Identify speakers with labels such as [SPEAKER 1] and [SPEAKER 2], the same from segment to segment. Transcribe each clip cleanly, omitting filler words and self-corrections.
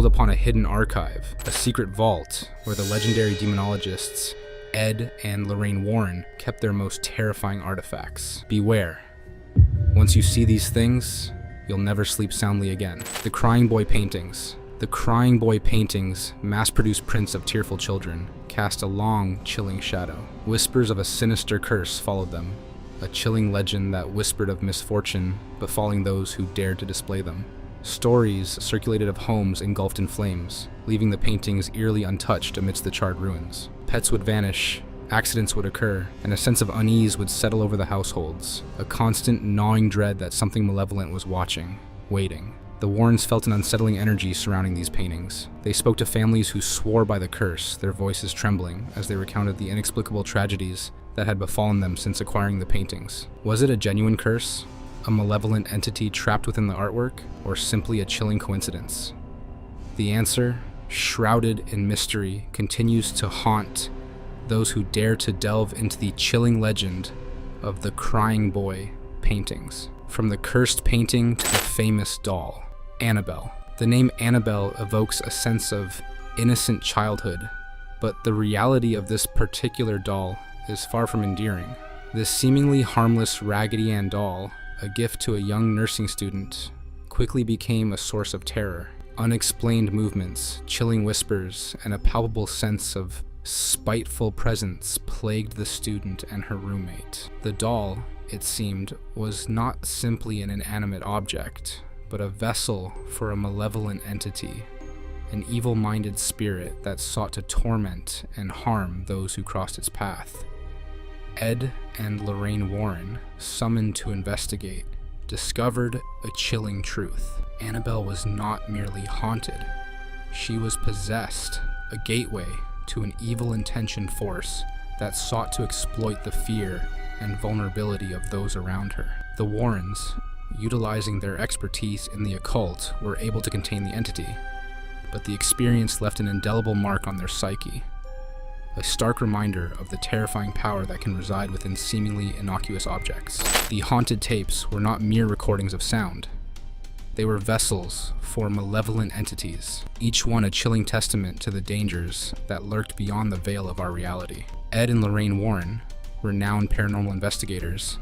[SPEAKER 1] upon a hidden archive, a secret vault where the legendary demonologists Ed and Lorraine Warren kept their most terrifying artifacts. Beware. Once you see these things, you'll never sleep soundly again. The Crying Boy paintings. The Crying Boy paintings, mass-produced prints of tearful children, cast a long, chilling shadow. Whispers of a sinister curse followed them, a chilling legend that whispered of misfortune befalling those who dared to display them. Stories circulated of homes engulfed in flames, leaving the paintings eerily untouched amidst the charred ruins. Pets would vanish, accidents would occur, and a sense of unease would settle over the households, a constant gnawing dread that something malevolent was watching, waiting. The Warrens felt an unsettling energy surrounding these paintings. They spoke to families who swore by the curse, their voices trembling as they recounted the inexplicable tragedies that had befallen them since acquiring the paintings. Was it a genuine curse, a malevolent entity trapped within the artwork, or simply a chilling coincidence? The answer, shrouded in mystery, continues to haunt those who dare to delve into the chilling legend of the Crying Boy paintings. From the cursed painting to the famous doll, Annabelle. The name Annabelle evokes a sense of innocent childhood, but the reality of this particular doll is far from endearing. This seemingly harmless Raggedy Ann doll, a gift to a young nursing student, quickly became a source of terror. Unexplained movements, chilling whispers, and a palpable sense of spiteful presence plagued the student and her roommate. The doll, it seemed, was not simply an inanimate object, but a vessel for a malevolent entity, an evil-minded spirit that sought to torment and harm those who crossed its path. Ed and Lorraine Warren, summoned to investigate, discovered a chilling truth. Annabelle was not merely haunted. She was possessed, a gateway to an evil-intentioned force that sought to exploit the fear and vulnerability of those around her. The Warrens, utilizing their expertise in the occult, were able to contain the entity, but the experience left an indelible mark on their psyche, a stark reminder of the terrifying power that can reside within seemingly innocuous objects. The haunted tapes were not mere recordings of sound. They were vessels for malevolent entities, each one a chilling testament to the dangers that lurked beyond the veil of our reality. Ed and Lorraine Warren, renowned paranormal investigators,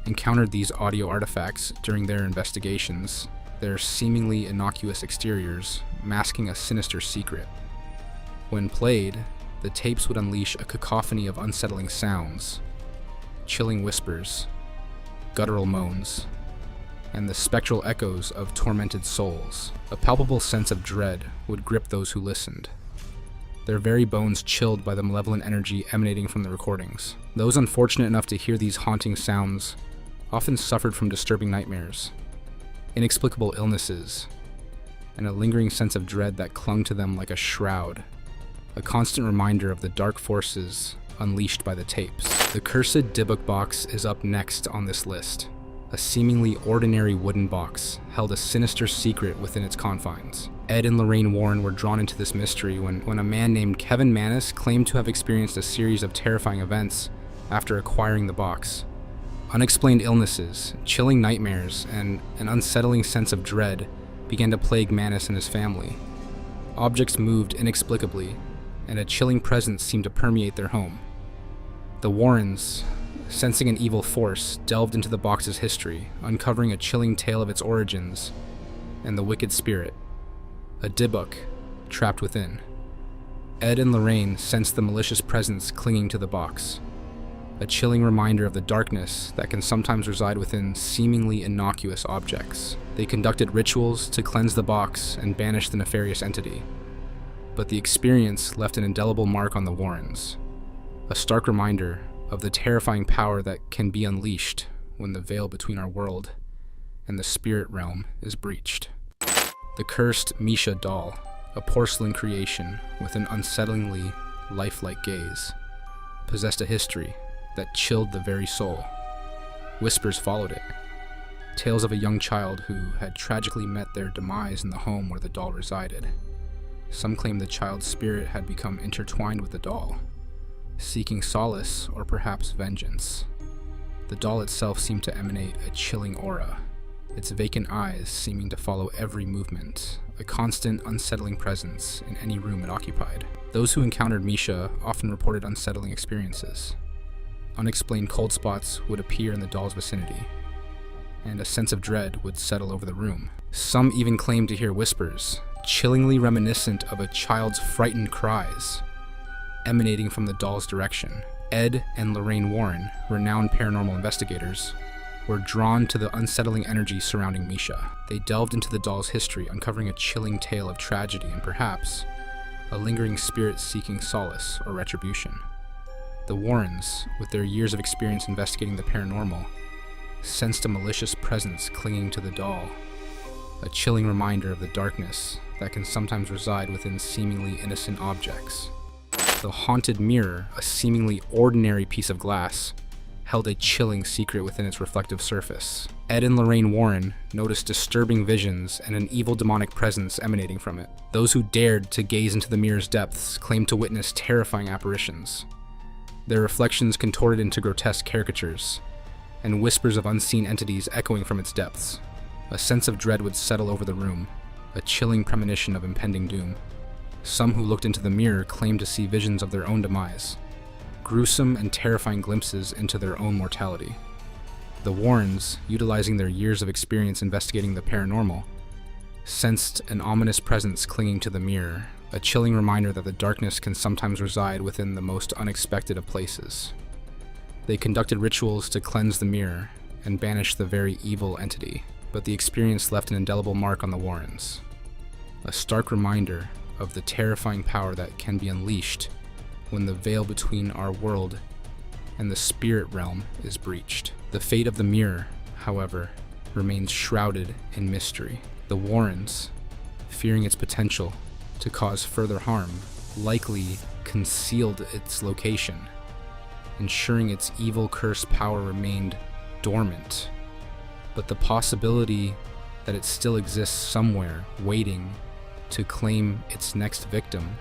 [SPEAKER 1] encountered these audio artifacts during their investigations, their seemingly innocuous exteriors masking a sinister secret. When played, the tapes would unleash a cacophony of unsettling sounds, chilling whispers, guttural moans, and the spectral echoes of tormented souls. A palpable sense of dread would grip those who listened, their very bones chilled by the malevolent energy emanating from the recordings. Those unfortunate enough to hear these haunting sounds often suffered from disturbing nightmares, inexplicable illnesses, and a lingering sense of dread that clung to them like a shroud, a constant reminder of the dark forces unleashed by the tapes. The cursed Dybbuk box is up next on this list. A seemingly ordinary wooden box held a sinister secret within its confines. Ed and Lorraine Warren were drawn into this mystery when a man named Kevin Mannis claimed to have experienced a series of terrifying events after acquiring the box. Unexplained illnesses, chilling nightmares, and an unsettling sense of dread began to plague Mannis and his family. Objects moved inexplicably, and a chilling presence seemed to permeate their home. The Warrens, sensing an evil force, delved into the box's history, uncovering a chilling tale of its origins and the wicked spirit, a Dybbuk trapped within. Ed and Lorraine sensed the malicious presence clinging to the box, a chilling reminder of the darkness that can sometimes reside within seemingly innocuous objects. They conducted rituals to cleanse the box and banish the nefarious entity, but the experience left an indelible mark on the Warrens, a stark reminder of the terrifying power that can be unleashed when the veil between our world and the spirit realm is breached. The cursed Misha doll, a porcelain creation with an unsettlingly lifelike gaze, possessed a history that chilled the very soul. Whispers followed it, tales of a young child who had tragically met their demise in the home where the doll resided. Some claimed the child's spirit had become intertwined with the doll, seeking solace or perhaps vengeance. The doll itself seemed to emanate a chilling aura, its vacant eyes seeming to follow every movement, a constant, unsettling presence in any room it occupied. Those who encountered Misha often reported unsettling experiences. Unexplained cold spots would appear in the doll's vicinity, and a sense of dread would settle over the room. Some even claimed to hear whispers, chillingly reminiscent of a child's frightened cries, emanating from the doll's direction. Ed and Lorraine Warren, renowned paranormal investigators, were drawn to the unsettling energy surrounding Misha. They delved into the doll's history, uncovering a chilling tale of tragedy and perhaps a lingering spirit seeking solace or retribution. The Warrens, with their years of experience investigating the paranormal, sensed a malicious presence clinging to the doll, a chilling reminder of the darkness that can sometimes reside within seemingly innocent objects. The haunted mirror, a seemingly ordinary piece of glass, held a chilling secret within its reflective surface. Ed and Lorraine Warren noticed disturbing visions and an evil demonic presence emanating from it. Those who dared to gaze into the mirror's depths claimed to witness terrifying apparitions, their reflections contorted into grotesque caricatures, and whispers of unseen entities echoing from its depths. A sense of dread would settle over the room, a chilling premonition of impending doom. Some who looked into the mirror claimed to see visions of their own demise, gruesome and terrifying glimpses into their own mortality. The Warrens, utilizing their years of experience investigating the paranormal, sensed an ominous presence clinging to the mirror, a chilling reminder that the darkness can sometimes reside within the most unexpected of places. They conducted rituals to cleanse the mirror and banish the very evil entity, but the experience left an indelible mark on the Warrens, a stark reminder of the terrifying power that can be unleashed when the veil between our world and the spirit realm is breached. The fate of the mirror, however, remains shrouded in mystery. The Warrens, fearing its potential to cause further harm, likely concealed its location, ensuring its evil curse power remained dormant. But the possibility that it still exists somewhere, waiting to claim its next victim,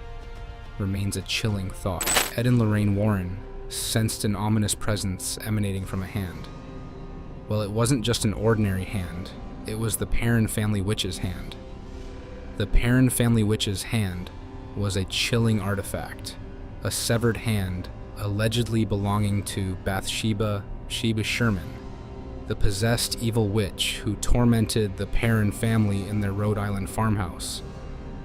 [SPEAKER 1] remains a chilling thought. Ed and Lorraine Warren sensed an ominous presence emanating from a hand. Well, it wasn't just an ordinary hand, it was the Perrin family witch's hand. The Perrin family witch's hand was a chilling artifact, a severed hand allegedly belonging to Bathsheba Sherman, the possessed evil witch who tormented the Perrin family in their Rhode Island farmhouse.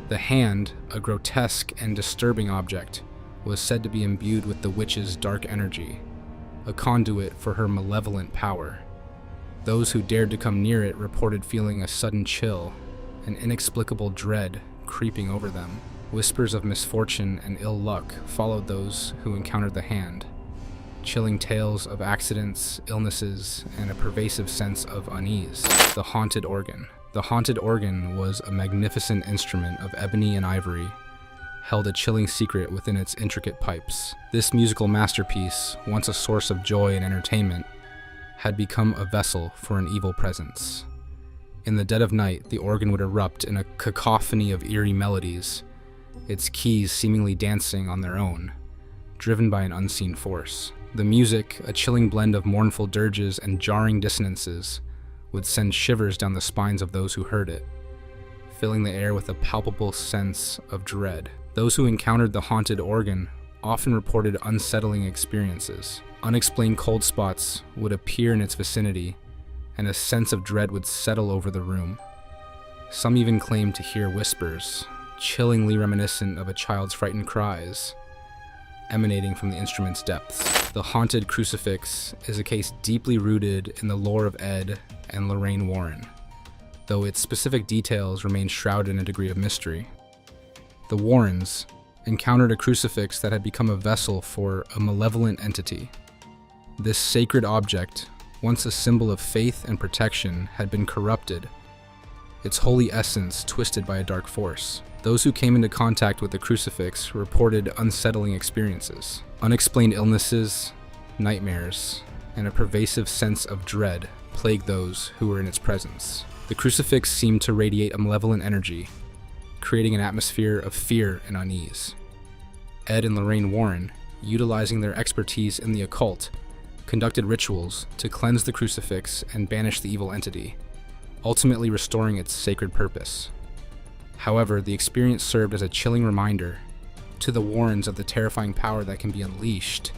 [SPEAKER 1] The hand, a grotesque and disturbing object, was said to be imbued with the witch's dark energy, a conduit for her malevolent power. Those who dared to come near it reported feeling a sudden chill, an inexplicable dread creeping over them. Whispers of misfortune and ill luck followed those who encountered the hand, chilling tales of accidents, illnesses, and a pervasive sense of unease. The haunted organ. The haunted organ was a magnificent instrument of ebony and ivory, held a chilling secret within its intricate pipes. This musical masterpiece, once a source of joy and entertainment, had become a vessel for an evil presence. In the dead of night, the organ would erupt in a cacophony of eerie melodies, its keys seemingly dancing on their own, driven by an unseen force. The music, a chilling blend of mournful dirges and jarring dissonances, would send shivers down the spines of those who heard it, filling the air with a palpable sense of dread. Those who encountered the haunted organ often reported unsettling experiences. Unexplained cold spots would appear in its vicinity, and a sense of dread would settle over the room. Some even claimed to hear whispers, chillingly reminiscent of a child's frightened cries, emanating from the instrument's depths. The haunted crucifix is a case deeply rooted in the lore of Ed and Lorraine Warren, though its specific details remain shrouded in a degree of mystery. The Warrens encountered a crucifix that had become a vessel for a malevolent entity. This sacred object, once a symbol of faith and protection, had been corrupted, its holy essence twisted by a dark force. Those who came into contact with the crucifix reported unsettling experiences. Unexplained illnesses, nightmares, and a pervasive sense of dread plagued those who were in its presence. The crucifix seemed to radiate a malevolent energy, creating an atmosphere of fear and unease. Ed and Lorraine Warren, utilizing their expertise in the occult, conducted rituals to cleanse the crucifix and banish the evil entity, ultimately restoring its sacred purpose. However, the experience served as a chilling reminder to the Warrens of the terrifying power that can be unleashed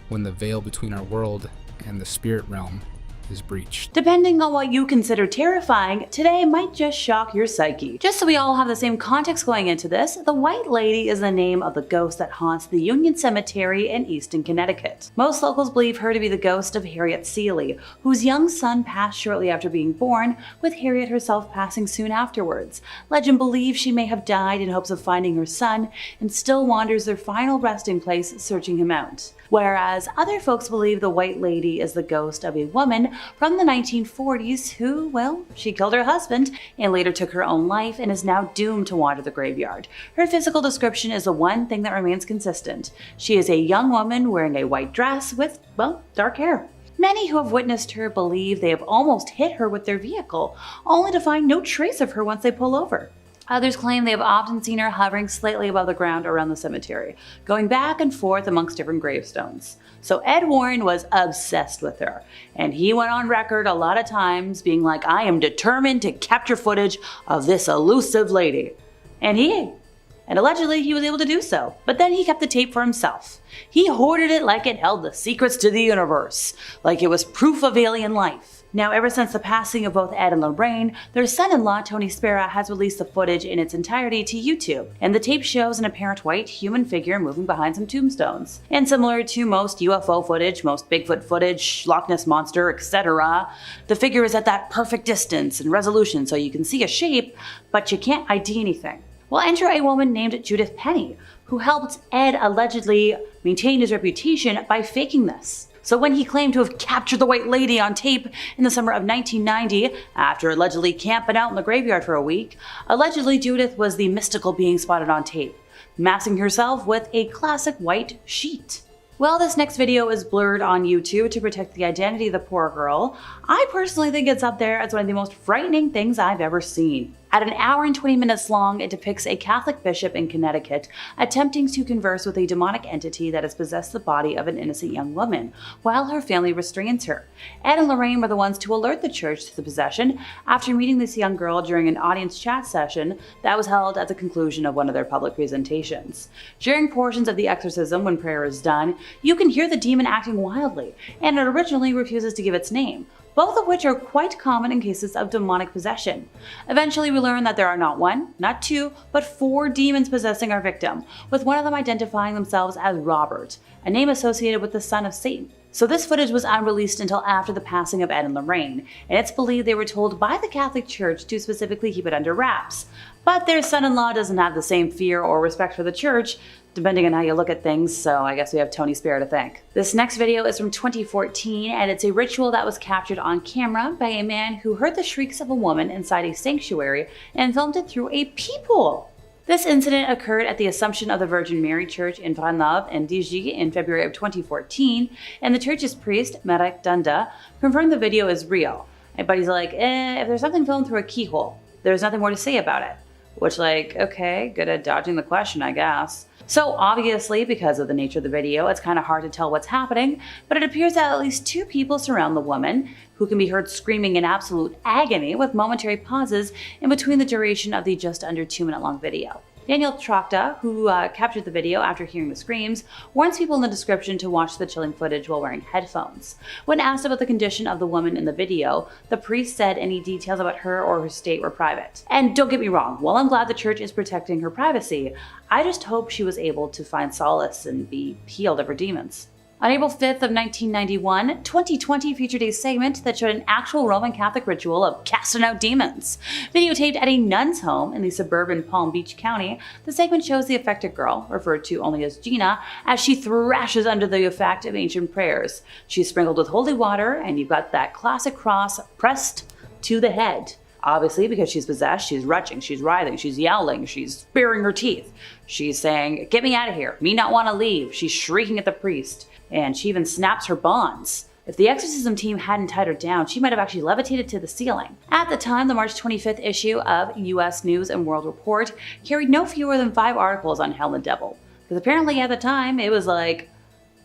[SPEAKER 1] when the veil between our world and the spirit realm is breached.
[SPEAKER 2] Depending on what you consider terrifying, today might just shock your psyche. Just so we all have the same context going into this, the White Lady is the name of the ghost that haunts the Union Cemetery in Easton, Connecticut. Most locals believe her to be the ghost of Harriet Seeley, whose young son passed shortly after being born, with Harriet herself passing soon afterwards. Legend believes she may have died in hopes of finding her son and still wanders their final resting place, searching him out. Whereas other folks believe the White Lady is the ghost of a woman from the 1940s who, well, she killed her husband and later took her own life and is now doomed to wander the graveyard. Her physical description is the one thing that remains consistent. She is a young woman wearing a white dress with, well, dark hair. Many who have witnessed her believe they have almost hit her with their vehicle, only to find no trace of her once they pull over. Others claim they have often seen her hovering slightly above the ground around the cemetery, going back and forth amongst different gravestones. So Ed Warren was obsessed with her, and he went on record a lot of times being like, I am determined to capture footage of this elusive lady. And allegedly he was able to do so, but then he kept the tape for himself. He hoarded it like it held the secrets to the universe, like it was proof of alien life. Now, ever since the passing of both Ed and Lorraine, their son-in-law, Tony Spera, has released the footage in its entirety to YouTube, and the tape shows an apparent white human figure moving behind some tombstones. And similar to most UFO footage, most Bigfoot footage, Loch Ness Monster, etc., the figure is at that perfect distance and resolution so you can see a shape, but you can't ID anything. Well, enter a woman named Judith Penny, who helped Ed allegedly maintain his reputation by faking this. So when he claimed to have captured the White Lady on tape in the summer of 1990, after allegedly camping out in the graveyard for a week, allegedly Judith was the mystical being spotted on tape, masking herself with a classic white sheet. Well, this next video is blurred on YouTube to protect the identity of the poor girl. I personally think it's up there as one of the most frightening things I've ever seen. At an hour and 20 minutes long, it depicts a Catholic bishop in Connecticut attempting to converse with a demonic entity that has possessed the body of an innocent young woman, while her family restrains her. Ed and Lorraine were the ones to alert the church to the possession after meeting this young girl during an audience chat session that was held at the conclusion of one of their public presentations. During portions of the exorcism, when prayer is done, you can hear the demon acting wildly, and it originally refuses to give its name, both of which are quite common in cases of demonic possession. Eventually, we learn that there are not one, not two, but 4 demons possessing our victim, with one of them identifying themselves as Robert, a name associated with the son of Satan. So this footage was unreleased until after the passing of Ed and Lorraine, and it's believed they were told by the Catholic Church to specifically keep it under wraps. But their son-in-law doesn't have the same fear or respect for the church, depending on how you look at things, so I guess we have Tony Spera to thank. This next video is from 2014, and it's a ritual that was captured on camera by a man who heard the shrieks of a woman inside a sanctuary and filmed it through a peephole. This incident occurred at the Assumption of the Virgin Mary Church in Vranev and Digy in February of 2014, and the church's priest, Marek Dunda, confirmed the video is real. But he's like, if there's something filmed through a keyhole, there's nothing more to say about it. Which, like, okay, good at dodging the question, I guess. So obviously, because of the nature of the video, it's kind of hard to tell what's happening, but it appears that at least 2 people surround the woman, who can be heard screaming in absolute agony with momentary pauses in between the duration of the just under 2-minute long video. Daniel Trachta, who captured the video after hearing the screams, warns people in the description to watch the chilling footage while wearing headphones. When asked about the condition of the woman in the video, the priest said any details about her or her state were private. And don't get me wrong, while I'm glad the church is protecting her privacy, I just hope she was able to find solace and be healed of her demons. On April 5th of 1991, 2020 featured a segment that showed an actual Roman Catholic ritual of casting out demons. Videotaped at a nun's home in the suburban Palm Beach County, the segment shows the affected girl, referred to only as Gina, as she thrashes under the effect of ancient prayers. She's sprinkled with holy water, and you've got that classic cross pressed to the head. Obviously, because she's possessed, she's retching, she's writhing, she's yelling, she's baring her teeth. She's saying, "Get me out of here, me not want to leave." She's shrieking at the priest, and she even snaps her bonds. If the exorcism team hadn't tied her down, she might have actually levitated to the ceiling. At the time, the March 25th issue of US News and World Report carried no fewer than 5 articles on hell and devil. Because apparently at the time, it was like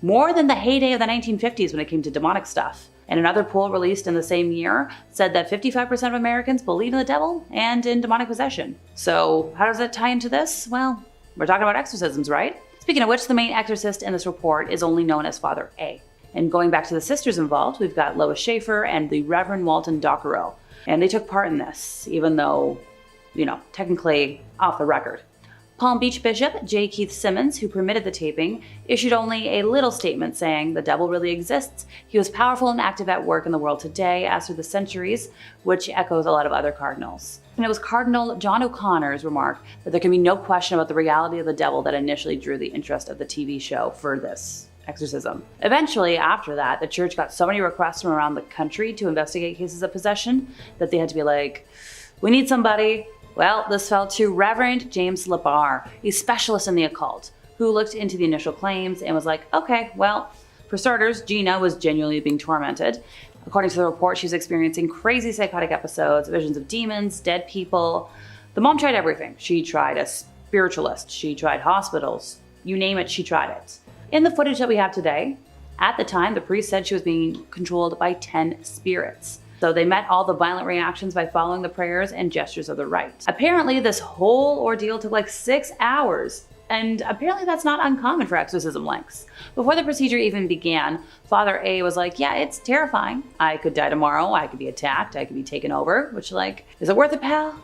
[SPEAKER 2] more than the heyday of the 1950s when it came to demonic stuff. And another poll released in the same year said that 55% of Americans believe in the devil and in demonic possession. So how does that tie into this? Well, we're talking about exorcisms, right? Speaking of which, the main exorcist in this report is only known as Father A. And going back to the sisters involved, we've got Lois Schaefer and the Reverend Walton Dockerow. And they took part in this, even though, technically off the record. Palm Beach Bishop J. Keith Simmons, who permitted the taping, issued only a little statement saying the devil really exists. He was powerful and active at work in the world today as through the centuries, which echoes a lot of other cardinals. And it was Cardinal John O'Connor's remark that there can be no question about the reality of the devil that initially drew the interest of the TV show for this exorcism. Eventually, after that, the church got so many requests from around the country to investigate cases of possession that they had to be like, we need somebody. Well, this fell to Reverend James LaBarre, a specialist in the occult, who looked into the initial claims and was like, okay, well, for starters, Gina was genuinely being tormented. According to the report, she was experiencing crazy psychotic episodes, visions of demons, dead people. The mom tried everything. She tried a spiritualist. She tried hospitals. You name it, she tried it. In the footage that we have today, at the time, the priest said she was being controlled by 10 spirits. So they met all the violent reactions by following the prayers and gestures of the rite. Apparently, this whole ordeal took like 6 hours, and apparently that's not uncommon for exorcism lengths. Before the procedure even began, Father A was like, yeah, it's terrifying. I could die tomorrow, I could be attacked, I could be taken over, which is it worth it, pal?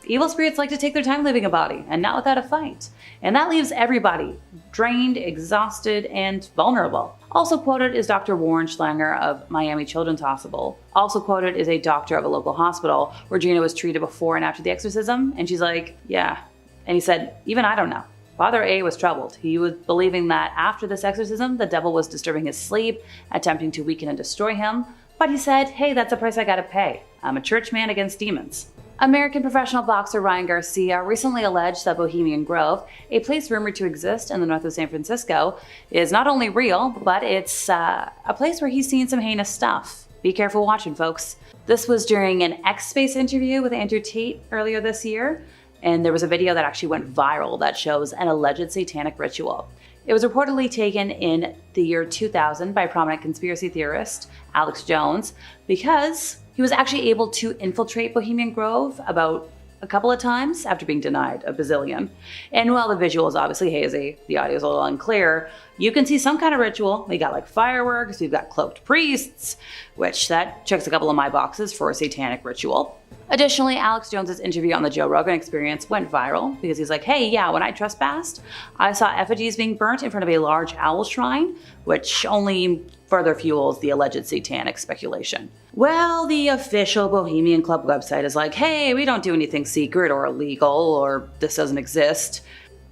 [SPEAKER 2] Evil spirits like to take their time leaving a body, and not without a fight. And that leaves everybody drained, exhausted, and vulnerable. Also quoted is Dr. Warren Schlanger of Miami Children's Hospital. Also quoted is a doctor of a local hospital where Gina was treated before and after the exorcism, and she's like, yeah. And he said, even I don't know. Father A was troubled. He was believing that after this exorcism, the devil was disturbing his sleep, attempting to weaken and destroy him. But he said, hey, that's a price I gotta pay. I'm a church man against demons. American professional boxer Ryan Garcia recently alleged that Bohemian Grove, a place rumored to exist in the north of San Francisco, is not only real, but it's a place where he's seen some heinous stuff. Be careful watching, folks. This was during an X-Space interview with Andrew Tate earlier this year, and there was a video that actually went viral that shows an alleged satanic ritual. It was reportedly taken in the year 2000 by prominent conspiracy theorist Alex Jones because he was actually able to infiltrate Bohemian Grove about a couple of times after being denied a bazillion. And while the visual is obviously hazy, the audio is a little unclear, you can see some kind of ritual. We got like fireworks, we've got cloaked priests, which that checks a couple of my boxes for a satanic ritual. Additionally, Alex Jones's interview on the Joe Rogan Experience went viral because he's like, hey, yeah, when I trespassed, I saw effigies being burnt in front of a large owl shrine, which only further fuels the alleged satanic speculation. Well, the official Bohemian Club website is like, hey, we don't do anything secret or illegal or this doesn't exist.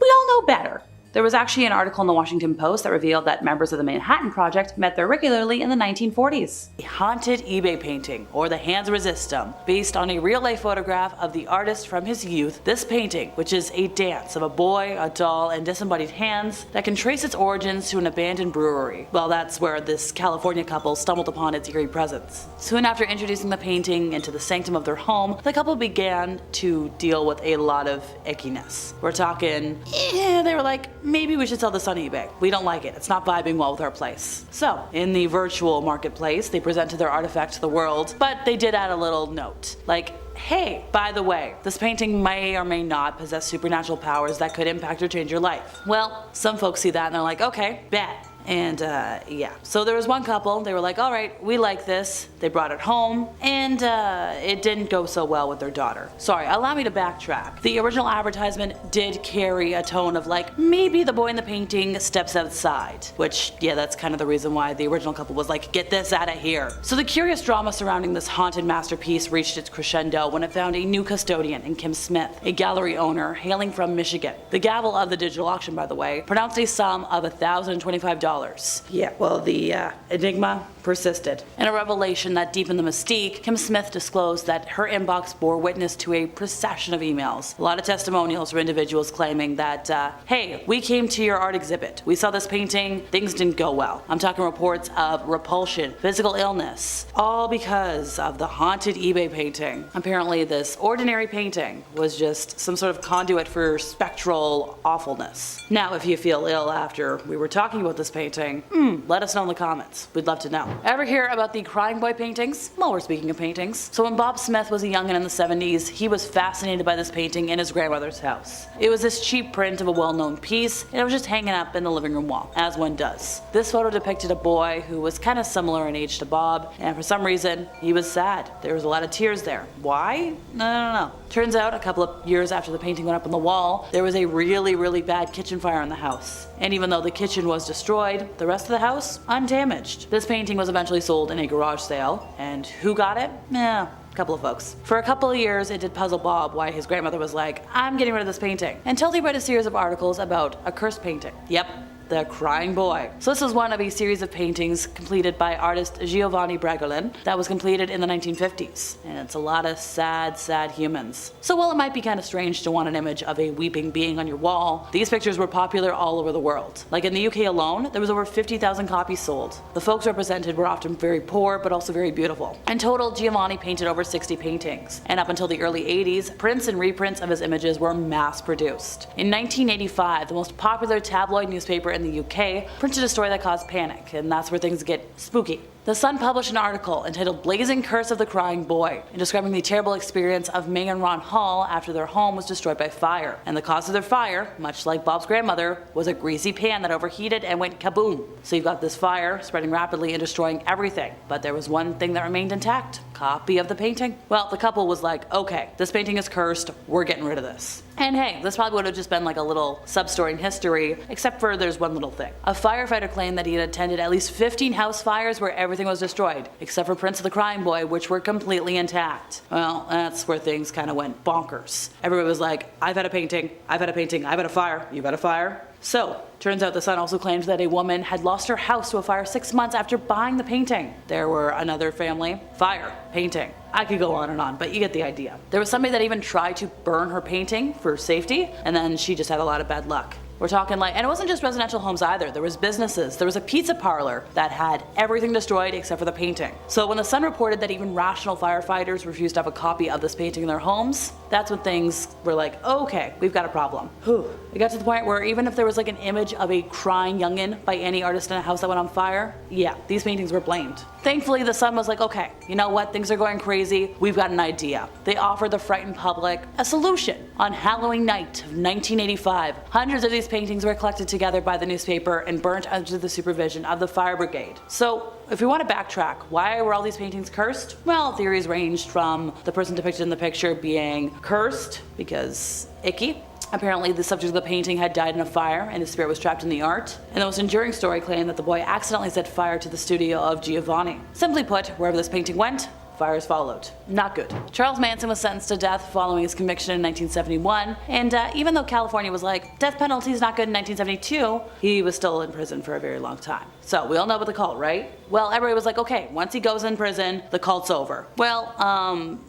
[SPEAKER 2] We all know better. There was actually an article in the Washington Post that revealed that members of the Manhattan Project met there regularly in the 1940s. A haunted eBay painting, or the Hands Resist 'em, based on a real-life photograph of the artist from his youth. This painting, which is a dance of a boy, a doll, and disembodied hands that can trace its origins to an abandoned brewery. Well, that's where this California couple stumbled upon its eerie presence. Soon after introducing the painting into the sanctum of their home, the couple began to deal with a lot of ickiness. We're talking, they were like, maybe we should sell this on eBay. We don't like it. It's not vibing well with our place. So, in the virtual marketplace, they presented their artifact to the world, but they did add a little note. Like, hey, by the way, this painting may or may not possess supernatural powers that could impact or change your life. Well, some folks see that and they're like, okay, bet. And yeah, so there was one couple, they were like, all right, we like this. They brought it home, and it didn't go so well with their daughter. Sorry, allow me to backtrack. The original advertisement did carry a tone of like, maybe the boy in the painting steps outside, which, yeah, that's kind of the reason why the original couple was like, get this out of here. So the curious drama surrounding this haunted masterpiece reached its crescendo when it found a new custodian in Kim Smith, a gallery owner hailing from Michigan. The gavel of the digital auction, by the way, pronounced a sum of $1,025. Yeah, well, the enigma persisted. In a revelation that deepened the mystique, Kim Smith disclosed that her inbox bore witness to a procession of emails. A lot of testimonials from individuals claiming that, hey, we came to your art exhibit. We saw this painting. Things didn't go well. I'm talking reports of repulsion, physical illness, all because of the haunted eBay painting. Apparently, this ordinary painting was just some sort of conduit for spectral awfulness. Now, if you feel ill after we were talking about this painting, let us know in the comments. We'd love to know. Ever hear about the crying boy paintings? Well, we're speaking of paintings. So when Bob Smith was a youngin' in the 70s, he was fascinated by this painting in his grandmother's house. It was this cheap print of a well-known piece, and it was just hanging up in the living room wall, as one does. This photo depicted a boy who was kind of similar in age to Bob, and for some reason, he was sad. There was a lot of tears there. Why? I don't know. Turns out, a couple of years after the painting went up on the wall, there was a really bad kitchen fire in the house. And even though the kitchen was destroyed, the rest of the house, undamaged. This painting was eventually sold in a garage sale, and who got it? A couple of folks. For a couple of years, it did puzzle Bob why his grandmother was like, I'm getting rid of this painting, until he read a series of articles about a cursed painting. Yep. The Crying Boy. So this is one of a series of paintings completed by artist Giovanni Bragolin that was completed in the 1950s. And it's a lot of sad humans. So while it might be kind of strange to want an image of a weeping being on your wall, these pictures were popular all over the world. Like in the UK alone, there was over 50,000 copies sold. The folks represented were often very poor, but also very beautiful. In total, Giovanni painted over 60 paintings. And up until the early 80s, prints and reprints of his images were mass produced. In 1985, the most popular tabloid newspaper in the UK printed a story that caused panic, and that's where things get spooky. The Sun published an article entitled Blazing Curse of the Crying Boy, and describing the terrible experience of May and Ron Hall after their home was destroyed by fire. And the cause of their fire, much like Bob's grandmother, was a greasy pan that overheated and went kaboom. So you've got this fire spreading rapidly and destroying everything. But there was one thing that remained intact: copy of the painting. Well, the couple was like, okay, this painting is cursed, we're getting rid of this. And hey, this probably would have just been like a little sub-story in history, except for there's one little thing. A firefighter claimed that he had attended at least 15 house fires where everything was destroyed, except for prints of the Crying Boy, which were completely intact. Well, that's where things kind of went bonkers. Everybody was like, I've had a painting, I've had a painting, I've had a fire, you've had a fire? So, turns out the Sun also claimed that a woman had lost her house to a fire 6 months after buying the painting. There were another family, fire, painting. I could go on, but you get the idea. There was somebody that even tried to burn her painting for safety, and then she just had a lot of bad luck. We're talking like, and it wasn't just residential homes either. There was businesses. There was a pizza parlor that had everything destroyed except for the painting. So when the Sun reported that even rational firefighters refused to have a copy of this painting in their homes, that's when things were like, okay, we've got a problem. Whew. It got to the point where even if there was like an image of a crying youngin by any artist in a house that went on fire, yeah, these paintings were blamed. Thankfully, the Sun was like, okay, you know what? Things are going crazy. We've got an idea. They offered the frightened public a solution. On Halloween night of 1985, hundreds of these paintings were collected together by the newspaper and burnt under the supervision of the fire brigade. So, if we want to backtrack, why were all these paintings cursed? Well, theories ranged from the person depicted in the picture being cursed because icky. Apparently, the subject of the painting had died in a fire and his spirit was trapped in the art. And the most enduring story claimed that the boy accidentally set fire to the studio of Giovanni. Simply put, wherever this painting went, fires followed. Not good. Charles Manson was sentenced to death following his conviction in 1971, and even though California was like, death penalty is not good in 1972, he was still in prison for a very long time. So we all know about the cult, right? Well, everybody was like, okay, once he goes in prison, the cult's over. Well,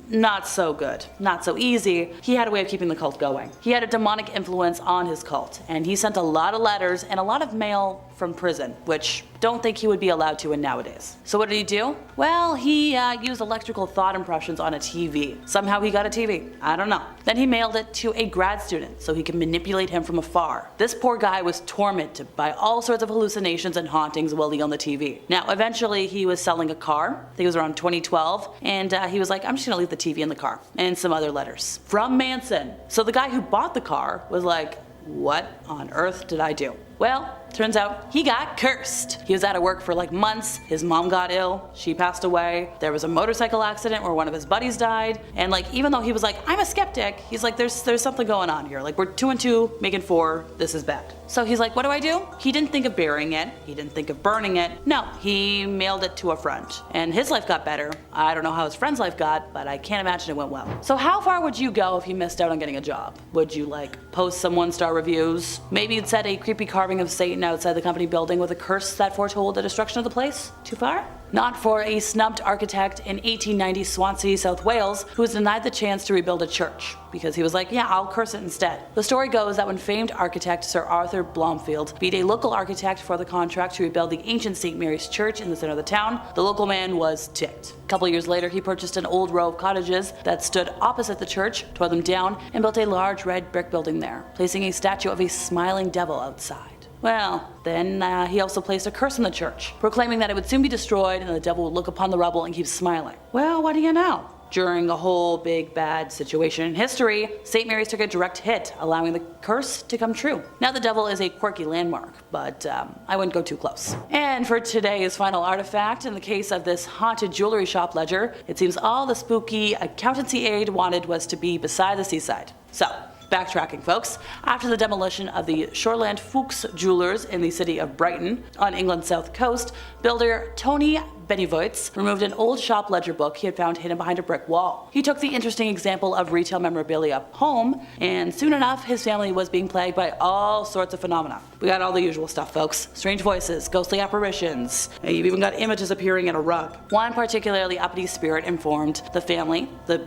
[SPEAKER 2] not so good. Not so easy. He had a way of keeping the cult going. He had a demonic influence on his cult, and he sent a lot of letters and a lot of mail from prison, which don't think he would be allowed to in nowadays. So what did he do? Well, he used electrical thought impressions on a TV. Somehow he got a TV. I don't know. Then he mailed it to a grad student so he could manipulate him from afar. This poor guy was tormented by all sorts of hallucinations and hauntings while he owned the TV. Now, eventually he was selling a car. I think it was around 2012, and he was like, I'm just gonna leave the TV in the car, and some other letters from Manson. So the guy who bought the car was like, what on earth did I do? Well, turns out he got cursed. He was out of work for like months. His mom got ill. She passed away. There was a motorcycle accident where one of his buddies died. And like, even though he was like, I'm a skeptic, he's like, there's something going on here. Like, we're 2 and 2 making 4. This is bad. So he's like, what do? He didn't think of burying it. He didn't think of burning it. No, he mailed it to a friend. And his life got better. I don't know how his friend's life got, but I can't imagine it went well. So how far would you go if you missed out on getting a job? Would you like post some 1-star reviews? Maybe you'd set a creepy carving of Satan outside the company building with a curse that foretold the destruction of the place? Too far? Not for a snubbed architect in 1890 Swansea, South Wales, who was denied the chance to rebuild a church because he was like, yeah, I'll curse it instead. The story goes that when famed architect Sir Arthur Blomfield beat a local architect for the contract to rebuild the ancient St. Mary's Church in the center of the town, the local man was ticked. A couple years later, he purchased an old row of cottages that stood opposite the church, tore them down, and built a large red brick building there, placing a statue of a smiling devil outside. Well, then he also placed a curse on the church, proclaiming that it would soon be destroyed and the devil would look upon the rubble and keep smiling. Well, what do you know? During a whole big bad situation in history, St. Mary's took a direct hit, allowing the curse to come true. Now the devil is a quirky landmark, but I wouldn't go too close. And for today's final artifact, in the case of this haunted jewelry shop ledger, it seems all the spooky accountancy aide wanted was to be beside the seaside. So, backtracking, folks. After the demolition of the Shoreland Fuchs Jewelers in the city of Brighton on England's south coast, builder Tony Bennevoits removed an old shop ledger book he had found hidden behind a brick wall. He took the interesting example of retail memorabilia home, and soon enough his family was being plagued by all sorts of phenomena. We got all the usual stuff, folks. Strange voices, ghostly apparitions, you've even got images appearing in a rug. One particularly uppity spirit informed the family, the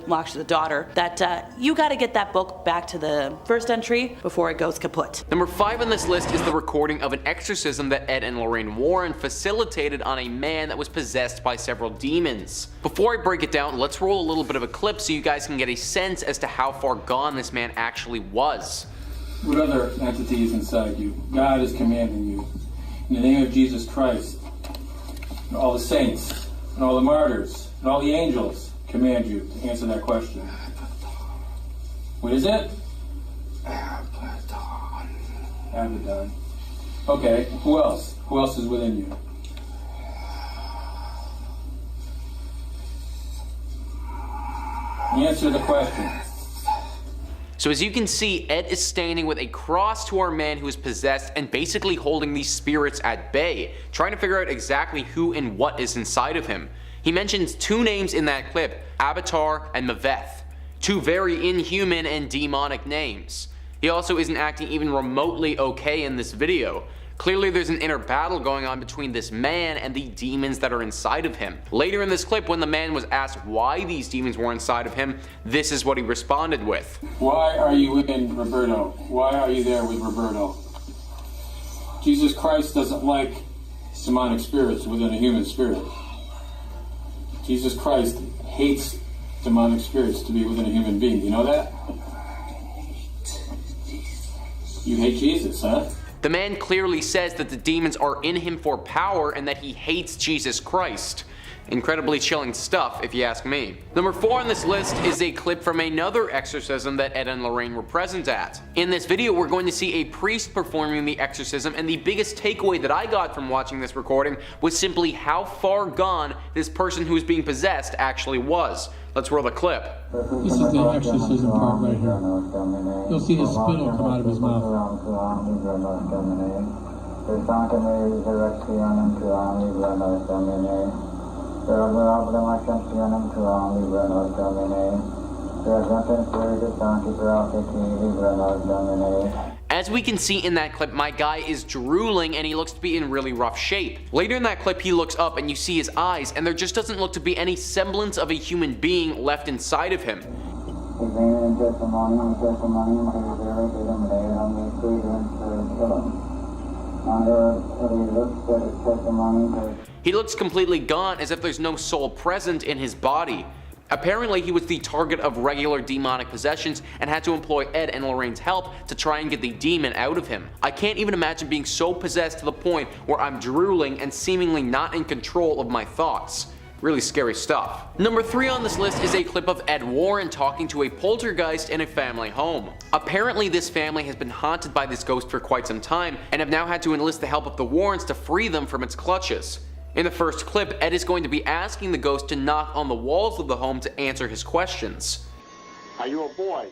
[SPEAKER 2] daughter, that you gotta get that book back to the first entry before it goes kaput.
[SPEAKER 3] Number 5 on this list is the recording of an exorcism that Ed and Lorraine Warren facilitated on a man that was possessed by several demons. Before I break it down, let's roll a little bit of a clip so you guys can get a sense as to how far gone this man actually was.
[SPEAKER 4] What other entity is inside you? God is commanding you. In the name of Jesus Christ, and all the saints, and all the martyrs, and all the angels command you to answer that question. What is it? Abaddon. Okay, who else? Who else is within you? Answer the question.
[SPEAKER 3] So as you can see, Ed is standing with a cross to our man who is possessed and basically holding these spirits at bay, trying to figure out exactly who and what is inside of him. He mentions 2 names in that clip, Avatar and Maveth, 2 very inhuman and demonic names. He also isn't acting even remotely okay in this video. Clearly there's an inner battle going on between this man and the demons that are inside of him. Later in this clip, when the man was asked why these demons were inside of him, this is what he responded with.
[SPEAKER 4] Why are you in Roberto? Why are you there with Roberto? Jesus Christ doesn't like demonic spirits within a human spirit. Jesus Christ hates demonic spirits to be within a human being. You know that? You hate Jesus, huh?
[SPEAKER 3] The man clearly says that the demons are in him for power and that he hates Jesus Christ. Incredibly chilling stuff, if you ask me. Number 4 on this list is a clip from another exorcism that Ed and Lorraine were present at. In this video, we're going to see a priest performing the exorcism, and the biggest takeaway that I got from watching this recording was simply how far gone this person who was being possessed actually was. Let's roll the clip.
[SPEAKER 5] This is the exorcism part right here. You'll see the spittle come out of his mouth.
[SPEAKER 3] As we can see in that clip, my guy is drooling and he looks to be in really rough shape. Later in that clip, he looks up and you see his eyes, and there just doesn't look to be any semblance of a human being left inside of him. He looks completely gone, as if there's no soul present in his body. Apparently, he was the target of regular demonic possessions and had to employ Ed and Lorraine's help to try and get the demon out of him. I can't even imagine being so possessed to the point where I'm drooling and seemingly not in control of my thoughts. Really scary stuff. Number 3 on this list is a clip of Ed Warren talking to a poltergeist in a family home. Apparently, this family has been haunted by this ghost for quite some time and have now had to enlist the help of the Warrens to free them from its clutches. In the first clip, Ed is going to be asking the ghost to knock on the walls of the home to answer his questions.
[SPEAKER 6] Are you a boy?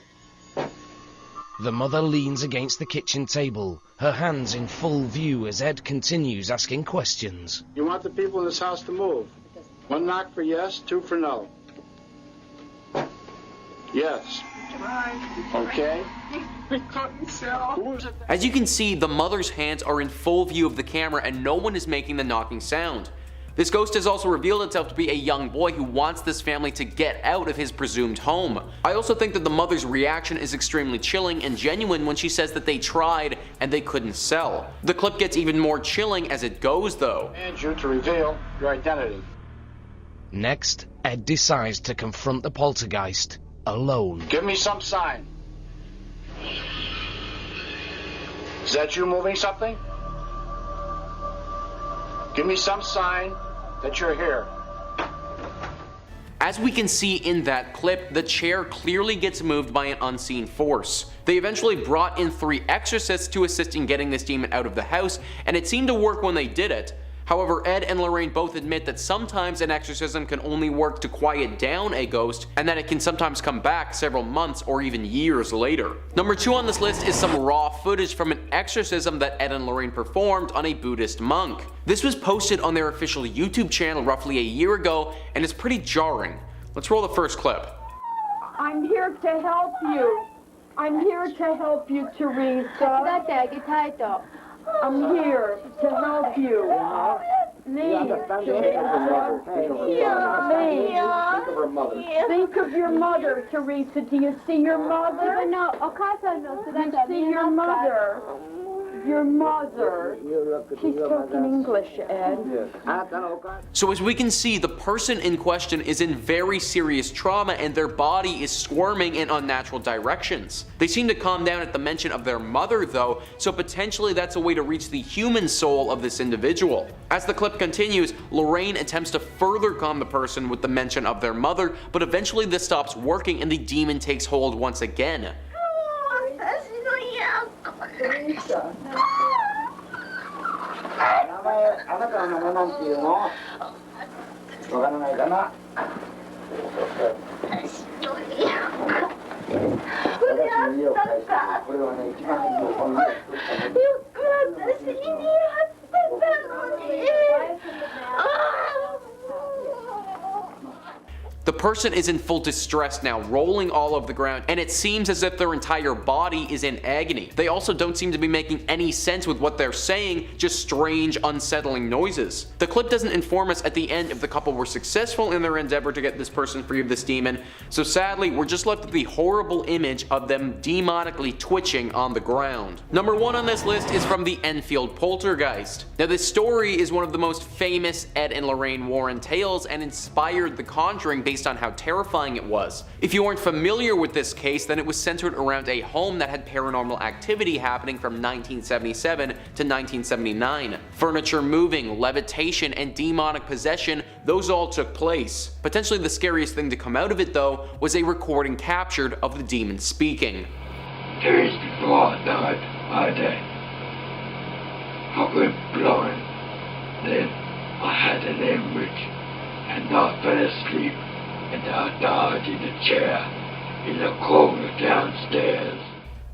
[SPEAKER 7] The mother leans against the kitchen table, her hands in full view as Ed continues asking questions.
[SPEAKER 6] You want the people in this house to move? 1 knock for yes, 2 for no. Yes. Okay. Who is it?
[SPEAKER 3] As you can see, the mother's hands are in full view of the camera and no one is making the knocking sound. This ghost has also revealed itself to be a young boy who wants this family to get out of his presumed home. I also think that the mother's reaction is extremely chilling and genuine when she says that they tried and they couldn't sell. The clip gets even more chilling as it goes though.
[SPEAKER 6] And you to reveal your identity.
[SPEAKER 7] Next, Ed decides to confront the poltergeist alone.
[SPEAKER 6] Give me some sign. Is that you moving something? Give me some sign that you're here.
[SPEAKER 3] As we can see in that clip, the chair clearly gets moved by an unseen force. They eventually brought in 3 exorcists to assist in getting this demon out of the house, and it seemed to work when they did it. However, Ed and Lorraine both admit that sometimes an exorcism can only work to quiet down a ghost, and that it can sometimes come back several months or even years later. Number 2 on this list is some raw footage from an exorcism that Ed and Lorraine performed on a Buddhist monk. This was posted on their official YouTube channel roughly a year ago, and it's pretty jarring. Let's roll the first clip.
[SPEAKER 8] I'm here to help you. I'm here to help you, Teresa. I'm here to help you. Think of your mother, Teresa. Do you see your mother? You see your mother. Your mother. She's talking English, Ed.
[SPEAKER 3] So as we can see, the person in question is in very serious trauma and their body is squirming in unnatural directions. They seem to calm down at the mention of their mother though, so potentially that's a way to reach the human soul of this individual. As the clip continues, Lorraine attempts to further calm the person with the mention of their mother, but eventually this stops working and the demon takes hold once again. The person is in full distress now, rolling all over the ground, and it seems as if their entire body is in agony. They also don't seem to be making any sense with what they're saying, just strange, unsettling noises. The clip doesn't inform us at the end if the couple were successful in their endeavor to get this person free of this demon, so sadly, we're just left with the horrible image of them demonically twitching on the ground. Number 1 on this list is from the Enfield poltergeist. Now this story is one of the most famous Ed and Lorraine Warren tales and inspired The Conjuring based on how terrifying it was. If you aren't familiar with this case, then it was centered around a home that had paranormal activity happening from 1977 to 1979. Furniture moving, levitation, and demonic possession, those all took place. Potentially the scariest thing to come out of it though was a recording captured of the demon speaking.
[SPEAKER 9] Days before I died, I went blind. Then I had an hemorrhage and I fell asleep. And I died in a chair in the corner downstairs.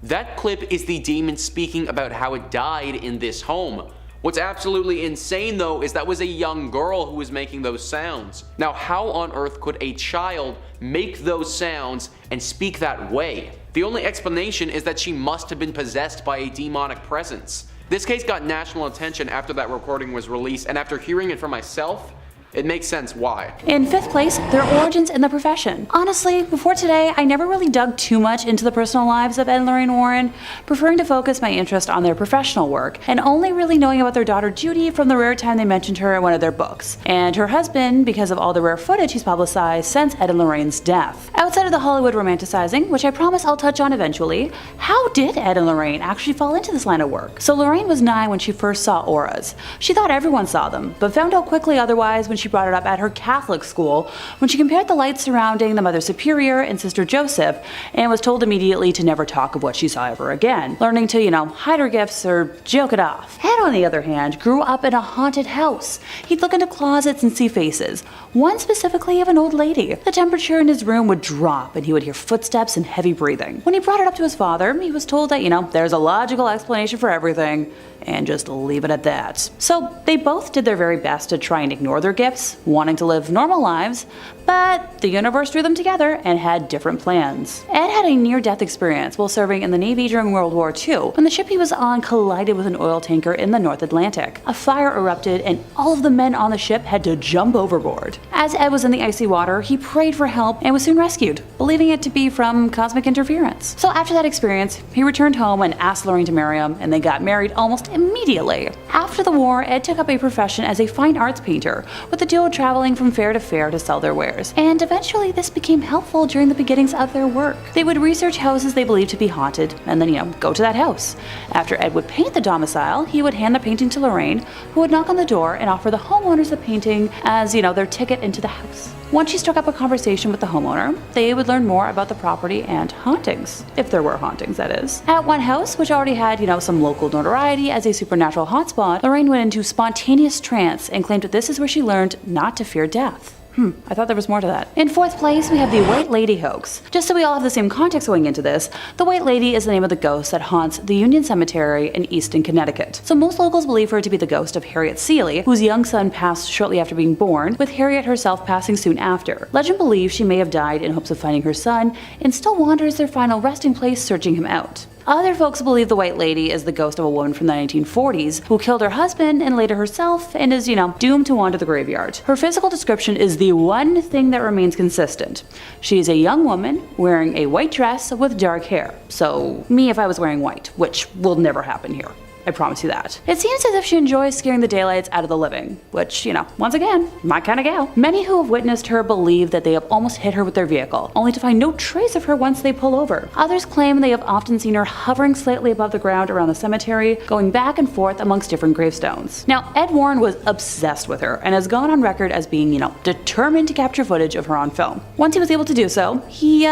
[SPEAKER 3] That clip is the demon speaking about how it died in this home. What's absolutely insane though is that was a young girl who was making those sounds. Now how on earth could a child make those sounds and speak that way? The only explanation is that she must have been possessed by a demonic presence. This case got national attention after that recording was released, and after hearing it for myself, it makes sense why.
[SPEAKER 2] In 5th place, their origins in the profession. Honestly, before today, I never really dug too much into the personal lives of Ed and Lorraine Warren, preferring to focus my interest on their professional work, and only really knowing about their daughter Judy from the rare time they mentioned her in one of their books, and her husband because of all the rare footage he's publicized since Ed and Lorraine's death. Outside of the Hollywood romanticizing, which I promise I'll touch on eventually, how did Ed and Lorraine actually fall into this line of work? So Lorraine was 9 when she first saw auras. She thought everyone saw them, but found out quickly otherwise when she brought it up at her Catholic school when she compared the lights surrounding the Mother Superior and Sister Joseph and was told immediately to never talk of what she saw ever again, learning to, hide her gifts or joke it off. Ed, on the other hand, grew up in a haunted house. He'd look into closets and see faces, one specifically of an old lady. The temperature in his room would drop and he would hear footsteps and heavy breathing. When he brought it up to his father, he was told that, there's a logical explanation for everything, and just leave it at that. So they both did their very best to try and ignore their gifts, wanting to live normal lives, but the universe threw them together and had different plans. Ed had a near-death experience while serving in the Navy during World War II when the ship he was on collided with an oil tanker in the North Atlantic. A fire erupted and all of the men on the ship had to jump overboard. As Ed was in the icy water, he prayed for help and was soon rescued, believing it to be from cosmic interference. So after that experience, he returned home and asked Lorraine to marry him, and they got married almost immediately. After the war, Ed took up a profession as a fine arts painter, with the duo traveling from fair to fair to sell their wares, and eventually this became helpful during the beginnings of their work. They would research houses they believed to be haunted, and then, go to that house. After Ed would paint the domicile, he would hand hand the painting to Lorraine, who would knock on the door and offer the homeowners the painting as, their ticket into the house. Once she struck up a conversation with the homeowner, they would learn more about the property and hauntings, if there were hauntings, that is. At one house, which already had, some local notoriety as a supernatural hotspot, Lorraine went into spontaneous trance and claimed that this is where she learned not to fear death. I thought there was more to that. In fourth place, we have the White Lady hoax. Just so we all have the same context going into this, the White Lady is the name of the ghost that haunts the Union Cemetery in Easton, Connecticut. So most locals believe her to be the ghost of Harriet Seeley, whose young son passed shortly after being born, with Harriet herself passing soon after. Legend believes she may have died in hopes of finding her son, and still wanders their final resting place searching him out. Other folks believe the White Lady is the ghost of a woman from the 1940s who killed her husband and later herself and is, doomed to wander the graveyard. Her physical description is the one thing that remains consistent. She is a young woman wearing a white dress with dark hair. So, me if I was wearing white, which will never happen here. I promise you that. It seems as if she enjoys scaring the daylights out of the living, which, once again, my kind of gal. Many who have witnessed her believe that they have almost hit her with their vehicle, only to find no trace of her once they pull over. Others claim they have often seen her hovering slightly above the ground around the cemetery, going back and forth amongst different gravestones. Now, Ed Warren was obsessed with her and has gone on record as being, determined to capture footage of her on film. Once he was able to do so, he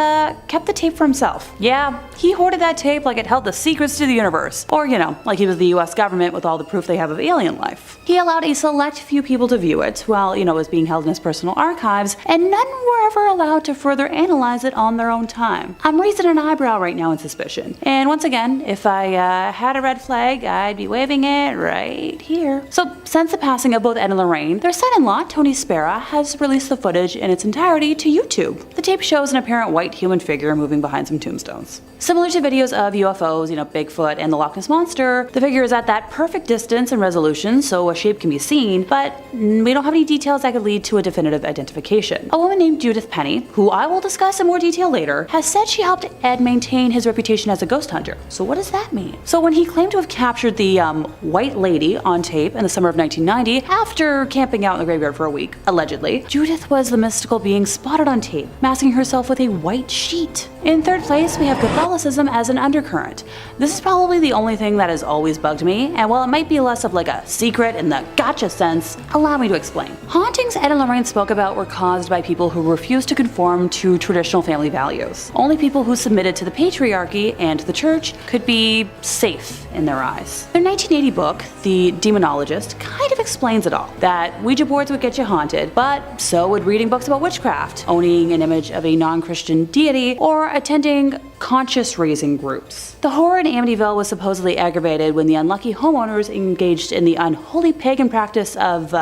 [SPEAKER 2] kept the tape for himself. Yeah, he hoarded that tape like it held the secrets to the universe, or, like he was the US government with all the proof they have of alien life. He allowed a select few people to view it while, it was being held in his personal archives, and none were ever allowed to further analyze it on their own time. I'm raising an eyebrow right now in suspicion. And once again, if I had a red flag, I'd be waving it right here. So, since the passing of both Ed and Lorraine, their son-in-law, Tony Spera, has released the footage in its entirety to YouTube. The tape shows an apparent white human figure moving behind some tombstones. Similar to videos of UFOs, Bigfoot and the Loch Ness Monster, the figure is at that perfect distance and resolution so a shape can be seen, but we don't have any details that could lead to a definitive identification. A woman named Judith Penny, who I will discuss in more detail later, has said she helped Ed maintain his reputation as a ghost hunter. So what does that mean? So when he claimed to have captured the White Lady on tape in the summer of 1990, after camping out in the graveyard for a week, allegedly, Judith was the mystical being spotted on tape, masking herself with a white sheet. In third place, we have Catholicism as an undercurrent. This is probably the only thing that has always bugged me, and while it might be less of like a secret in the gotcha sense, allow me to explain. Hauntings Ed and Lorraine spoke about were caused by people who refused to conform to traditional family values. Only people who submitted to the patriarchy and the church could be safe in their eyes. Their 1980 book, The Demonologist, kind of explains it all. That Ouija boards would get you haunted, but so would reading books about witchcraft, owning an image of a non-Christian deity, or attending conscious-raising groups. The horror in Amityville was supposedly aggravated when the unlucky homeowners engaged in the unholy pagan practice of,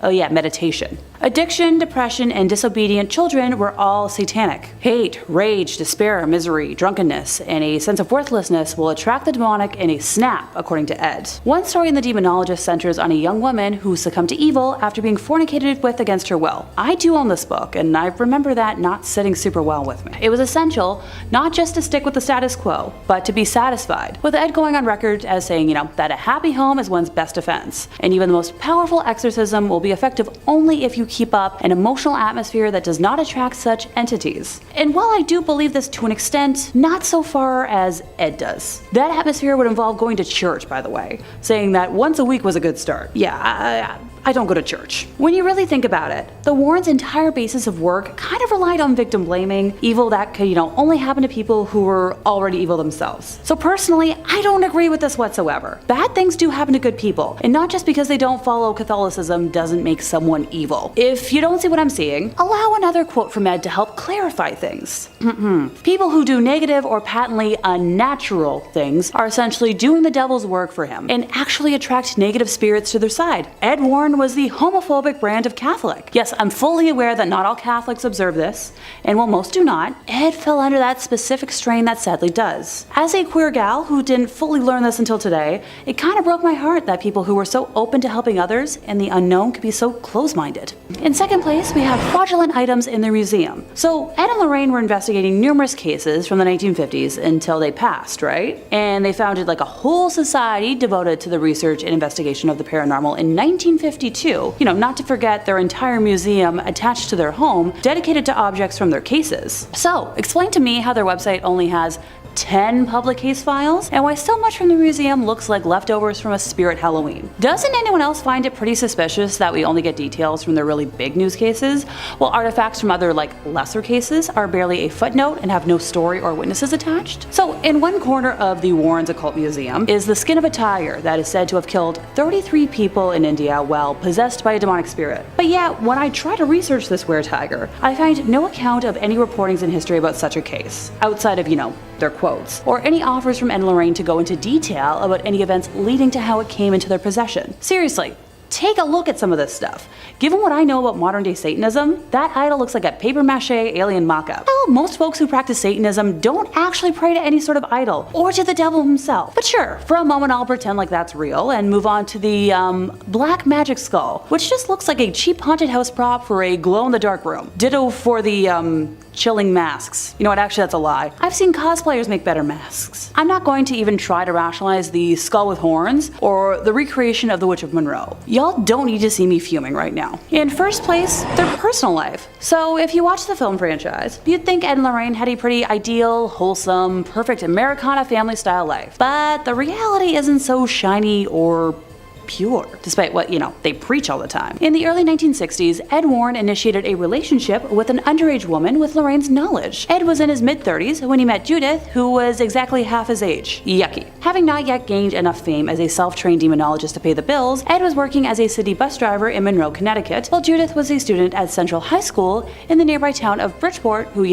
[SPEAKER 2] meditation. Addiction, depression, and disobedient children were all satanic. Hate, rage, despair, misery, drunkenness, and a sense of worthlessness will attract the demonic in a snap, according to Ed. One story in The Demonologist centers on a young woman who succumbed to evil after being fornicated with against her will. I do own this book, and I remember that not sitting super well with me. It was essential not just to stick with the status quo, but to be satisfied, with Ed going on record as saying, that a happy home is one's best defense, and even the most powerful exorcism will be effective only if you keep up an emotional atmosphere that does not attract such entities. And while I do believe this to an extent, not so far as Ed does. That atmosphere would involve going to church, by the way, saying that once a week was a good start. Yeah, I don't go to church. When you really think about it, the Warrens' entire basis of work kind of relied on victim blaming, evil that could, only happen to people who were already evil themselves. So personally, I don't agree with this whatsoever. Bad things do happen to good people, and not just because they don't follow Catholicism doesn't make someone evil. If you don't see what I'm seeing, allow another quote from Ed to help clarify things. People who do negative or patently unnatural things are essentially doing the devil's work for him, and actually attract negative spirits to their side. Ed Warren was the homophobic brand of Catholic. Yes, I'm fully aware that not all Catholics observe this, and while most do not, Ed fell under that specific strain that sadly does. As a queer gal who didn't fully learn this until today, it kind of broke my heart that people who were so open to helping others and the unknown could be so close-minded. In second place, we have fraudulent items in their museum. So Ed and Lorraine were investigating numerous cases from the 1950s until they passed, right? And they founded like a whole society devoted to the research and investigation of the paranormal in 1952. Not to forget their entire museum attached to their home dedicated to objects from their cases. So, explain to me how their website only has 10 public case files, and why so much from the museum looks like leftovers from a spirit Halloween. Doesn't anyone else find it pretty suspicious that we only get details from the really big news cases, while artifacts from other, lesser cases are barely a footnote and have no story or witnesses attached? So, in one corner of the Warrens Occult Museum is the skin of a tiger that is said to have killed 33 people in India while possessed by a demonic spirit. But yet, when I try to research this were-tiger, I find no account of any reportings in history about such a case, outside of, their quotes, or any offers from Ed and Lorraine to go into detail about any events leading to how it came into their possession. Seriously, take a look at some of this stuff. Given what I know about modern day Satanism, that idol looks like a papier-mâché alien mock-up. Well, most folks who practice Satanism don't actually pray to any sort of idol, or to the devil himself. But sure, for a moment I'll pretend like that's real, and move on to the, black magic skull, which just looks like a cheap haunted house prop for a glow-in-the-dark room. Ditto for the, chilling masks. You know what, actually that's a lie. I've seen cosplayers make better masks. I'm not going to even try to rationalize the skull with horns, or the recreation of the Witch of Monroe. Y'all don't need to see me fuming right now. In first place, their personal life. So if you watch the film franchise, you'd think Ed and Lorraine had a pretty ideal, wholesome, perfect Americana family style life. But the reality isn't so shiny or pure, despite what, they preach all the time. In the early 1960s, Ed Warren initiated a relationship with an underage woman with Lorraine's knowledge. Ed was in his mid-30s when he met Judith, who was exactly half his age. Yucky. Having not yet gained enough fame as a self-trained demonologist to pay the bills, Ed was working as a city bus driver in Monroe, Connecticut, while Judith was a student at Central High School in the nearby town of Bridgeport, who,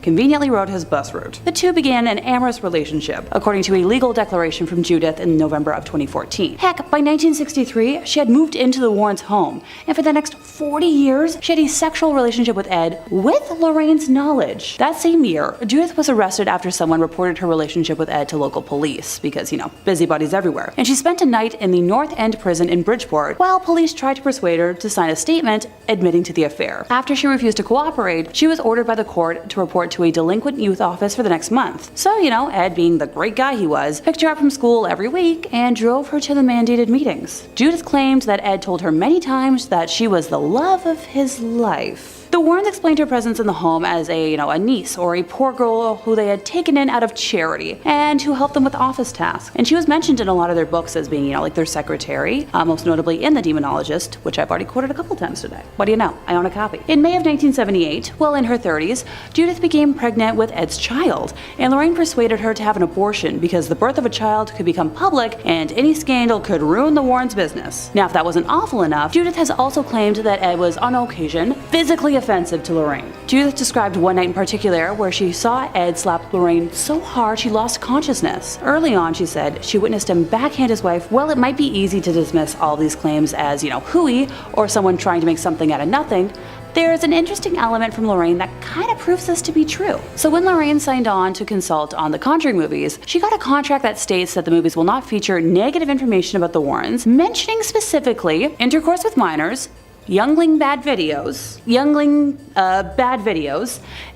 [SPEAKER 2] conveniently rode his bus route. The two began an amorous relationship, according to a legal declaration from Judith in November of 2014. Heck, by 1963, she had moved into the Warrens' home, and for the next 40 years, she had a sexual relationship with Ed with Lorraine's knowledge. That same year, Judith was arrested after someone reported her relationship with Ed to local police, because, busybodies everywhere. And she spent a night in the North End prison in Bridgeport, while police tried to persuade her to sign a statement admitting to the affair. After she refused to cooperate, she was ordered by the court to report to a delinquent youth office for the next month. So, Ed, being the great guy he was, picked her up from school every week and drove her to the mandated meetings. Judith claimed that Ed told her many times that she was the love of his life. The Warrens explained her presence in the home as a niece or a poor girl who they had taken in out of charity and who helped them with office tasks. And she was mentioned in a lot of their books as being, their secretary, most notably in The Demonologist, which I've already quoted a couple times today. What do you know? I own a copy. In May of 1978, while in her 30s, Judith became pregnant with Ed's child, and Lorraine persuaded her to have an abortion because the birth of a child could become public and any scandal could ruin the Warrens' business. Now, if that wasn't awful enough, Judith has also claimed that Ed was, on occasion, physically offensive to Lorraine. Judith described one night in particular where she saw Ed slap Lorraine so hard she lost consciousness. Early on, she said, she witnessed him backhand his wife. Well, it might be easy to dismiss all these claims as, hooey, or someone trying to make something out of nothing. There's an interesting element from Lorraine that kind of proves this to be true. So when Lorraine signed on to consult on the Conjuring movies, she got a contract that states that the movies will not feature negative information about the Warrens, mentioning specifically intercourse with minors, youngling bad videos,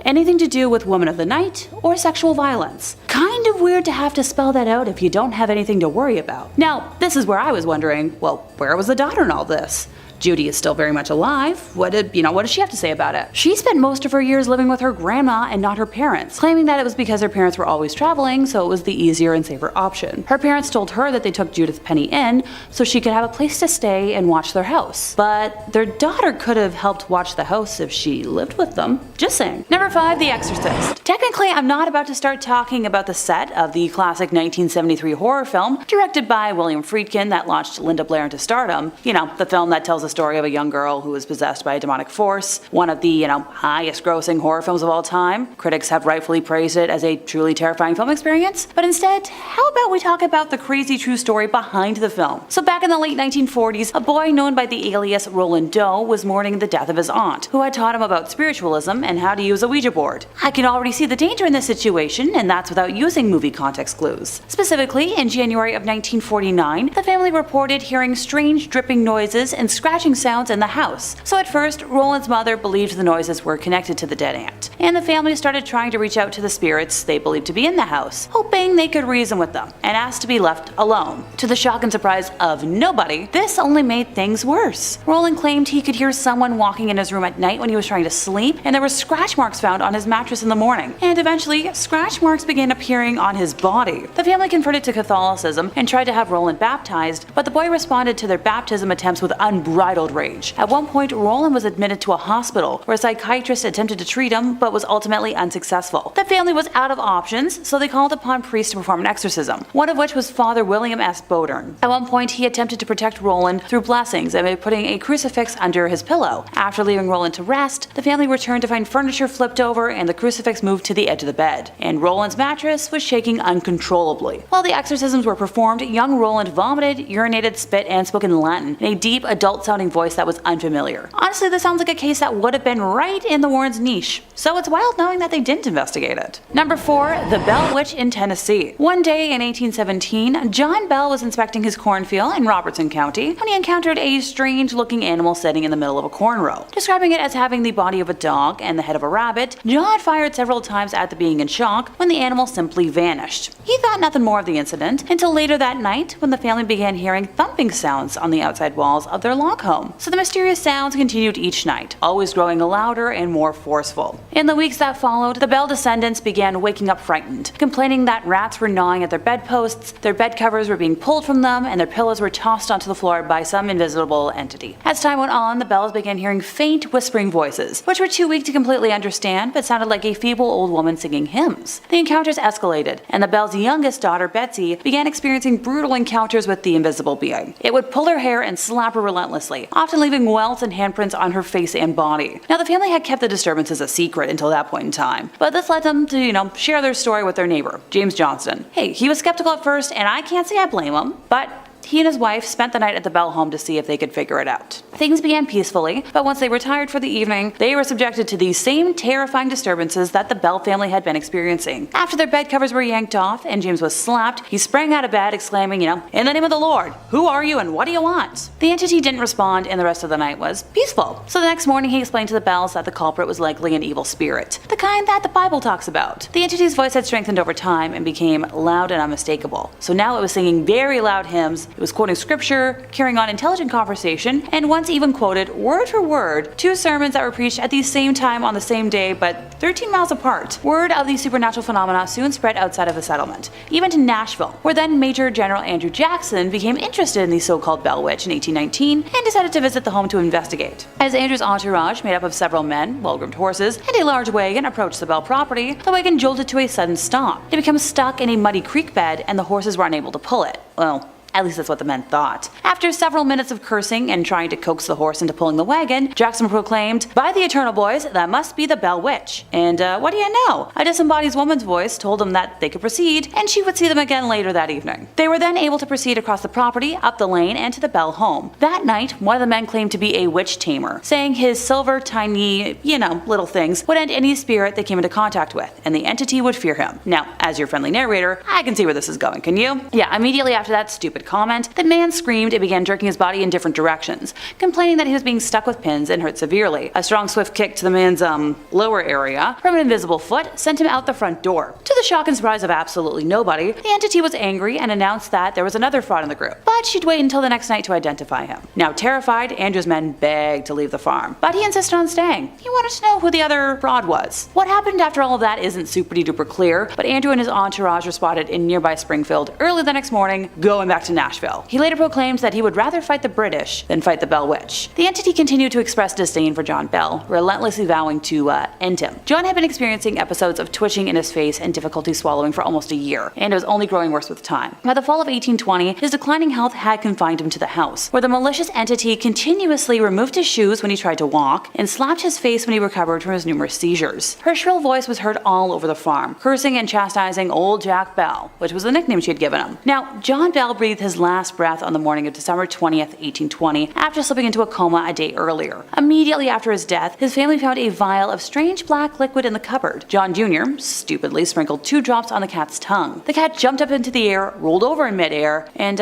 [SPEAKER 2] anything to do with women of the night, or sexual violence. Kind of weird to have to spell that out if you don't have anything to worry about. Now, this is where I was wondering, well, where was the daughter in all this? Judy is still very much alive. What does she have to say about it? She spent most of her years living with her grandma and not her parents, claiming that it was because her parents were always traveling, so it was the easier and safer option. Her parents told her that they took Judith Penny in so she could have a place to stay and watch their house. But their daughter could have helped watch the house if she lived with them. Just saying. Number 5, The Exorcist. Technically, I'm not about to start talking about the set of the classic 1973 horror film directed by William Friedkin that launched Linda Blair into stardom. The film that tells the story of a young girl who is possessed by a demonic force, one of the, highest grossing horror films of all time. Critics have rightfully praised it as a truly terrifying film experience, but instead, how about we talk about the crazy true story behind the film? So back in the late 1940s, a boy known by the alias Roland Doe was mourning the death of his aunt, who had taught him about spiritualism and how to use a Ouija board. I can already see the danger in this situation, and that's without using movie context clues. Specifically, in January of 1949, the family reported hearing strange dripping noises and scratching scratching sounds in the house. So at first, Roland's mother believed the noises were connected to the dead aunt, and the family started trying to reach out to the spirits they believed to be in the house, hoping they could reason with them, and asked to be left alone. To the shock and surprise of nobody, this only made things worse. Roland claimed he could hear someone walking in his room at night when he was trying to sleep, and there were scratch marks found on his mattress in the morning, and eventually, scratch marks began appearing on his body. The family converted to Catholicism and tried to have Roland baptized, but the boy responded to their baptism attempts with unbridled rage. At one point, Roland was admitted to a hospital where a psychiatrist attempted to treat him but was ultimately unsuccessful. The family was out of options, so they called upon priests to perform an exorcism, one of which was Father William S. Bodern. At one point, he attempted to protect Roland through blessings and by putting a crucifix under his pillow. After leaving Roland to rest, the family returned to find furniture flipped over and the crucifix moved to the edge of the bed, and Roland's mattress was shaking uncontrollably. While the exorcisms were performed, young Roland vomited, urinated, spit, and spoke in Latin in a deep, adult-sounding voice that was unfamiliar. Honestly, this sounds like a case that would have been right in the Warrens' niche, so it's wild knowing that they didn't investigate it. Number 4. The Bell Witch in Tennessee. One day in 1817, John Bell was inspecting his cornfield in Robertson County when he encountered a strange-looking animal sitting in the middle of a corn row. Describing it as having the body of a dog and the head of a rabbit, John fired several times at the being in shock when the animal simply vanished. He thought nothing more of the incident until later that night when the family began hearing thumping sounds on the outside walls of their log home. So the mysterious sounds continued each night, always growing louder and more forceful. In the weeks that followed, the Bell descendants began waking up frightened, complaining that rats were gnawing at their bedposts, their bed covers were being pulled from them, and their pillows were tossed onto the floor by some invisible entity. As time went on, the Bells began hearing faint whispering voices, which were too weak to completely understand but sounded like a feeble old woman singing hymns. The encounters escalated, and the Bells' youngest daughter, Betsy, began experiencing brutal encounters with the invisible being. It would pull her hair and slap her relentlessly, often leaving welts and handprints on her face and body. Now, the family had kept the disturbances a secret until that point in time, but this led them to, share their story with their neighbor, James Johnston. Hey, he was skeptical at first, and I can't say I blame him, but he and his wife spent the night at the Bell home to see if they could figure it out. Things began peacefully, but once they retired for the evening, they were subjected to these same terrifying disturbances that the Bell family had been experiencing. After their bed covers were yanked off and James was slapped, he sprang out of bed exclaiming, in the name of the Lord, who are you and what do you want? The entity didn't respond and the rest of the night was peaceful. So the next morning he explained to the Bells that the culprit was likely an evil spirit, the kind that the Bible talks about. The entity's voice had strengthened over time and became loud and unmistakable. So now it was singing very loud hymns, it was quoting scripture, carrying on intelligent conversation, and once even quoted, word for word, 2 sermons that were preached at the same time on the same day, but 13 miles apart. Word of these supernatural phenomena soon spread outside of the settlement, even to Nashville, where then Major General Andrew Jackson became interested in the so-called Bell Witch in 1819 and decided to visit the home to investigate. As Andrew's entourage, made up of several men, well-groomed horses, and a large wagon, approached the Bell property, the wagon jolted to a sudden stop. It became stuck in a muddy creek bed and the horses were unable to pull it. Well, at least that's what the men thought. After several minutes of cursing and trying to coax the horse into pulling the wagon, Jackson proclaimed, "By the eternal boys, that must be the Bell Witch." And what do you know? A disembodied woman's voice told them that they could proceed, and she would see them again later that evening. They were then able to proceed across the property, up the lane, and to the Bell home. That night, one of the men claimed to be a witch tamer, saying his silver, tiny, little things would end any spirit they came into contact with, and the entity would fear him. Now, as your friendly narrator, I can see where this is going, can you? Yeah, immediately after that stupid comment, the man screamed and began jerking his body in different directions, complaining that he was being stuck with pins and hurt severely. A strong, swift kick to the man's lower area from an invisible foot sent him out the front door. To the shock and surprise of absolutely nobody, the entity was angry and announced that there was another fraud in the group, but she'd wait until the next night to identify him. Now terrified, Andrew's men begged to leave the farm, but he insisted on staying. He wanted to know who the other fraud was. What happened after all of that isn't super duper clear, but Andrew and his entourage were spotted in nearby Springfield early the next morning, going back to Nashville. He later proclaimed that he would rather fight the British than fight the Bell Witch. The entity continued to express disdain for John Bell, relentlessly vowing to end him. John had been experiencing episodes of twitching in his face and difficulty swallowing for almost a year, and it was only growing worse with time. By the fall of 1820, his declining health had confined him to the house, where the malicious entity continuously removed his shoes when he tried to walk and slapped his face when he recovered from his numerous seizures. Her shrill voice was heard all over the farm, cursing and chastising old Jack Bell, which was the nickname she had given him. Now, John Bell breathed his last breath on the morning of December 20th, 1820, after slipping into a coma a day earlier. Immediately after his death, his family found a vial of strange black liquid in the cupboard. John Jr. stupidly sprinkled 2 drops on the cat's tongue. The cat jumped up into the air, rolled over in midair, and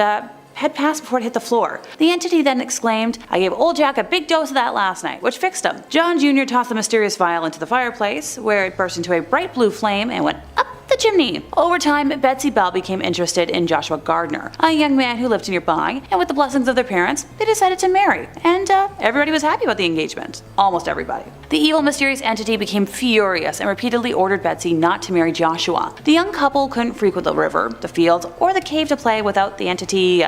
[SPEAKER 2] had passed before it hit the floor. The entity then exclaimed, "I gave old Jack a big dose of that last night," which fixed him. John Jr. tossed the mysterious vial into the fireplace, where it burst into a bright blue flame and went up the chimney. Over time, Betsy Bell became interested in Joshua Gardner, a young man who lived nearby, and with the blessings of their parents, they decided to marry, and everybody was happy about the engagement. Almost everybody. The evil, mysterious entity became furious and repeatedly ordered Betsy not to marry Joshua. The young couple couldn't frequent the river, the fields, or the cave to play without the entity,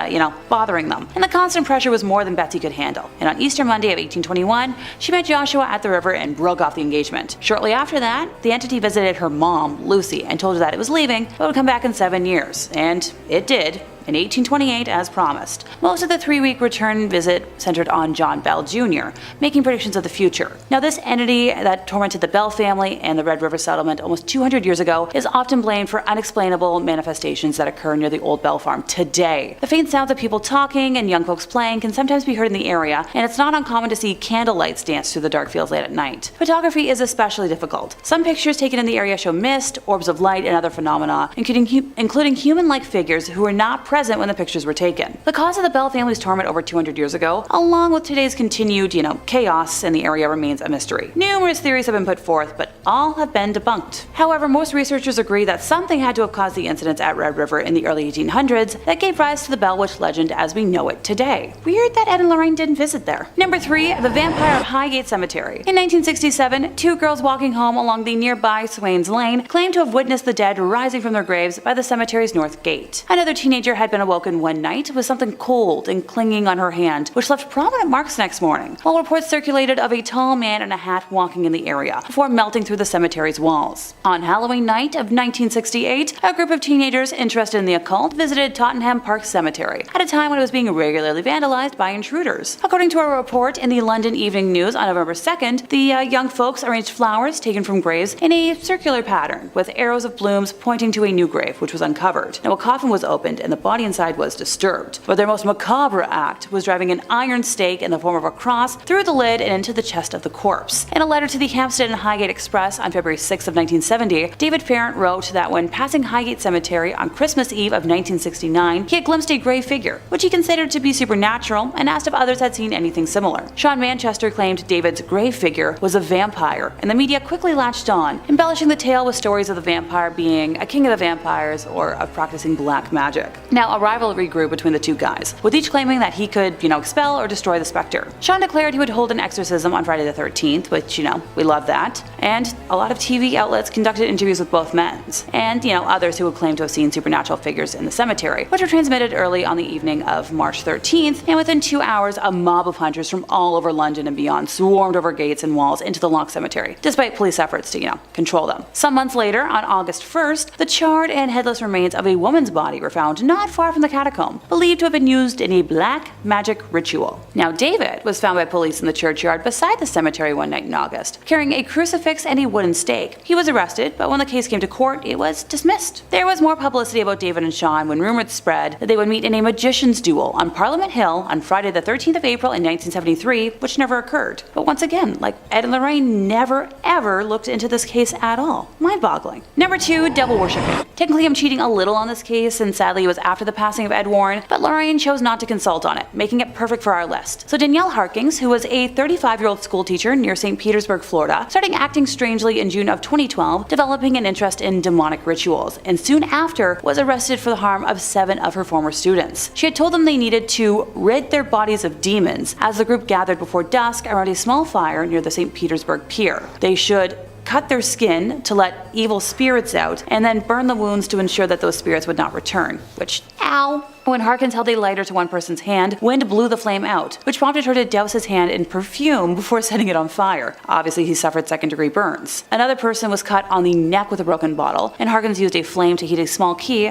[SPEAKER 2] bothering them, and the constant pressure was more than Betsy could handle. And on Easter Monday of 1821, she met Joshua at the river and broke off the engagement. Shortly after that, the entity visited her mom, Lucy, and told her that it was leaving, but would come back in 7 years. And it did. In 1828, as promised. Most of the 3-week return visit centered on John Bell Jr., making predictions of the future. Now, this entity that tormented the Bell family and the Red River settlement almost 200 years ago is often blamed for unexplainable manifestations that occur near the old Bell farm today. The faint sounds of people talking and young folks playing can sometimes be heard in the area, and it's not uncommon to see candlelights dance through the dark fields late at night. Photography is especially difficult. Some pictures taken in the area show mist, orbs of light, and other phenomena, including human-like figures who were not present when the pictures were taken. The cause of the Bell family's torment over 200 years ago, along with today's continued, chaos in the area, remains a mystery. Numerous theories have been put forth, but all have been debunked. However, most researchers agree that something had to have caused the incidents at Red River in the early 1800s that gave rise to the Bell Witch legend as we know it today. Weird that Ed and Lorraine didn't visit there. Number 3, the Vampire of Highgate Cemetery. In 1967, 2 girls walking home along the nearby Swains Lane claimed to have witnessed the dead rising from their graves by the cemetery's north gate. Another teenager had been awoken one night with something cold and clinging on her hand, which left prominent marks next morning, while reports circulated of a tall man in a hat walking in the area before melting through the cemetery's walls. On Halloween night of 1968, a group of teenagers interested in the occult visited Tottenham Park Cemetery at a time when it was being regularly vandalized by intruders. According to a report in the London Evening News on November 2nd, the young folks arranged flowers taken from graves in a circular pattern, with arrows of blooms pointing to a new grave, which was uncovered. Now, a coffin was opened and the body inside was disturbed, but their most macabre act was driving an iron stake in the form of a cross through the lid and into the chest of the corpse. In a letter to the Hampstead and Highgate Express on February 6 of 1970, David Farrant wrote that when passing Highgate Cemetery on Christmas Eve of 1969, he had glimpsed a gray figure, which he considered to be supernatural, and asked if others had seen anything similar. Sean Manchester claimed David's gray figure was a vampire, and the media quickly latched on, embellishing the tale with stories of the vampire being a king of the vampires or of practicing black magic. Now, a rivalry grew between the two guys, with each claiming that he could, expel or destroy the specter. Sean declared he would hold an exorcism on Friday the 13th, which, we love that. And a lot of TV outlets conducted interviews with both men, and, others who would claim to have seen supernatural figures in the cemetery, which were transmitted early on the evening of March 13th, and within 2 hours, a mob of hunters from all over London and beyond swarmed over gates and walls into the locked cemetery, despite police efforts to, control them. Some months later, on August 1st, the charred and headless remains of a woman's body were found not far from the catacomb, believed to have been used in a black magic ritual. Now, David was found by police in the churchyard beside the cemetery one night in August, carrying a crucifix and a wooden stake. He was arrested, but when the case came to court, it was dismissed. There was more publicity about David and Sean when rumors spread that they would meet in a magician's duel on Parliament Hill on Friday the 13th of April in 1973, which never occurred. But once again, Ed and Lorraine never ever looked into this case at all. Mind-boggling. Number 2, devil worshipping. Technically, I'm cheating a little on this case, and sadly it was after the passing of Ed Warren, but Lorraine chose not to consult on it, making it perfect for our list. So Danielle Harkins, who was a 35-year-old schoolteacher near St. Petersburg, Florida, started acting strangely in June of 2012, developing an interest in demonic rituals, and soon after was arrested for the harm of 7 of her former students. She had told them they needed to rid their bodies of demons as the group gathered before dusk around a small fire near the St. Petersburg Pier. They should cut their skin to let evil spirits out, and then burn the wounds to ensure that those spirits would not return. Which, ow! When Harkins held a lighter to one person's hand, wind blew the flame out, which prompted her to douse his hand in perfume before setting it on fire. Obviously, he suffered second-degree burns. Another person was cut on the neck with a broken bottle, and Harkins used a flame to heat a small key,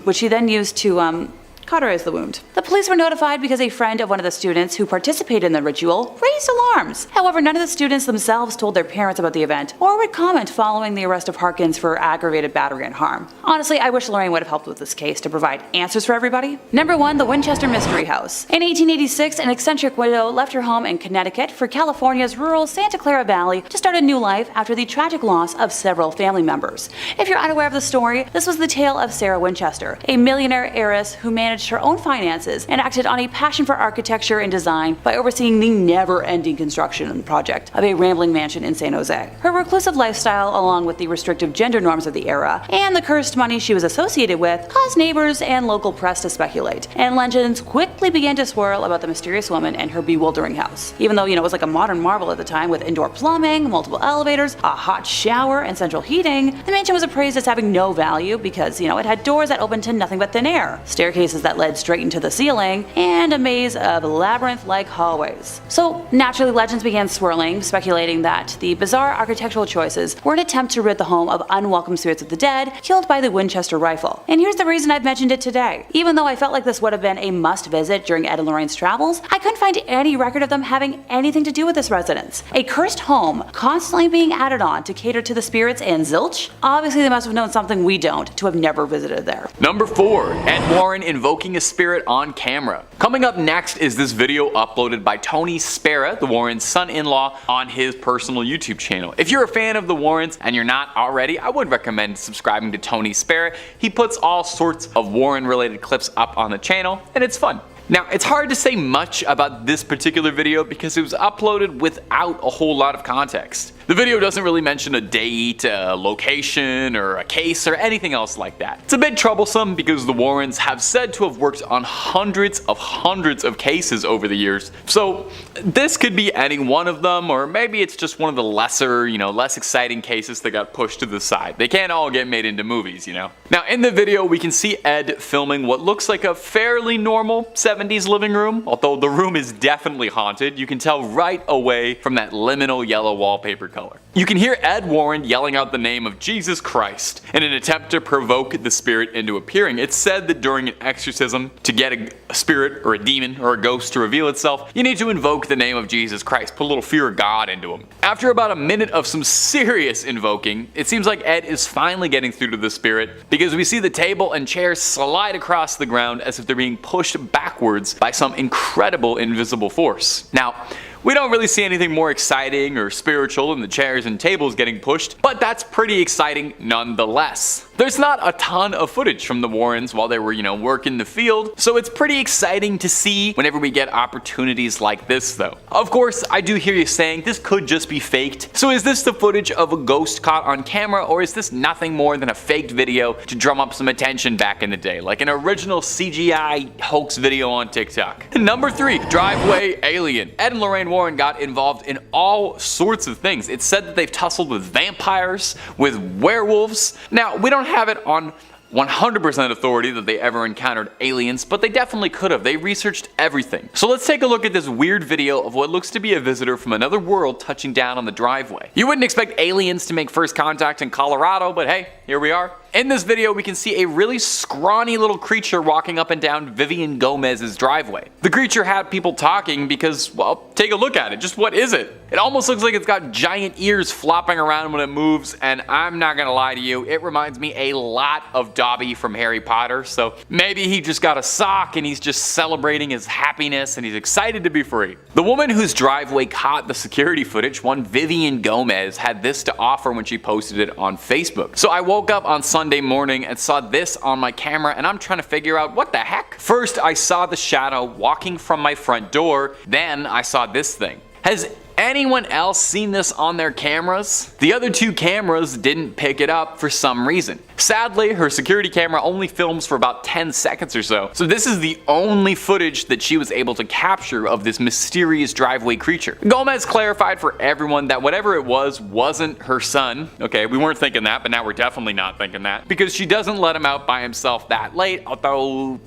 [SPEAKER 2] which he then used to, cauterize the wound. The police were notified because a friend of one of the students who participated in the ritual raised alarms. However, none of the students themselves told their parents about the event or would comment following the arrest of Harkins for aggravated battery and harm. Honestly, I wish Lorraine would have helped with this case to provide answers for everybody. Number 1, the Winchester Mystery House. In 1886, an eccentric widow left her home in Connecticut for California's rural Santa Clara Valley to start a new life after the tragic loss of several family members. If you're unaware of the story, this was the tale of Sarah Winchester, a millionaire heiress who managed managed her own finances and acted on a passion for architecture and design by overseeing the never-ending construction project of a rambling mansion in San Jose. Her reclusive lifestyle, along with the restrictive gender norms of the era, and the cursed money she was associated with, caused neighbors and local press to speculate, and legends quickly began to swirl about the mysterious woman and her bewildering house. Even though, it was like a modern marvel at the time with indoor plumbing, multiple elevators, a hot shower, and central heating, the mansion was appraised as having no value because, it had doors that opened to nothing but thin air, staircases that led straight into the ceiling, and a maze of labyrinth-like hallways. So naturally, legends began swirling, speculating that the bizarre architectural choices were an attempt to rid the home of unwelcome spirits of the dead killed by the Winchester rifle. And here's the reason I've mentioned it today. Even though I felt like this would have been a must-visit during Ed and Lorraine's travels, I couldn't find any record of them having anything to do with this residence. A cursed home constantly being added on to cater to the spirits and zilch? Obviously they must have known something we don't to have never visited there.
[SPEAKER 3] Number 4. Ed Warren invoking a spirit on camera. Coming up next is this video uploaded by Tony Spera, the Warrens' son-in-law, on his personal YouTube channel. If you're a fan of the Warrens and you're not already, I would recommend subscribing to Tony Spera. He puts all sorts of Warren-related clips up on the channel, and it's fun. Now, it's hard to say much about this particular video because it was uploaded without a whole lot of context. The video doesn't really mention a date, a location, or a case, or anything else like that. It's a bit troublesome because the Warrens have said to have worked on hundreds of cases over the years. So this could be any one of them, or maybe it's just one of the lesser, less exciting cases that got pushed to the side. They can't all get made into movies, Now, in the video, we can see Ed filming what looks like a fairly normal 70s living room, although the room is definitely haunted. You can tell right away from that liminal yellow wallpaper color. You can hear Ed Warren yelling out the name of Jesus Christ in an attempt to provoke the spirit into appearing. It's said that during an exorcism, to get a spirit or a demon or a ghost to reveal itself, you need to invoke the name of Jesus Christ, put a little fear of God into him. After about a minute of some serious invoking, it seems like Ed is finally getting through to the spirit because we see the table and chairs slide across the ground as if they're being pushed backwards by some incredible invisible force. Now, we don't really see anything more exciting or spiritual than the chairs and tables getting pushed, but that's pretty exciting nonetheless. There's not a ton of footage from the Warrens while they were, working the field, so it's pretty exciting to see whenever we get opportunities like this though. Of course, I do hear you saying this could just be faked. So is this the footage of a ghost caught on camera, or is this nothing more than a faked video to drum up some attention back in the day, like an original CGI hoax video on TikTok? Number 3, driveway alien. Ed and Lorraine Warren got involved in all sorts of things. It's said that they've tussled with vampires, with werewolves. Now, we don't have it on 100% authority that they ever encountered aliens, but they definitely could have. They researched everything. So let's take a look at this weird video of what looks to be a visitor from another world touching down on the driveway. You wouldn't expect aliens to make first contact in Colorado, but hey, here we are. In this video, we can see a really scrawny little creature walking up and down Vivian Gomez's driveway. The creature had people talking because, well, take a look at it. Just what is it? It almost looks like it's got giant ears flopping around when it moves, and I'm not gonna lie to you, it reminds me a lot of Dobby from Harry Potter, so maybe he just got a sock and he's just celebrating his happiness and he's excited to be free. The woman whose driveway caught the security footage, one Vivian Gomez, had this to offer when she posted it on Facebook. So I woke up on Sunday morning and saw this on my camera, and I'm trying to figure out what the heck. First, I saw the shadow walking from my front door, then I saw this thing. Has anyone else seen this on their cameras? The other 2 cameras didn't pick it up for some reason. Sadly, her security camera only films for about 10 seconds or so this is the only footage that she was able to capture of this mysterious driveway creature. Gomez clarified for everyone that whatever it was wasn't her son. Okay, we weren't thinking that, but now we're definitely not thinking that, because she doesn't let him out by himself that late, although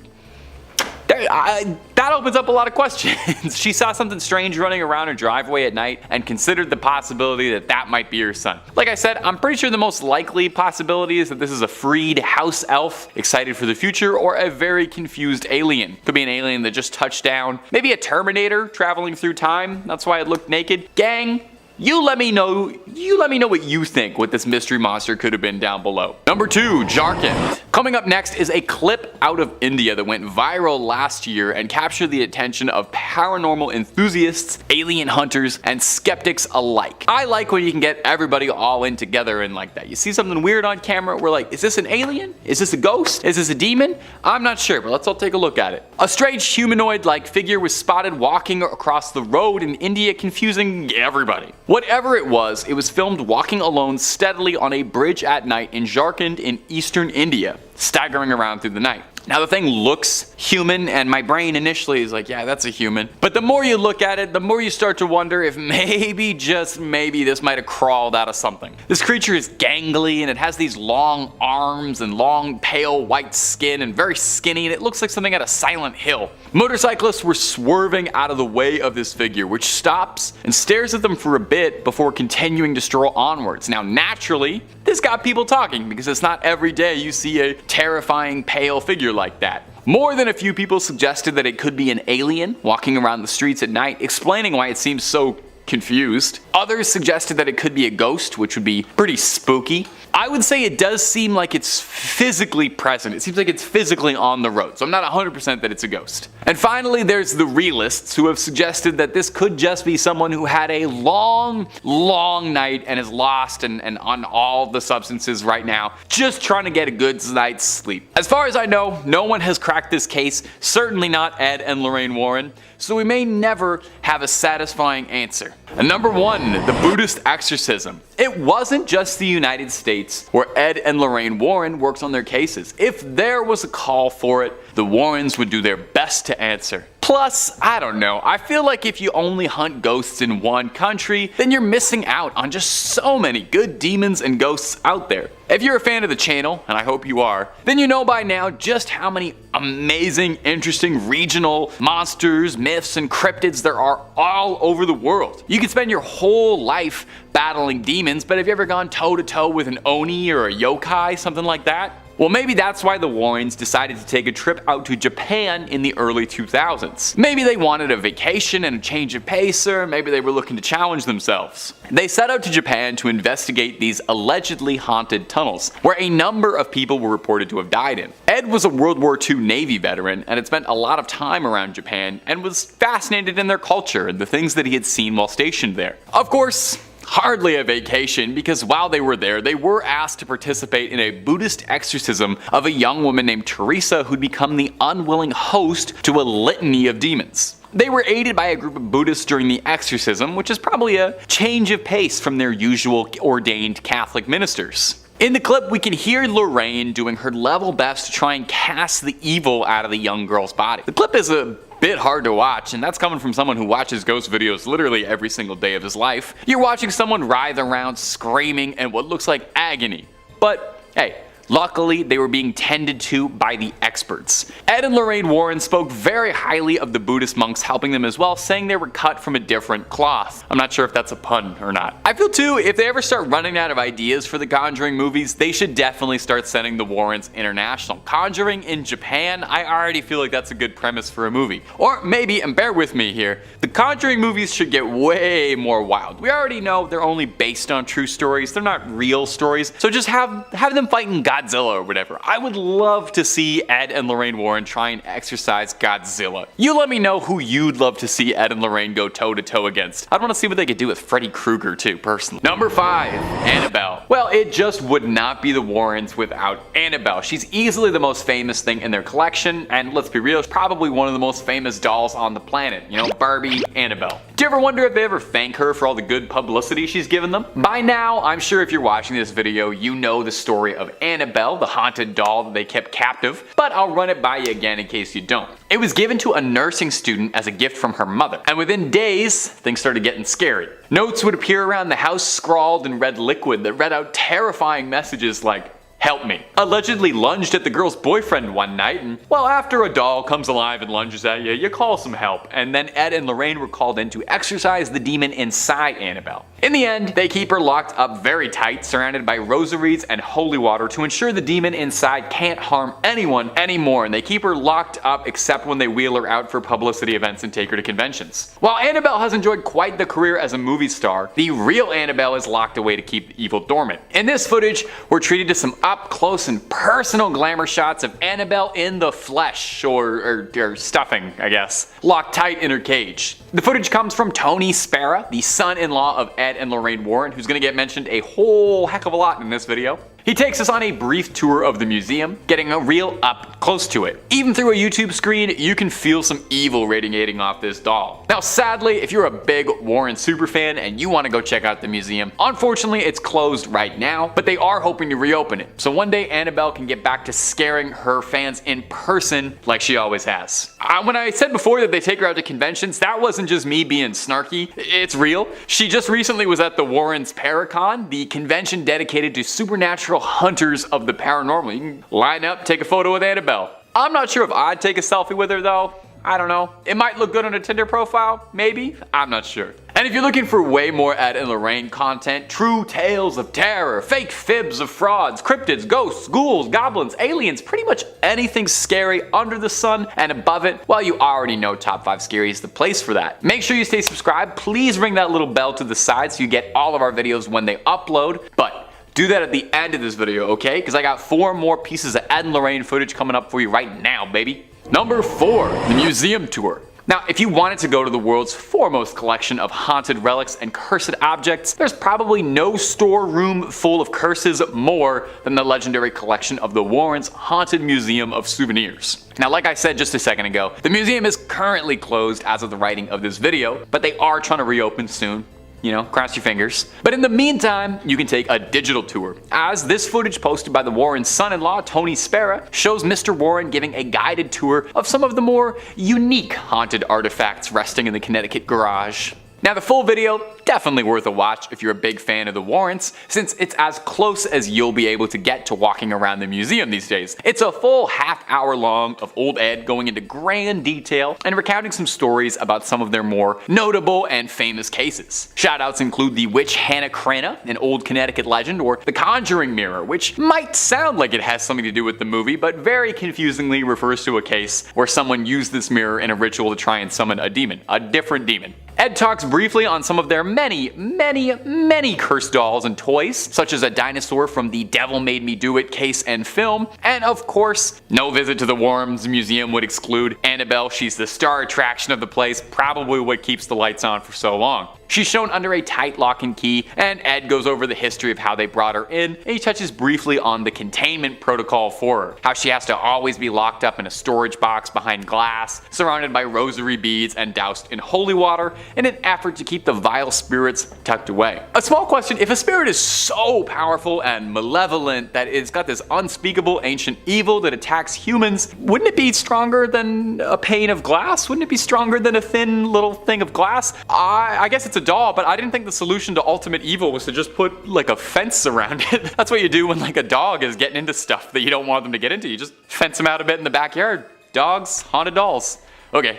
[SPEAKER 3] that opens up a lot of questions. She saw something strange running around her driveway at night and considered the possibility that that might be her son. Like I said, I'm pretty sure the most likely possibility is that this is a freed house elf excited for the future, or a very confused alien. Could be an alien that just touched down. Maybe a Terminator traveling through time. That's why it looked naked. Gang, you let me know what you think what this mystery monster could have been down below. Number 2, Jharkhand. Coming up next is a clip out of India that went viral last year and captured the attention of paranormal enthusiasts, alien hunters, and skeptics alike. I like when you can get everybody all in together and like that. You see something weird on camera, we're like, is this an alien? Is this a ghost? Is this a demon? I'm not sure, but let's all take a look at it. A strange humanoid-like figure was spotted walking across the road in India, confusing everybody. Whatever it was filmed walking alone steadily on a bridge at night in Jharkhand in eastern India, staggering around through the night. Now the thing looks human, and my brain initially is like, yeah, that's a human. But the more you look at it, the more you start to wonder if maybe, just maybe, this might have crawled out of something. This creature is gangly, and it has these long arms and long pale white skin and very skinny, and it looks like something out of Silent Hill. Motorcyclists were swerving out of the way of this figure, which stops and stares at them for a bit before continuing to stroll onwards. Now naturally, this got people talking, because it's not every day you see a terrifying pale figure like that. More than a few people suggested that it could be an alien walking around the streets at night, explaining why it seems so confused. Others suggested that it could be a ghost, which would be pretty spooky. I would say it does seem like it's physically present. It seems like it's physically on the road, so I'm not 100% that it's a ghost. And finally, there's the realists, who have suggested that this could just be someone who had a long night and is lost and on all the substances right now, just trying to get a good night's sleep. As far as I know, no one has cracked this case, certainly not Ed and Lorraine Warren, so we may never have a satisfying answer. And number 1, the Buddhist exorcism. It wasn't just the United States where Ed and Lorraine Warren worked on their cases. If there was a call for it, the Warrens would do their best to answer. Plus, I don't know, I feel like if you only hunt ghosts in one country, then you're missing out on just so many good demons and ghosts out there. If you're a fan of the channel, and I hope you are, then you know by now just how many amazing, interesting regional monsters, myths, and cryptids there are all over the world. You could spend your whole life battling demons, but have you ever gone toe-to-toe with an Oni or a yokai, something like that? Well, maybe that's why the Warrens decided to take a trip out to Japan in the early 2000s. Maybe they wanted a vacation and a change of pace, or maybe they were looking to challenge themselves. They set out to Japan to investigate these allegedly haunted tunnels, where a number of people were reported to have died in. Ed was a World War II Navy veteran and had spent a lot of time around Japan and was fascinated in their culture and the things that he had seen while stationed there. Of course, hardly a vacation, because while they were there, they were asked to participate in a Buddhist exorcism of a young woman named Teresa who'd become the unwilling host to a litany of demons. They were aided by a group of Buddhists during the exorcism, which is probably a change of pace from their usual ordained Catholic ministers. In the clip, we can hear Lorraine doing her level best to try and cast the evil out of the young girl's body. The clip is a bit hard to watch, and that's coming from someone who watches ghost videos literally every single day of his life. You're watching someone writhe around screaming in what looks like agony. But hey, luckily they were being tended to by the experts. Ed and Lorraine Warren spoke very highly of the Buddhist monks helping them as well, saying they were cut from a different cloth. I'm not sure if that's a pun or not. I feel too, if they ever start running out of ideas for the Conjuring movies, they should definitely start sending the Warrens international. Conjuring in Japan, I already feel like that's a good premise for a movie. Or maybe, and bear with me here, the Conjuring movies should get way more wild. We already know they're only based on true stories, they're not real stories, so just have them fighting Godzilla or whatever. I would love to see Ed and Lorraine Warren try and exorcise Godzilla. You let me know who you'd love to see Ed and Lorraine go toe-to-toe against. I'd want to see what they could do with Freddy Krueger too, personally. Number 5, Annabelle. Well, it just would not be the Warrens without Annabelle. She's easily the most famous thing in their collection, and let's be real, she's probably one of the most famous dolls on the planet. You know, Barbie, Annabelle. Do you ever wonder if they ever thank her for all the good publicity she's given them? By now, I'm sure if you're watching this video, you know the story of Annabelle, the haunted doll that they kept captive, but I'll run it by you again in case you don't. It was given to a nursing student as a gift from her mother, and within days, things started getting scary. Notes would appear around the house scrawled in red liquid that read out terrifying messages like, "Help me." Allegedly lunged at the girl's boyfriend one night, and well, after a doll comes alive and lunges at you, you call some help. And then Ed and Lorraine were called in to exorcise the demon inside Annabelle. In the end, they keep her locked up very tight, surrounded by rosaries and holy water to ensure the demon inside can't harm anyone anymore, and they keep her locked up except when they wheel her out for publicity events and take her to conventions. While Annabelle has enjoyed quite the career as a movie star, the real Annabelle is locked away to keep the evil dormant. In this footage, we're treated to some up close and personal glamour shots of Annabelle in the flesh, or stuffing, I guess, locked tight in her cage. The footage comes from Tony Spera, the son-in-law of Ed and Lorraine Warren, who's gonna get mentioned a whole heck of a lot in this video. He takes us on a brief tour of the museum, getting a real up close to it. Even through a YouTube screen, you can feel some evil radiating off this doll. Now sadly, if you're a big Warren superfan and you want to go check out the museum, unfortunately it's closed right now, but they are hoping to reopen it. So one day Annabelle can get back to scaring her fans in person like she always has. When I said before that they take her out to conventions, that wasn't just me being snarky, it's real. She just recently was at the Warrens Paracon, the convention dedicated to supernatural hunters of the paranormal. You can line up, take a photo with Annabelle. I'm not sure if I'd take a selfie with her though. I don't know. It might look good on a Tinder profile, maybe? I'm not sure. And if you're looking for way more Ed and Lorraine content, true tales of terror, fake fibs of frauds, cryptids, ghosts, ghouls, goblins, aliens, pretty much anything scary under the sun and above it, well, you already know Top 5 Scary is the place for that. Make sure you stay subscribed. Please ring that little bell to the side so you get all of our videos when they upload. But do that at the end of this video, okay? Because I got 4 more pieces of Ed and Lorraine footage coming up for you right now, baby. Number 4, the museum tour. Now, if you wanted to go to the world's foremost collection of haunted relics and cursed objects, there's probably no storeroom full of curses more than the legendary collection of the Warrens Haunted Museum of Souvenirs. Now, like I said just a second ago, the museum is currently closed as of the writing of this video, but they are trying to reopen soon. You know, cross your fingers. But in the meantime, you can take a digital tour, as this footage posted by the Warren's son-in-law, Tony Spera, shows Mr. Warren giving a guided tour of some of the more unique haunted artifacts resting in the Connecticut garage. Now the full video, definitely worth a watch if you're a big fan of the Warrens, since it's as close as you'll be able to get to walking around the museum these days. It's a full half-hour long of old Ed going into grand detail and recounting some stories about some of their more notable and famous cases. Shoutouts include the witch Hannah Cranna, an old Connecticut legend, or the conjuring mirror, which might sound like it has something to do with the movie, but very confusingly refers to a case where someone used this mirror in a ritual to try and summon a demon, a different demon. Ed talks briefly on some of their many cursed dolls and toys, such as a dinosaur from the Devil Made Me Do It case and film, and of course, no visit to the Warrens Museum would exclude Annabelle. She's the star attraction of the place, probably what keeps the lights on for so long. She's shown under a tight lock and key, and Ed goes over the history of how they brought her in, and he touches briefly on the containment protocol for her, how she has to always be locked up in a storage box behind glass, surrounded by rosary beads and doused in holy water, in an effort to keep the vile spirits tucked away. A small question: if a spirit is so powerful and malevolent that it's got this unspeakable ancient evil that attacks humans, wouldn't it be stronger than a pane of glass? Wouldn't it be stronger than a thin little thing of glass? I guess it's a doll, but I didn't think the solution to ultimate evil was to just put like a fence around it. That's what you do when like a dog is getting into stuff that you don't want them to get into. You just fence them out a bit in the backyard. Dogs, haunted dolls. Okay.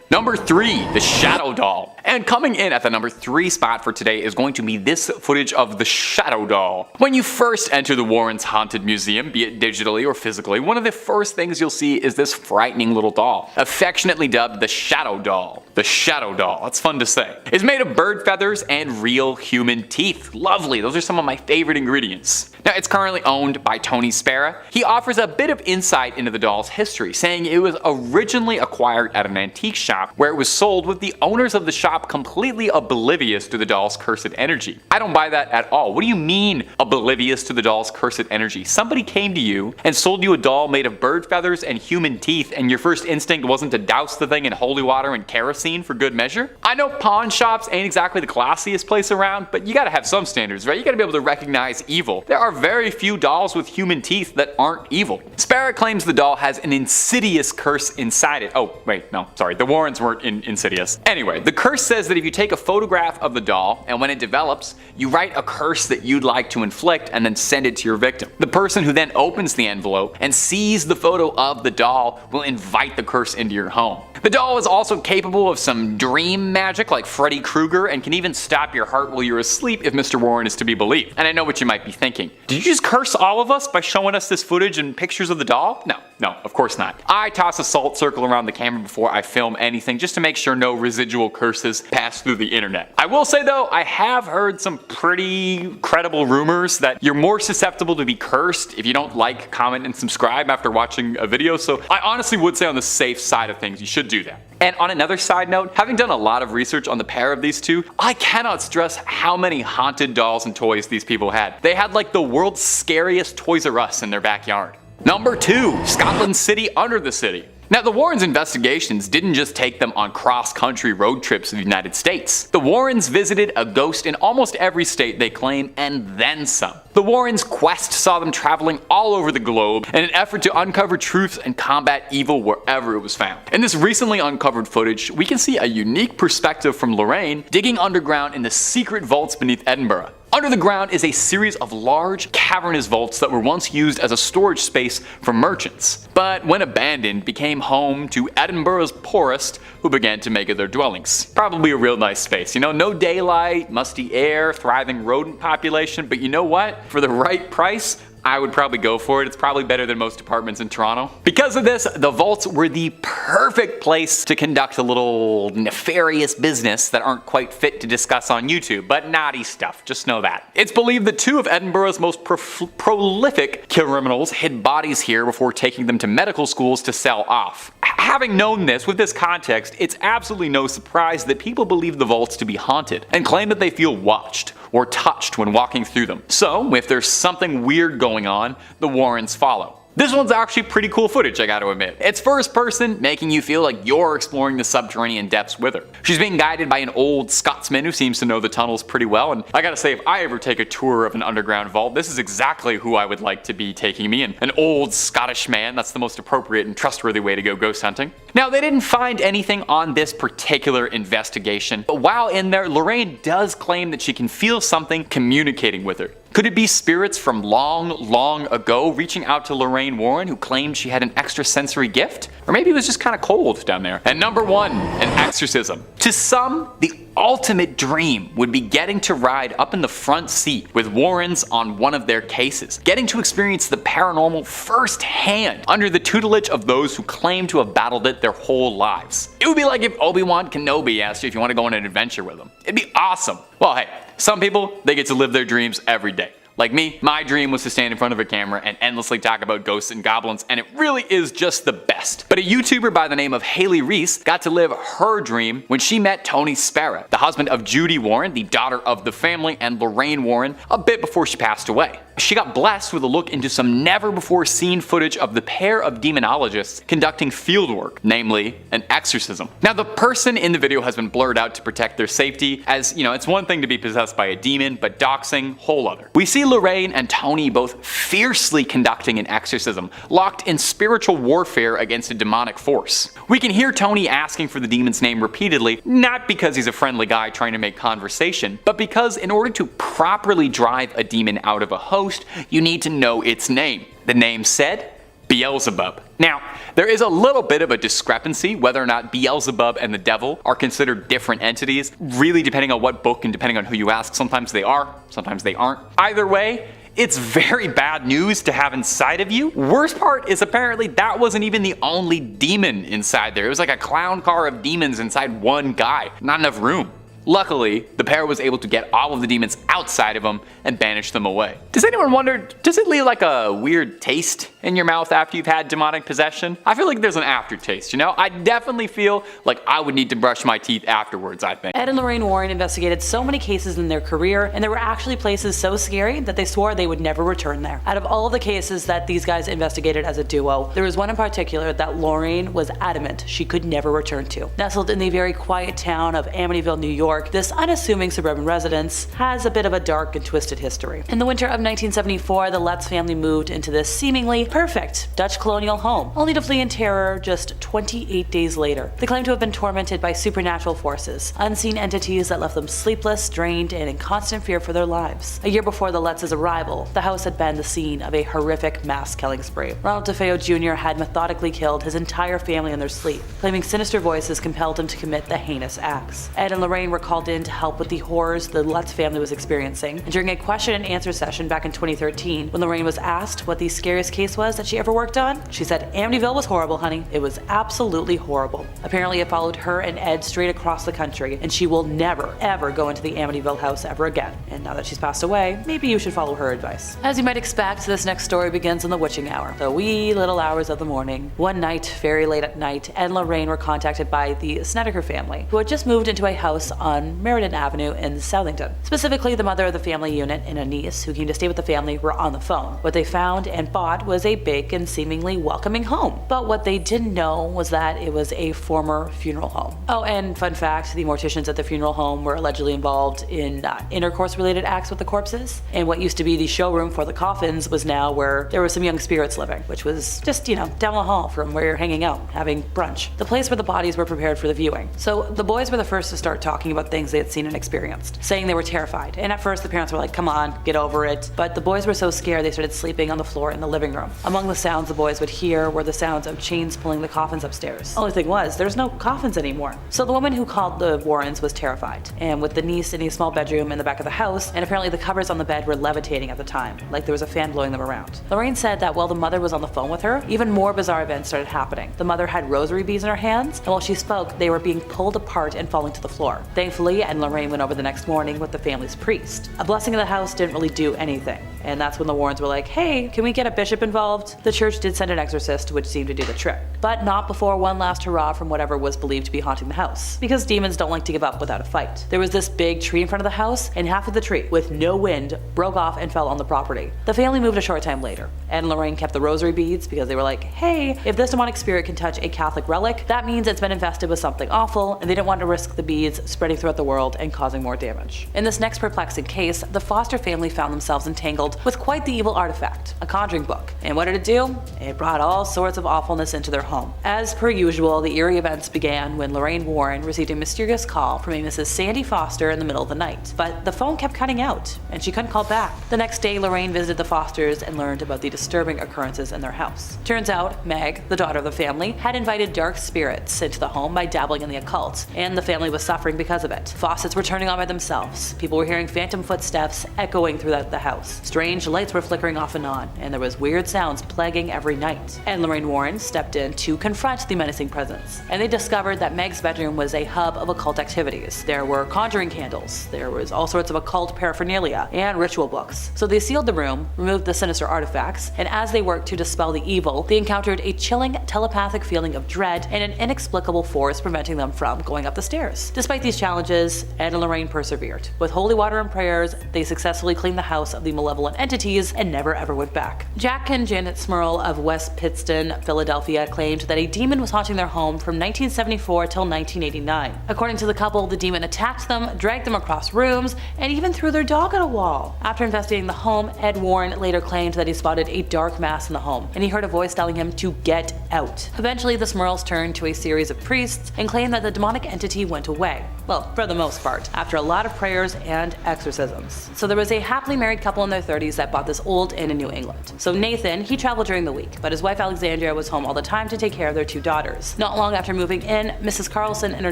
[SPEAKER 3] Number 3, the Shadow Doll. And coming in at the number 3 spot for today is going to be this footage of the Shadow Doll. When you first enter the Warrens Haunted Museum, be it digitally or physically, one of the first things you'll see is this frightening little doll, affectionately dubbed the Shadow Doll. The Shadow Doll, that's fun to say. It's made of bird feathers and real human teeth. Lovely, those are some of my favorite ingredients. Now, it's currently owned by Tony Spera. He offers a bit of insight into the doll's history, saying it was originally acquired at an antique shop where it was sold with the owners of the shop completely oblivious to the doll's cursed energy. I don't buy that at all. What do you mean oblivious to the doll's cursed energy? Somebody came to you and sold you a doll made of bird feathers and human teeth, and your first instinct wasn't to douse the thing in holy water and kerosene for good measure? I know pawn shops ain't exactly the classiest place around, but you gotta have some standards, right? You gotta be able to recognize evil. There are very few dolls with human teeth that aren't evil. Spera claims the doll has an insidious curse inside it. Oh, wait, no, sorry, the Warrens weren't insidious. Anyway, the curse says that if you take a photograph of the doll, and when it develops, you write a curse that you'd like to inflict and then send it to your victim. The person who then opens the envelope and sees the photo of the doll will invite the curse into your home. The doll is also capable of some dream magic like Freddy Krueger and can even stop your heart while you're asleep if Mr. Warren is to be believed. And I know what you might be thinking. Did you just curse all of us by showing us this footage and pictures of the doll? No, of course not. I toss a salt circle around the camera before I film anything just to make sure no residual curses pass through the internet. I will say though, I have heard some pretty credible rumors that you're more susceptible to be cursed if you don't like, comment, and subscribe after watching a video, so I honestly would say on the safe side of things, you should do that. And on another side note, having done a lot of research on the pair of these two, I cannot stress how many haunted dolls and toys these people had. They had like the world's scariest Toys R Us in their backyard. Number 2, Scotland City under the city. Now, the Warrens' investigations didn't just take them on cross-country road trips in the United States. The Warrens visited a ghost in almost every state they claim, and then some. The Warrens' quest saw them traveling all over the globe in an effort to uncover truths and combat evil wherever it was found. In this recently uncovered footage, we can see a unique perspective from Lorraine digging underground in the secret vaults beneath Edinburgh. Under the ground is a series of large, cavernous vaults that were once used as a storage space for merchants, but when abandoned became home to Edinburgh's poorest, who began to make it their dwellings. Probably a real nice space, you know, no daylight, musty air, thriving rodent population, but you know what? For the right price, I would probably go for it. It's probably better than most apartments in Toronto. Because of this, the vaults were the perfect place to conduct a little nefarious business that aren't quite fit to discuss on YouTube, but naughty stuff, just know that. It's believed that 2 of Edinburgh's most prolific criminals hid bodies here before taking them to medical schools to sell off. Having known this, with this context, it's absolutely no surprise that people believe the vaults to be haunted and claim that they feel watched or touched when walking through them. So, if there's something weird going on, the Warrens follow. This one's actually pretty cool footage, I gotta admit. It's first person, making you feel like you're exploring the subterranean depths with her. She's being guided by an old Scotsman who seems to know the tunnels pretty well, and I gotta say, if I ever take a tour of an underground vault, this is exactly who I would like to be taking me, and an old Scottish man. That's the most appropriate and trustworthy way to go ghost hunting. Now, they didn't find anything on this particular investigation, but while in there, Lorraine does claim that she can feel something communicating with her. Could it be spirits from long ago reaching out to Lorraine Warren, who claimed she had an extrasensory gift? Or maybe it was just kind of cold down there. And number 1, an exorcism. To some, the ultimate dream would be getting to ride up in the front seat with Warrens on one of their cases, getting to experience the paranormal firsthand under the tutelage of those who claim to have battled it their whole lives. It would be like if Obi-Wan Kenobi asked you if you want to go on an adventure with him. It'd be awesome. Well, hey, some people, they get to live their dreams every day. Like me, my dream was to stand in front of a camera and endlessly talk about ghosts and goblins, and it really is just the best. But a YouTuber by the name of Haley Reese got to live her dream when she met Tony Sparrow, the husband of Judy Warren, the daughter of the family, and Lorraine Warren, a bit before she passed away. She got blessed with a look into some never-before-seen footage of the pair of demonologists conducting fieldwork, namely an exorcism. Now, the person in the video has been blurred out to protect their safety, as, you know, it's one thing to be possessed by a demon, but doxing, whole other. We see Lorraine and Tony both fiercely conducting an exorcism, locked in spiritual warfare against a demonic force. We can hear Tony asking for the demon's name repeatedly, not because he's a friendly guy trying to make conversation, but because in order to properly drive a demon out of a host, you need to know its name. The name said, Beelzebub. Now, there is a little bit of a discrepancy whether or not Beelzebub and the devil are considered different entities, really depending on what book and depending on who you ask. Sometimes they are, sometimes they aren't. Either way, it's very bad news to have inside of you. Worst part is apparently that wasn't even the only demon inside there. It was like a clown car of demons inside one guy. Not enough room. Luckily, the pair was able to get all of the demons outside of them and banish them away. Does anyone wonder, does it leave like a weird taste in your mouth after you've had demonic possession? I feel like there's an aftertaste, you know? I definitely feel like I would need to brush my teeth afterwards, I think.
[SPEAKER 2] Ed and Lorraine Warren investigated so many cases in their career, and there were actually places so scary that they swore they would never return there. Out of all of the cases that these guys investigated as a duo, there was one in particular that Lorraine was adamant she could never return to. Nestled in the very quiet town of Amityville, New York, this unassuming suburban residence has a bit bit of a dark and twisted history. In the winter of 1974, the Lutz family moved into this seemingly perfect Dutch colonial home, only to flee in terror just 28 days later. They claim to have been tormented by supernatural forces, unseen entities that left them sleepless, drained, and in constant fear for their lives. A year before the Lutz's arrival, the house had been the scene of a horrific mass killing spree. Ronald DeFeo Jr. had methodically killed his entire family in their sleep, claiming sinister voices compelled him to commit the heinous acts. Ed and Lorraine were called in to help with the horrors the Lutz family was experiencing, and during a question and answer session back in 2013, when Lorraine was asked what the scariest case was that she ever worked on, she said, "Amityville was horrible, honey. It was absolutely horrible." Apparently it followed her and Ed straight across the country, and she will never, ever go into the Amityville house ever again. And now that she's passed away, maybe you should follow her advice. As you might expect, this next story begins in the witching hour, the wee little hours of the morning. One night, very late at night, Ed and Lorraine were contacted by the Snedeker family, who had just moved into a house on Meriden Avenue in Southington. Specifically, the mother of the family unit and a niece who came to stay with the family were on the phone. What they found and bought was a big and seemingly welcoming home. But what they didn't know was that it was a former funeral home. Oh, and fun fact, the morticians at the funeral home were allegedly involved in intercourse-related acts with the corpses, and what used to be the showroom for the coffins was now where there were some young spirits living, which was just, down the hall from where you're hanging out, having brunch. The place where the bodies were prepared for the viewing. So the boys were the first to start talking about things they had seen and experienced, saying they were terrified. And at first the parents were like, come on, get over it. But the boys were so scared they started sleeping on the floor in the living room. Among the sounds the boys would hear were the sounds of chains pulling the coffins upstairs. Only thing was, there's no coffins anymore. So the woman who called the Warrens was terrified, and with the niece in a small bedroom in the back of the house, and apparently the covers on the bed were levitating at the time, like there was a fan blowing them around. Lorraine said that while the mother was on the phone with her, even more bizarre events started happening. The mother had rosary beads in her hands, and while she spoke, they were being pulled apart and falling to the floor. Thankfully, Ed and Lorraine went over the next morning with the family's priest. A blessing of the house didn't really do anything, and that's when the Warrens were like, hey, can we get a bishop involved? The church did send an exorcist, which seemed to do the trick. But not before one last hurrah from whatever was believed to be haunting the house, because demons don't like to give up without a fight. There was this big tree in front of the house, and half of the tree, with no wind, broke off and fell on the property. The family moved a short time later. Ed and Lorraine kept the rosary beads because they were like, hey, if this demonic spirit can touch a Catholic relic, that means it's been infested with something awful, and they didn't want to risk the beads spreading throughout the world and causing more damage. In this next perplexing case, the Foster family found themselves entangled with quite the evil artifact, a conjuring book. And what did it do? It brought all sorts of awfulness into their home. As per usual, the eerie events began when Lorraine Warren received a mysterious call from a Mrs. Sandy Foster in the middle of the night. But the phone kept cutting out, and she couldn't call back. The next day, Lorraine visited the Fosters and learned about the disturbing occurrences in their house. Turns out, Meg, the daughter of the family, had invited dark spirits into the home by dabbling in the occult, and the family was suffering because of it. Faucets were turning on by themselves. People were hearing phantom footsteps echoing throughout the house. Strange lights were flickering off and on, and there was weird sounds plaguing every night. And Lorraine Warren stepped in to confront the menacing presence, and they discovered that Meg's bedroom was a hub of occult activities. There were conjuring candles, there was all sorts of occult paraphernalia, and ritual books. So they sealed the room, removed the sinister artifacts, and as they worked to dispel the evil, they encountered a chilling telepathic feeling of dread and an inexplicable force preventing them from going up the stairs. Despite these challenges, Ed and Lorraine persevered. With holy water and prayers, they successfully cleaned the house of the malevolent entities and never ever went back. Jack and Janet Smurl of West Pittston, Philadelphia, claimed that a demon was haunting their home from 1974 till 1989. According to the couple, the demon attacked them, dragged them across rooms, and even threw their dog at a wall. After investigating the home, Ed Warren later claimed that he spotted a dark mass in the home, and he heard a voice telling him to get out. Eventually, the Smurls turned to a series of priests and claimed that the demonic entity went away. Well, for the most part, after a lot of prayers and exorcisms. So there was a happily married couple in their 30s that bought this old inn in New England. So Nathan, he traveled during the week, but his wife Alexandria was home all the time to take care of their 2 daughters. Not long after moving in, Mrs. Carlson and her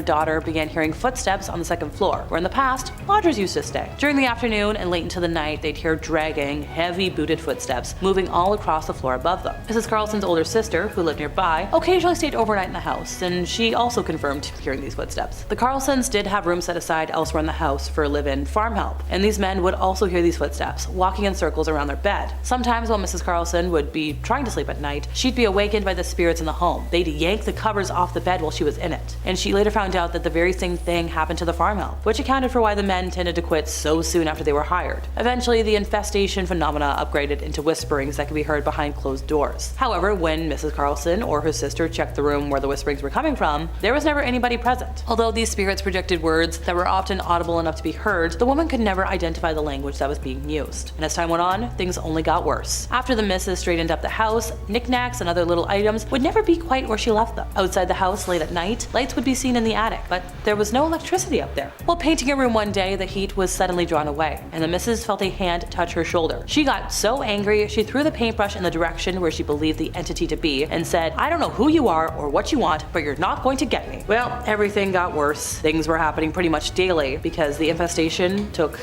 [SPEAKER 2] daughter began hearing footsteps on the 2nd floor, where in the past, lodgers used to stay. During the afternoon and late into the night, they'd hear dragging, heavy booted footsteps moving all across the floor above them. Mrs. Carlson's older sister, who lived nearby, occasionally stayed overnight in the house, and she also confirmed hearing these footsteps. The Carlsons did have rooms set aside elsewhere in the house for live-in farm help, and these men would also hear these footsteps, walking in circles around their bed. Sometimes while Mrs. Carlson would be trying to sleep at night, she'd be awakened by the spirits in the home. They'd yank the covers off the bed while she was in it. And she later found out that the very same thing happened to the farm help, which accounted for why the men tended to quit so soon after they were hired. Eventually, the infestation phenomena upgraded into whisperings that could be heard behind closed doors. However, when Mrs. Carlson or her sister checked the room where the whisperings were coming from, there was never anybody present. Although these spirits projected words that were often audible enough to be heard, the woman could never identify the language that was being used. And as time went on, things only got worse. After the missus straightened up the house, knickknacks and other little items would never be quite where she left them. Outside the house late at night, lights would be seen in the attic, but there was no electricity up there. While painting a room one day, the heat was suddenly drawn away, and the missus felt a hand touch her shoulder. She got so angry, she threw the paintbrush in the direction where she believed the entity to be and said, "I don't know who you are or what you want, but you're not going to get me." Well, everything got worse. Things were happening pretty much daily because the infestation took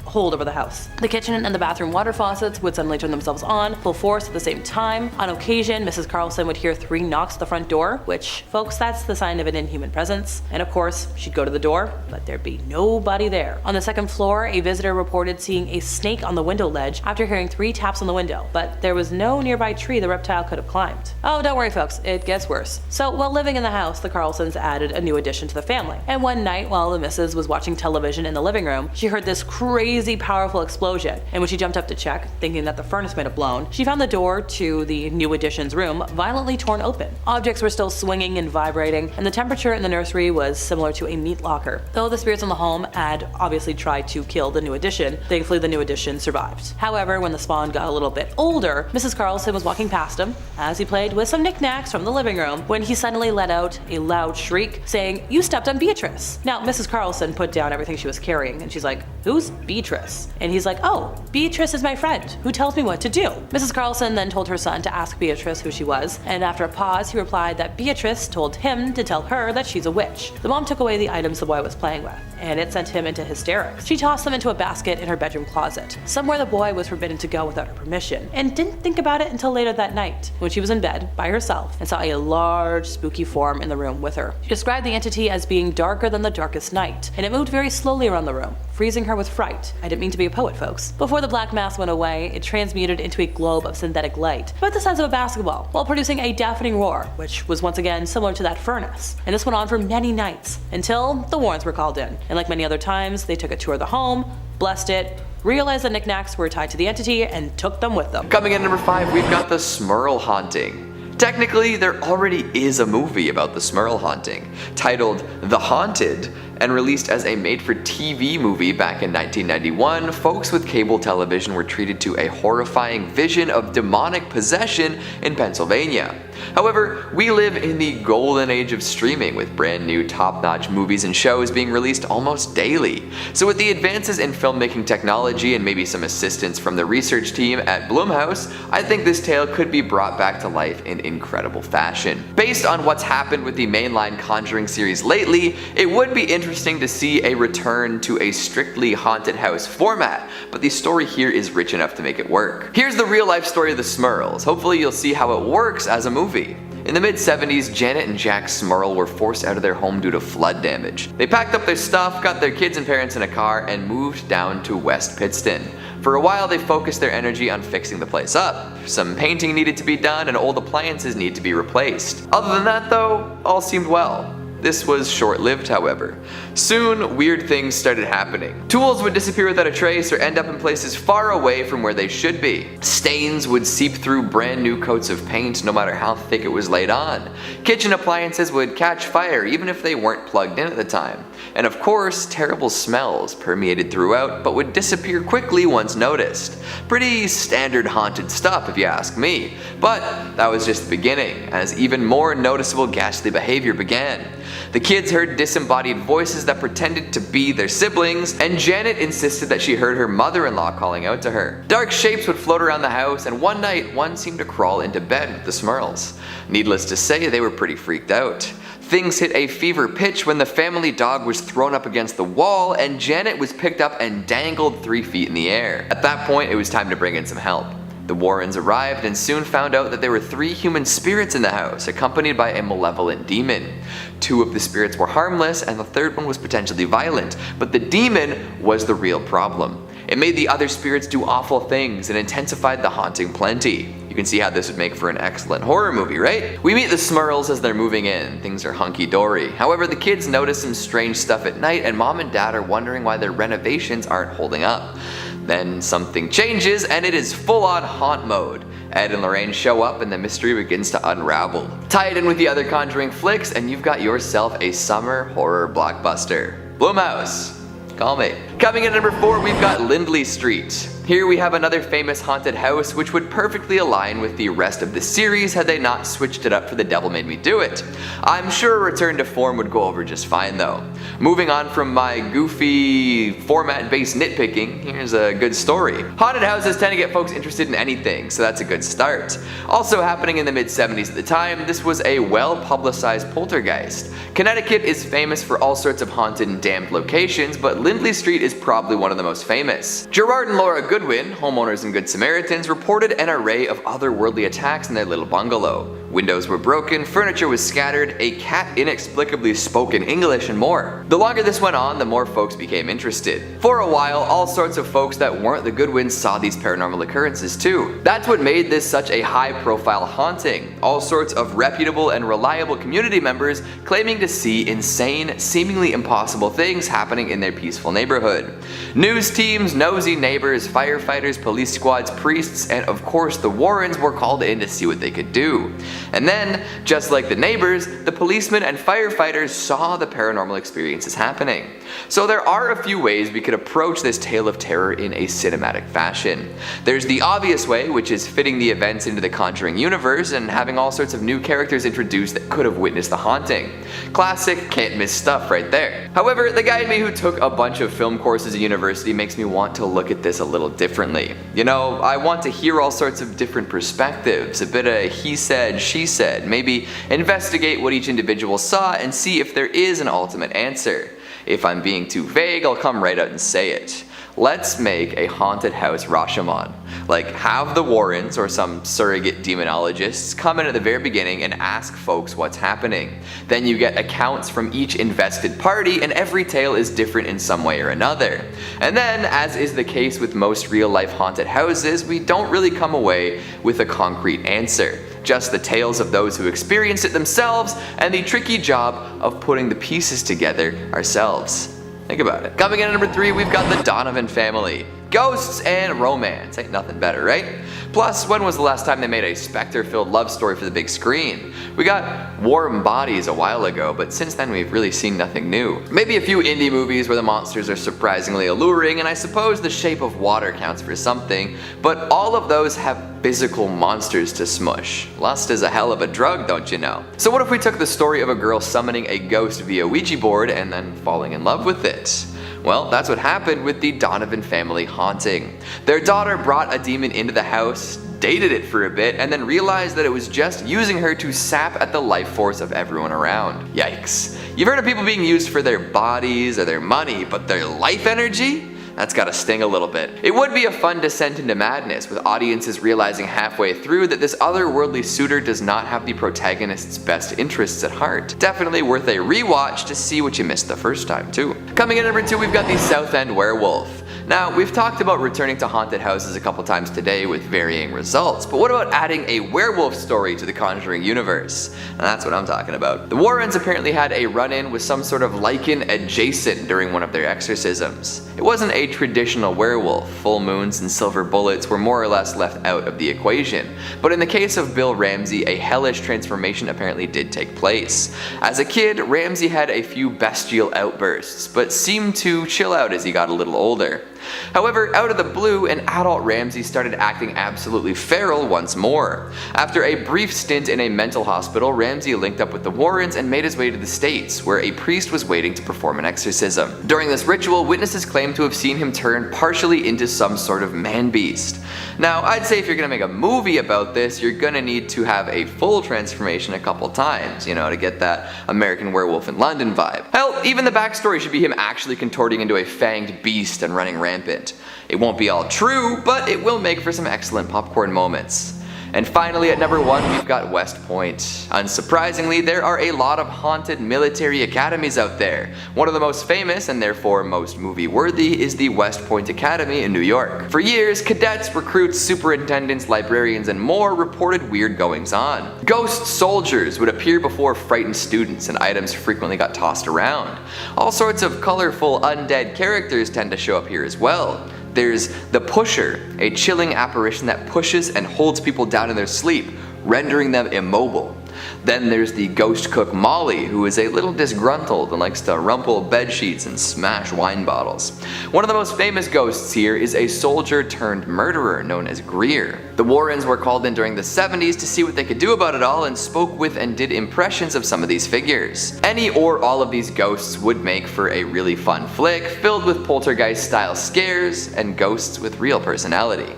[SPEAKER 2] hold over the house. The kitchen and the bathroom water faucets would suddenly turn themselves on full force at the same time. On occasion, Mrs. Carlson would hear 3 knocks at the front door, which, folks, that's the sign of an inhuman presence. And of course, she'd go to the door, but there'd be nobody there. On the second floor, a visitor reported seeing a snake on the window ledge after hearing 3 taps on the window, but there was no nearby tree the reptile could have climbed. Oh, don't worry, folks, it gets worse. So while living in the house, the Carlsons added a new addition to the family. And one night, while the missus was watching television in the living room, she heard this crazy powerful explosion, and when she jumped up to check, thinking that the furnace might have blown, she found the door to the new addition's room violently torn open. Objects were still swinging and vibrating, and the temperature in the nursery was similar to a meat locker. Though the spirits in the home had obviously tried to kill the new addition, thankfully the new addition survived. However, when the spawn got a little bit older, Mrs. Carlson was walking past him as he played with some knickknacks from the living room when he suddenly let out a loud shriek saying, "You stepped on Beatrice." Now, Mrs. Carlson put down everything she was carrying and she's like, "Who's Beatrice?" And he's like, "Oh, Beatrice is my friend who tells me what to do." Mrs. Carlson then told her son to ask Beatrice who she was, and after a pause he replied that Beatrice told him to tell her that she's a witch. The mom took away the items the boy was playing with, and it sent him into hysterics. She tossed them into a basket in her bedroom closet, somewhere the boy was forbidden to go without her permission, and didn't think about it until later that night, when she was in bed by herself and saw a large spooky form in the room with her. She described the entity as being darker than the darkest night, and it moved very slowly around the room, freezing her with fright. I didn't mean to be a poet, folks. Before the black mass went away, it transmuted into a globe of synthetic light, about the size of a basketball, while producing a deafening roar, which was once again similar to that furnace. And this went on for many nights, until the Warrens were called in. And like many other times, they took a tour of the home, blessed it, realized the knickknacks were tied to the entity, and took them with them.
[SPEAKER 3] Coming in at number 5, we've got the Smurl haunting. Technically, there already is a movie about the Smurl haunting, titled The Haunted, and released as a made-for-TV movie back in 1991. Folks with cable television were treated to a horrifying vision of demonic possession in Pennsylvania. However, we live in the golden age of streaming, with brand new top-notch movies and shows being released almost daily. So with the advances in filmmaking technology and maybe some assistance from the research team at Blumhouse, I think this tale could be brought back to life in incredible fashion. Based on what's happened with the mainline Conjuring series lately, it would be interesting to see a return to a strictly haunted house format, but the story here is rich enough to make it work. Here's the real-life story of the Smurls. Hopefully you'll see how it works as a movie. In the mid-70s, Janet and Jack Smurl were forced out of their home due to flood damage. They packed up their stuff, got their kids and parents in a car, and moved down to West Pittston. For a while, they focused their energy on fixing the place up. Some painting needed to be done and old appliances need to be replaced. Other than that though, all seemed well. This was short-lived, however. Soon, weird things started happening. Tools would disappear without a trace or end up in places far away from where they should be. Stains would seep through brand new coats of paint no matter how thick it was laid on. Kitchen appliances would catch fire even if they weren't plugged in at the time. And of course, terrible smells permeated throughout but would disappear quickly once noticed. Pretty standard haunted stuff if you ask me. But that was just the beginning, as even more noticeable ghastly behavior began. The kids heard disembodied voices that pretended to be their siblings, and Janet insisted that she heard her mother-in-law calling out to her. Dark shapes would float around the house, and one night, one seemed to crawl into bed with the Smurls. Needless to say, they were pretty freaked out. Things hit a fever pitch when the family dog was thrown up against the wall, and Janet was picked up and dangled 3 feet in the air. At that point, it was time to bring in some help. The Warrens arrived and soon found out that there were 3 human spirits in the house, accompanied by a malevolent demon. 2 of the spirits were harmless, and the third one was potentially violent, but the demon was the real problem. It made the other spirits do awful things and intensified the haunting plenty. You can see how this would make for an excellent horror movie, right? We meet the Smurls as they're moving in. Things are hunky-dory. However, the kids notice some strange stuff at night, and mom and dad are wondering why their renovations aren't holding up. Then something changes, and it is full-on haunt mode. Ed and Lorraine show up and the mystery begins to unravel. Tie it in with the other Conjuring flicks and you've got yourself a summer horror blockbuster. Blumhouse, call me. Coming in at number 4, we've got Lindley Street. Here we have another famous haunted house which would perfectly align with the rest of the series had they not switched it up for The Devil Made Me Do It. I'm sure a return to form would go over just fine though. Moving on from my goofy format-based nitpicking, here's a good story. Haunted houses tend to get folks interested in anything, so that's a good start. Also happening in the mid-70s at the time, this was a well-publicized poltergeist. Connecticut is famous for all sorts of haunted and damned locations, but Lindley Street is probably one of the most famous. Gerard and Laura Goodwin, homeowners and Good Samaritans, reported an array of otherworldly attacks in their little bungalow. Windows were broken, furniture was scattered, a cat inexplicably spoke in English, and more. The longer this went on, the more folks became interested. For a while, all sorts of folks that weren't the Goodwins saw these paranormal occurrences too. That's what made this such a high-profile haunting. All sorts of reputable and reliable community members claiming to see insane, seemingly impossible things happening in their peaceful neighborhood. News teams, nosy neighbors, firefighters, police squads, priests, and of course the Warrens were called in to see what they could do. And then, just like the neighbors, the policemen and firefighters saw the paranormal experiences happening. So there are a few ways we could approach this tale of terror in a cinematic fashion. There's the obvious way, which is fitting the events into the Conjuring universe and having all sorts of new characters introduced that could have witnessed the haunting. Classic, can't miss stuff right there. However, the guy in me who took a bunch of film courses at university makes me want to look at this a little differently. You know, I want to hear all sorts of different perspectives, a bit of he said, she said, maybe investigate what each individual saw and see if there is an ultimate answer. If I'm being too vague, I'll come right out and say it. Let's make a haunted house Rashomon. Like, have the Warrens or some surrogate demonologists come in at the very beginning and ask folks what's happening. Then you get accounts from each invested party and every tale is different in some way or another. And then, as is the case with most real-life haunted houses, we don't really come away with a concrete answer. Just the tales of those who experienced it themselves and the tricky job of putting the pieces together ourselves. Think about it. Coming in at number 3, we've got the Donovan family. Ghosts and romance. Ain't nothing better, right? Plus, when was the last time they made a specter-filled love story for the big screen? We got Warm Bodies a while ago, but since then we've really seen nothing new. Maybe a few indie movies where the monsters are surprisingly alluring, and I suppose The Shape of Water counts for something, but all of those have physical monsters to smush. Lust is a hell of a drug, don't you know? So what if we took the story of a girl summoning a ghost via Ouija board and then falling in love with it? Well, that's what happened with the Donovan family haunting. Their daughter brought a demon into the house, dated it for a bit, and then realized that it was just using her to sap at the life force of everyone around. Yikes. You've heard of people being used for their bodies or their money, but their life energy? That's gotta sting a little bit. It would be a fun descent into madness, with audiences realizing halfway through that this otherworldly suitor does not have the protagonist's best interests at heart. Definitely worth a rewatch to see what you missed the first time too. Coming in at number 2, we've got the South End Werewolf. Now, we've talked about returning to haunted houses a couple times today with varying results, but what about adding a werewolf story to the Conjuring universe? And that's what I'm talking about. The Warrens apparently had a run-in with some sort of lichen adjacent during one of their exorcisms. It wasn't a traditional werewolf. Full moons and silver bullets were more or less left out of the equation. But in the case of Bill Ramsey, a hellish transformation apparently did take place. As a kid, Ramsey had a few bestial outbursts, but seemed to chill out as he got a little older. However, out of the blue, an adult Ramsey started acting absolutely feral once more. After a brief stint in a mental hospital, Ramsey linked up with the Warrens and made his way to the States, where a priest was waiting to perform an exorcism. During this ritual, witnesses claimed to have seen him turn partially into some sort of man-beast. Now, I'd say if you're gonna make a movie about this, you're gonna need to have a full transformation a couple times, you know, to get that American Werewolf in London vibe. Hell, even the backstory should be him actually contorting into a fanged beast and running rampant. It won't be all true, but it will make for some excellent popcorn moments.
[SPEAKER 10] And finally, at number 1, we've got West Point. Unsurprisingly, there are a lot of haunted military academies out there. One of the most famous, and therefore most movie-worthy, is the West Point Academy in New York. For years, cadets, recruits, superintendents, librarians, and more reported weird goings-on. Ghost soldiers would appear before frightened students, and items frequently got tossed around. All sorts of colorful, undead characters tend to show up here as well. There's the Pusher, a chilling apparition that pushes and holds people down in their sleep, rendering them immobile. Then there's the ghost cook Molly, who is a little disgruntled and likes to rumple bedsheets and smash wine bottles. One of the most famous ghosts here is a soldier turned murderer known as Greer. The Warrens were called in during the 70s to see what they could do about it all and spoke with and did impressions of some of these figures. Any or all of these ghosts would make for a really fun flick filled with poltergeist style scares and ghosts with real personality.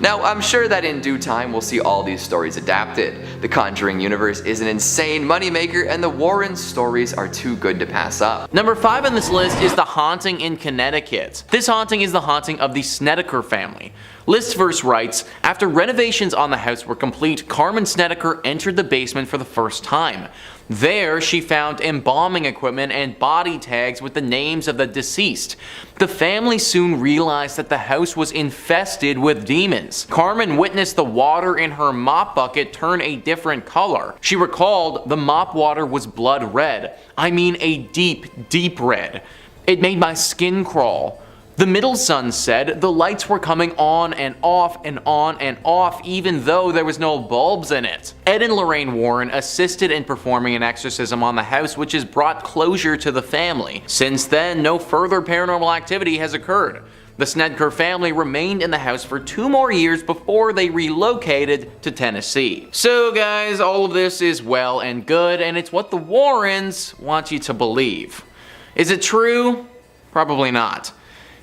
[SPEAKER 10] Now, I'm sure that in due time we'll see all these stories adapted. The Conjuring universe is an insane moneymaker, and the Warren stories are too good to pass up.
[SPEAKER 3] Number 5 on this list is the haunting in Connecticut. This haunting is the haunting of the Snedeker family. Listverse writes, after renovations on the house were complete, Carmen Snedeker entered the basement for the first time. There, she found embalming equipment and body tags with the names of the deceased. The family soon realized that the house was infested with demons. Carmen witnessed the water in her mop bucket turn a different color. She recalled the mop water was blood red. I mean a deep, deep red. It made my skin crawl. The middle son said the lights were coming on and off and on and off even though there was no bulbs in it. Ed and Lorraine Warren assisted in performing an exorcism on the house, which has brought closure to the family. Since then, no further paranormal activity has occurred. The Snedeker family remained in the house for 2 more years before they relocated to Tennessee. So guys, all of this is well and good, and it's what the Warrens want you to believe. Is it true? Probably not.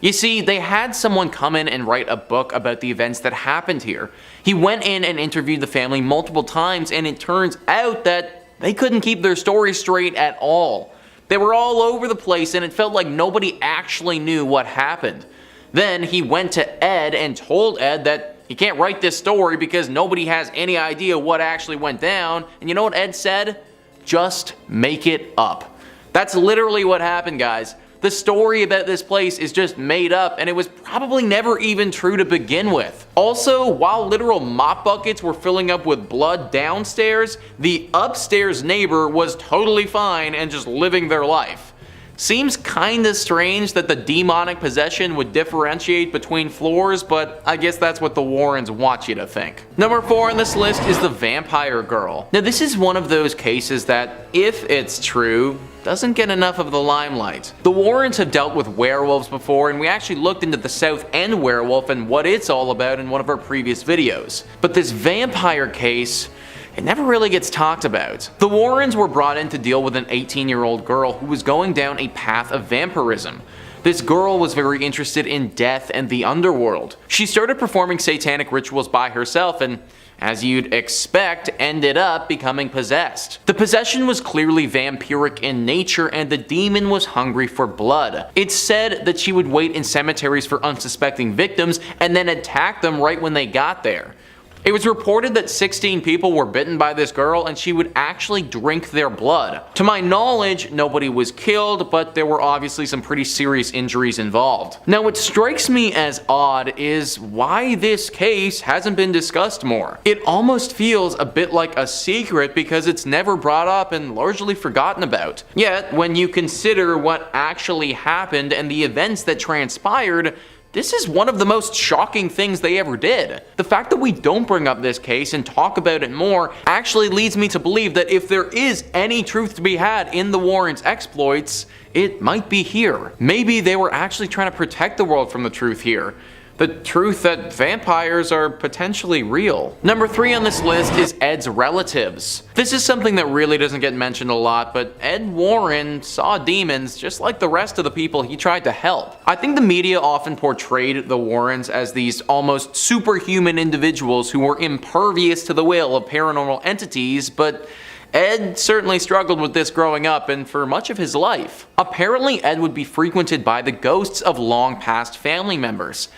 [SPEAKER 3] You see, they had someone come in and write a book about the events that happened here. He went in and interviewed the family multiple times, and it turns out that they couldn't keep their story straight at all. They were all over the place, and it felt like nobody actually knew what happened. Then he went to Ed and told Ed that he can't write this story because nobody has any idea what actually went down. And you know what Ed said? Just make it up. That's literally what happened, guys. The story about this place is just made up, and it was probably never even true to begin with. Also, while literal mop buckets were filling up with blood downstairs, the upstairs neighbor was totally fine and just living their life. Seems kinda strange that the demonic possession would differentiate between floors, but I guess that's what the Warrens want you to think. Number 4 on this list is the Vampire Girl. Now this is one of those cases that, if it's true, doesn't get enough of the limelight. The Warrens have dealt with werewolves before, and we actually looked into the South End werewolf and what it's all about in one of our previous videos. But this vampire case, it never really gets talked about. The Warrens were brought in to deal with an 18-year-old girl who was going down a path of vampirism. This girl was very interested in death and the underworld. She started performing satanic rituals by herself and, as you'd expect, ended up becoming possessed. The possession was clearly vampiric in nature, and the demon was hungry for blood. It's said that she would wait in cemeteries for unsuspecting victims and then attack them right when they got there. It was reported that 16 people were bitten by this girl, and she would actually drink their blood. To my knowledge, nobody was killed, but there were obviously some pretty serious injuries involved. Now what strikes me as odd is why this case hasn't been discussed more. It almost feels a bit like a secret because it's never brought up and largely forgotten about. Yet, when you consider what actually happened and the events that transpired, this is one of the most shocking things they ever did. The fact that we don't bring up this case and talk about it more actually leads me to believe that if there is any truth to be had in the Warrens' exploits, it might be here. Maybe they were actually trying to protect the world from the truth here. The truth that vampires are potentially real. Number 3 on this list is Ed's relatives. This is something that really doesn't get mentioned a lot, but Ed Warren saw demons just like the rest of the people he tried to help. I think the media often portrayed the Warrens as these almost superhuman individuals who were impervious to the will of paranormal entities, but Ed certainly struggled with this growing up and for much of his life. Apparently, Ed would be frequented by the ghosts of long past family members.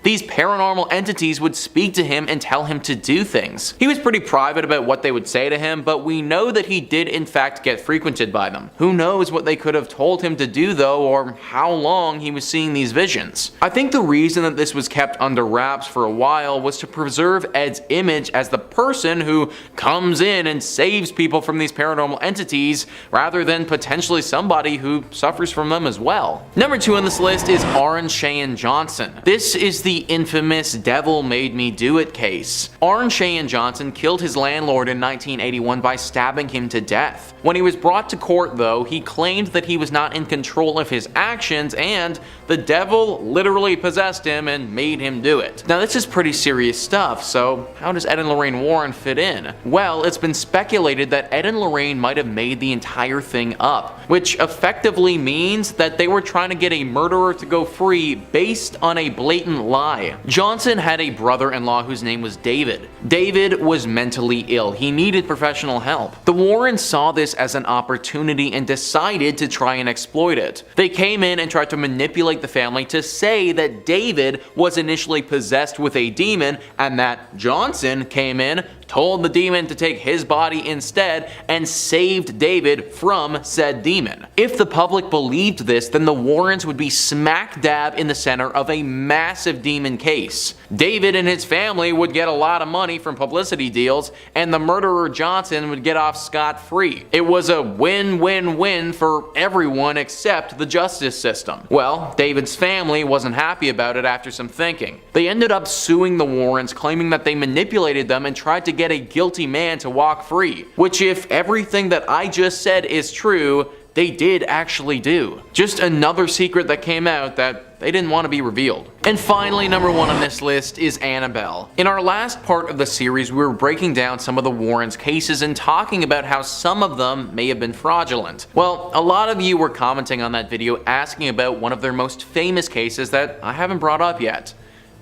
[SPEAKER 3] these paranormal entities would speak to him and tell him to do things. He was pretty private about what they would say to him, but we know that he did in fact get frequented by them. Who knows what they could have told him to do though, or how long he was seeing these visions. I think the reason that this was kept under wraps for a while was to preserve Ed's image as the person who comes in and saves people from these paranormal entities, rather than potentially somebody who suffers from them as well. Number 2 on this list is Aaron Cheyenne Johnson. This is the infamous devil made me do it case. Aaron Cheyenne Johnson killed his landlord in 1981 by stabbing him to death. When he was brought to court though, he claimed that he was not in control of his actions and the devil literally possessed him and made him do it. Now this is pretty serious stuff, so how does Ed and Lorraine Warren fit in? Well, it's been speculated that Ed and Lorraine might have made the entire thing up, which effectively means that they were trying to get a murderer to go free based on a blatant lie. Johnson had a brother-in-law whose name was David. David was mentally ill. He needed professional help. The Warrens saw this as an opportunity and decided to try and exploit it. They came in and tried to manipulate the family to say that David was initially possessed with a demon and that Johnson came in, told the demon to take his body instead, and saved David from said demon. If the public believed this, then the Warrens would be smack dab in the center of a massive demon case. David and his family would get a lot of money from publicity deals, and the murderer Johnson would get off scot-free. It was a win-win-win for everyone except the justice system. Well, David's family wasn't happy about it after some thinking. They ended up suing the Warrens, claiming that they manipulated them and tried to get a guilty man to walk free, which if everything that I just said is true, they did actually do. Just another secret that came out that they didn't want to be revealed. And finally, number 1 on this list is Annabelle. In our last part of the series, we were breaking down some of the Warrens' cases and talking about how some of them may have been fraudulent. Well, a lot of you were commenting on that video asking about one of their most famous cases that I haven't brought up yet.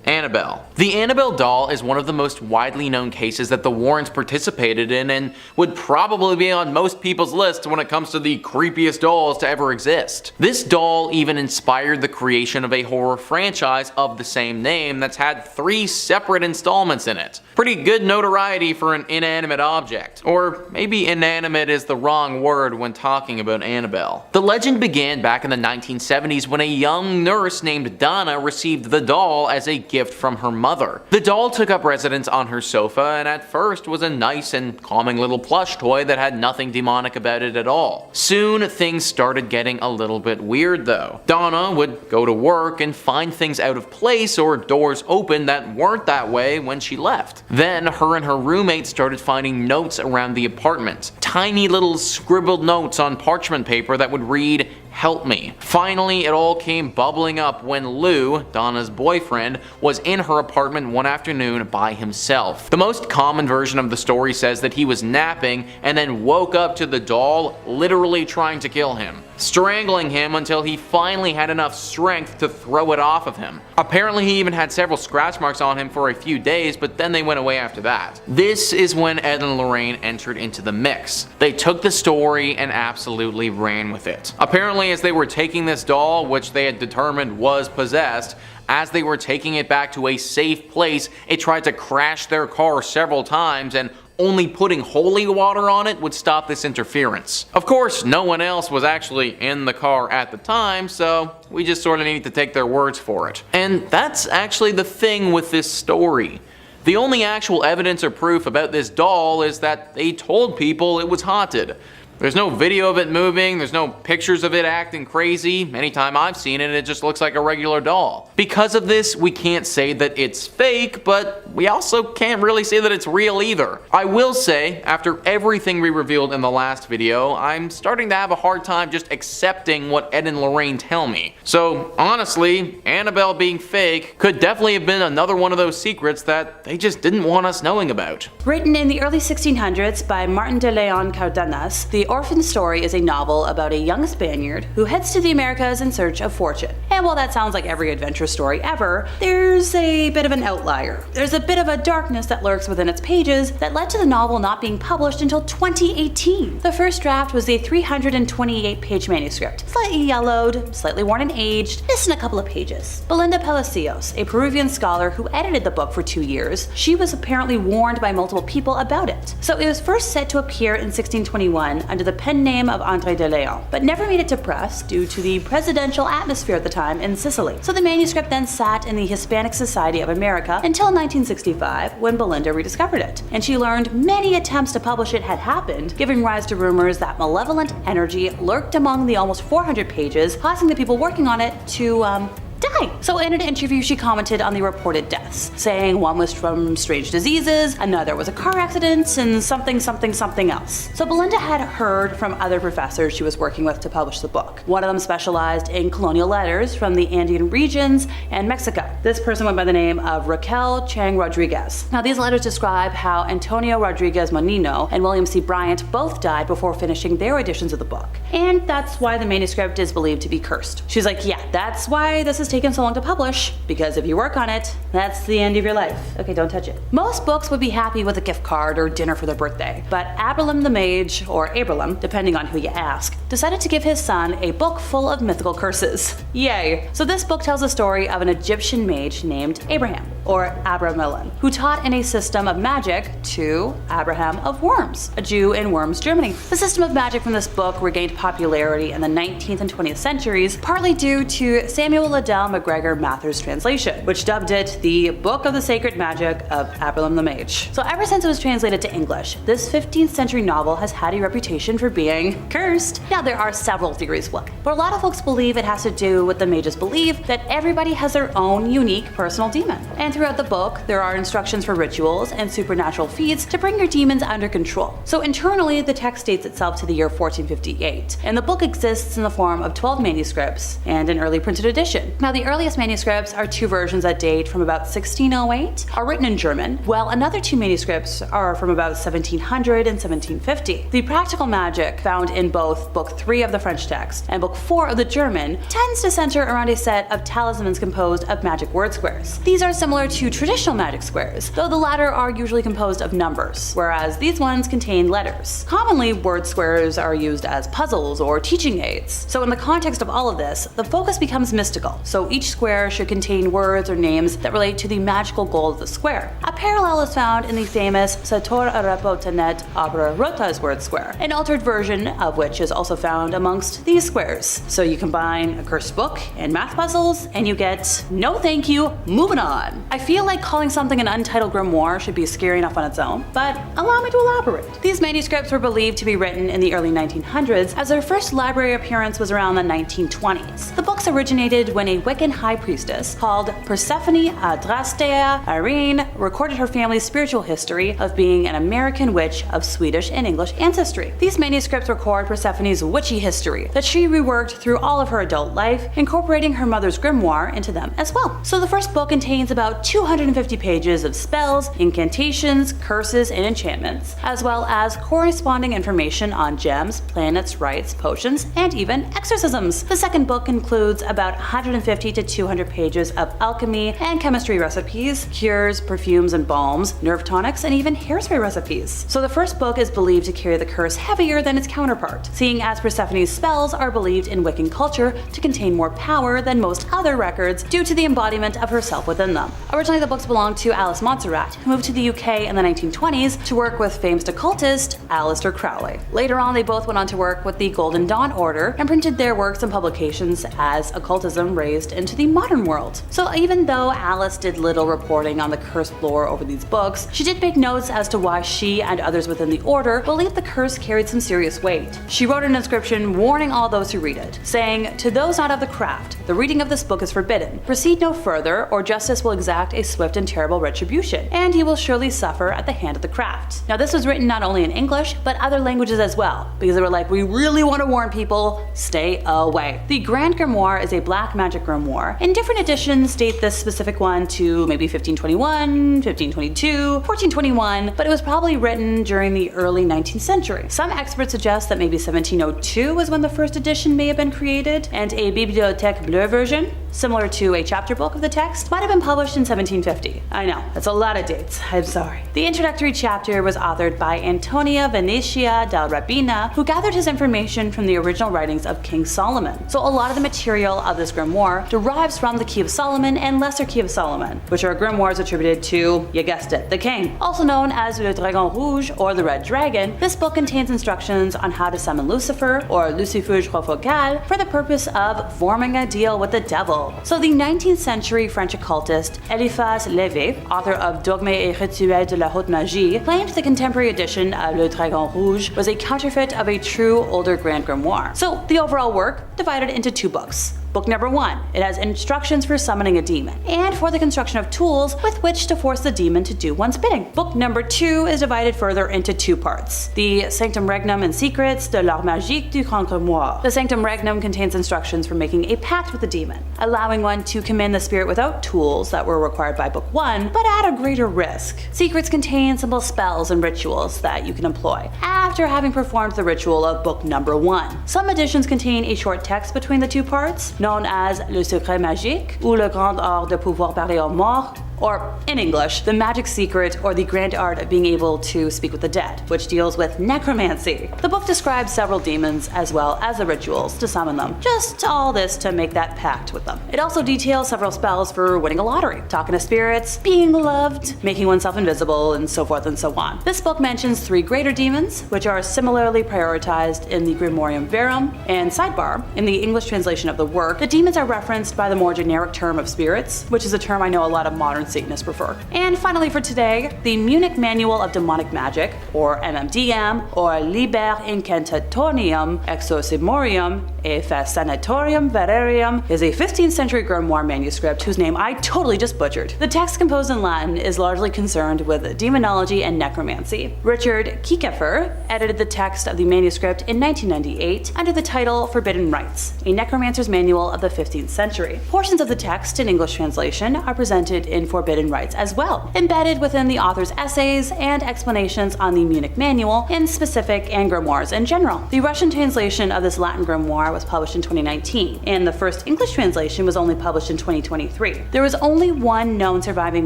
[SPEAKER 3] Annabelle. The Annabelle doll is one of the most widely known cases that the Warrens participated in and would probably be on most people's lists when it comes to the creepiest dolls to ever exist. This doll even inspired the creation of a horror franchise of the same name that's had 3 separate installments in it. Pretty good notoriety for an inanimate object. Or maybe inanimate is the wrong word when talking about Annabelle. The legend began back in the 1970s when a young nurse named Donna received the doll as a gift from her mother. The doll took up residence on her sofa and at first was a nice and calming little plush toy that had nothing demonic about it at all. Soon things started getting a little bit weird though. Donna would go to work and find things out of place or doors open that weren't that way when she left. Then her and her roommate started finding notes around the apartment. Tiny little scribbled notes on parchment paper that would read, "Help me." Finally, it all came bubbling up when Lou, Donna's boyfriend, was in her apartment one afternoon by himself. The most common version of the story says that he was napping and then woke up to the doll literally trying to kill him, strangling him until he finally had enough strength to throw it off of him. Apparently he even had several scratch marks on him for a few days, but then they went away after that. This is when Ed and Lorraine entered into the mix. They took the story and absolutely ran with it. Apparently as they were taking this doll, which they had determined was possessed, as they were taking it back to a safe place, it tried to crash their car several times, and only putting holy water on it would stop this interference. Of course, no one else was actually in the car at the time, so we just sort of need to take their words for it. And that's actually the thing with this story. The only actual evidence or proof about this doll is that they told people it was haunted. There's no video of it moving, there's no pictures of it acting crazy. Anytime I've seen it, it just looks like a regular doll. Because of this, we can't say that it's fake, but we also can't really say that it's real either. I will say, after everything we revealed in the last video, I'm starting to have a hard time just accepting what Ed and Lorraine tell me. So honestly, Annabelle being fake could definitely have been another one of those secrets that they just didn't want us knowing about.
[SPEAKER 2] Written in the early 1600s by Martin de Leon Cardenas, the The Orphan Story is a novel about a young Spaniard who heads to the Americas in search of fortune. And while that sounds like every adventure story ever, there's a bit of an outlier. There's a bit of a darkness that lurks within its pages that led to the novel not being published until 2018. The first draft was a 328-page manuscript, slightly yellowed, slightly worn and aged, missing a couple of pages. Belinda Palacios, a Peruvian scholar who edited the book for 2 years, she was apparently warned by multiple people about it. So it was first set to appear in 1621 under the pen name of Andre de Leon, but never made it to press due to the presidential atmosphere at the time in Sicily. So the manuscript then sat in the Hispanic Society of America until 1965, when Belinda rediscovered it. And she learned many attempts to publish it had happened, giving rise to rumors that malevolent energy lurked among the almost 400 pages, causing the people working on it to, die. So in an interview, she commented on the reported deaths, saying one was from strange diseases, another was a car accident, and something else. So Belinda had heard from other professors she was working with to publish the book. One of them specialized in colonial letters from the Andean regions and Mexico. This person went by the name of Raquel Chang Rodriguez. Now these letters describe how Antonio Rodriguez Monino and William C. Bryant both died before finishing their editions of the book. And that's why the manuscript is believed to be cursed. She's like, yeah, that's why this is taken so long to publish, because if you work on it, that's the end of your life. Okay, don't touch it. Most books would be happy with a gift card or dinner for their birthday, but Abraham the Mage, or Abraham, depending on who you ask, decided to give his son a book full of mythical curses. Yay! So this book tells the story of an Egyptian mage named Abraham, or Abramelin, who taught in a system of magic to Abraham of Worms, a Jew in Worms, Germany. The system of magic from this book regained popularity in the 19th and 20th centuries, partly due to Samuel Liddell MacGregor Mather's translation, which dubbed it the Book of the Sacred Magic of Abraham the Mage. So ever since it was translated to English, this 15th century novel has had a reputation for being cursed. Now there are several theories why, but a lot of folks believe it has to do with the mages believe that everybody has their own unique personal demon. And throughout the book, there are instructions for rituals and supernatural feats to bring your demons under control. So internally, the text dates itself to the year 1458, and the book exists in the form of 12 manuscripts and an early printed edition. Now the earliest manuscripts are 2 versions that date from about 1608, are written in German, while another 2 manuscripts are from about 1700 and 1750. The practical magic found in both Book 3 of the French text and Book 4 of the German tends to center around a set of talismans composed of magic word squares. These are similar to traditional magic squares, though the latter are usually composed of numbers, whereas these ones contain letters. Commonly, word squares are used as puzzles or teaching aids. So in the context of all of this, the focus becomes mystical. So each square should contain words or names that relate to the magical goal of the square. A parallel is found in the famous Sator Arepo Tenet Abra Rota's word square, an altered version of which is also found amongst these squares. So you combine a cursed book and math puzzles, and you get no thank you, moving on. I feel like calling something an untitled grimoire should be scary enough on its own, but allow me to elaborate. These manuscripts were believed to be written in the early 1900s, as their first library appearance was around the 1920s. The books originated when a Wiccan high priestess called Persephone Adrastea Irene recorded her family's spiritual history of being an American witch of Swedish and English ancestry. These manuscripts record Persephone's witchy history that she reworked through all of her adult life, incorporating her mother's grimoire into them as well. So the first book contains about 250 pages of spells, incantations, curses, and enchantments, as well as corresponding information on gems, planets, rites, potions, and even exorcisms. The second book includes about 150 to 200 pages of alchemy and chemistry recipes, cures, perfumes and balms, nerve tonics, and even hairspray recipes. So the first book is believed to carry the curse heavier than its counterpart, seeing as Persephone's spells are believed in Wiccan culture to contain more power than most other records due to the embodiment of herself within them. Originally the books belonged to Alice Montserrat, who moved to the UK in the 1920s to work with famed occultist Aleister Crowley. Later on they both went on to work with the Golden Dawn Order and printed their works and publications as occultism raised into the modern world. So even though Alice did little reporting on the cursed lore over these books, she did make notes as to why she and others within the order believed the curse carried some serious weight. She wrote an inscription warning all those who read it, saying, "To those not of the craft, the reading of this book is forbidden. Proceed no further, or justice will exact a swift and terrible retribution, and you will surely suffer at the hand of the craft." Now this was written not only in English, but other languages as well, because they were like, we really want to warn people, stay away. The Grand Grimoire grimoire is a black magic grimoire, and different editions date this specific one to maybe 1521, 1522, 1421, but it was probably written during the early 19th century. Some experts suggest that maybe 1702 is when the first edition may have been created, and a Bibliothèque Bleue version, similar to a chapter book of the text, might have been published in 1750. I know, that's a lot of dates, I'm sorry. The introductory chapter was authored by Antonia Venetia del Rabina, who gathered his information from the original writings of King Solomon. So a lot of the material of this grimoire derives from the Key of Solomon and Lesser Key of Solomon, which are grimoires attributed to, you guessed it, the king. Also known as Le Dragon Rouge, or the Red Dragon, this book contains instructions on how to summon Lucifer, or Lucifer Focal, for the purpose of forming a deal with the devil. So the 19th century French occultist Eliphas Lévy, author of Dogmes et Rituels de la Haute Magie, claimed the contemporary edition of Le Dragon Rouge was a counterfeit of a true older Grand Grimoire. So the overall work divided into two books. Book number 1, it has instructions for summoning a demon, and for the construction of tools with which to force the demon to do one's bidding. Book number 2 is divided further into two parts. The Sanctum Regnum and Secrets de l'Art Magique du Grand Grimoire. The Sanctum Regnum contains instructions for making a pact with the demon, allowing one to command the spirit without tools that were required by Book 1, but at a greater risk. Secrets contain simple spells and rituals that you can employ after having performed the ritual of Book number 1. Some editions contain a short text between the two parts, known as Le Secret Magique, ou Le Grand Art de Pouvoir Parler aux Morts, or in English, the magic secret or the grand art of being able to speak with the dead, which deals with necromancy. The book describes several demons as well as the rituals to summon them. Just all this to make that pact with them. It also details several spells for winning a lottery, talking to spirits, being loved, making oneself invisible, and so forth and so on. This book mentions 3 greater demons, which are similarly prioritized in the Grimorium Verum, and sidebar, in the English translation of the work, the demons are referenced by the more generic term of spirits, which is a term I know a lot of modern Satanists prefer. And finally for today, the Munich Manual of Demonic Magic, or MMDM, or Liber Incantatorium Exorcimorium e Fascinatorium Vererium, is a 15th century grimoire manuscript whose name I totally just butchered. The text, composed in Latin, is largely concerned with demonology and necromancy. Richard Kiekefer edited the text of the manuscript in 1998 under the title Forbidden Rites, a necromancer's manual of the 15th century. Portions of the text in English translation are presented in Forbidden Rites as well, embedded within the author's essays and explanations on the Munich Manual in specific and grimoires in general. The Russian translation of this Latin grimoire was published in 2019, and the first English translation was only published in 2023. There was only one known surviving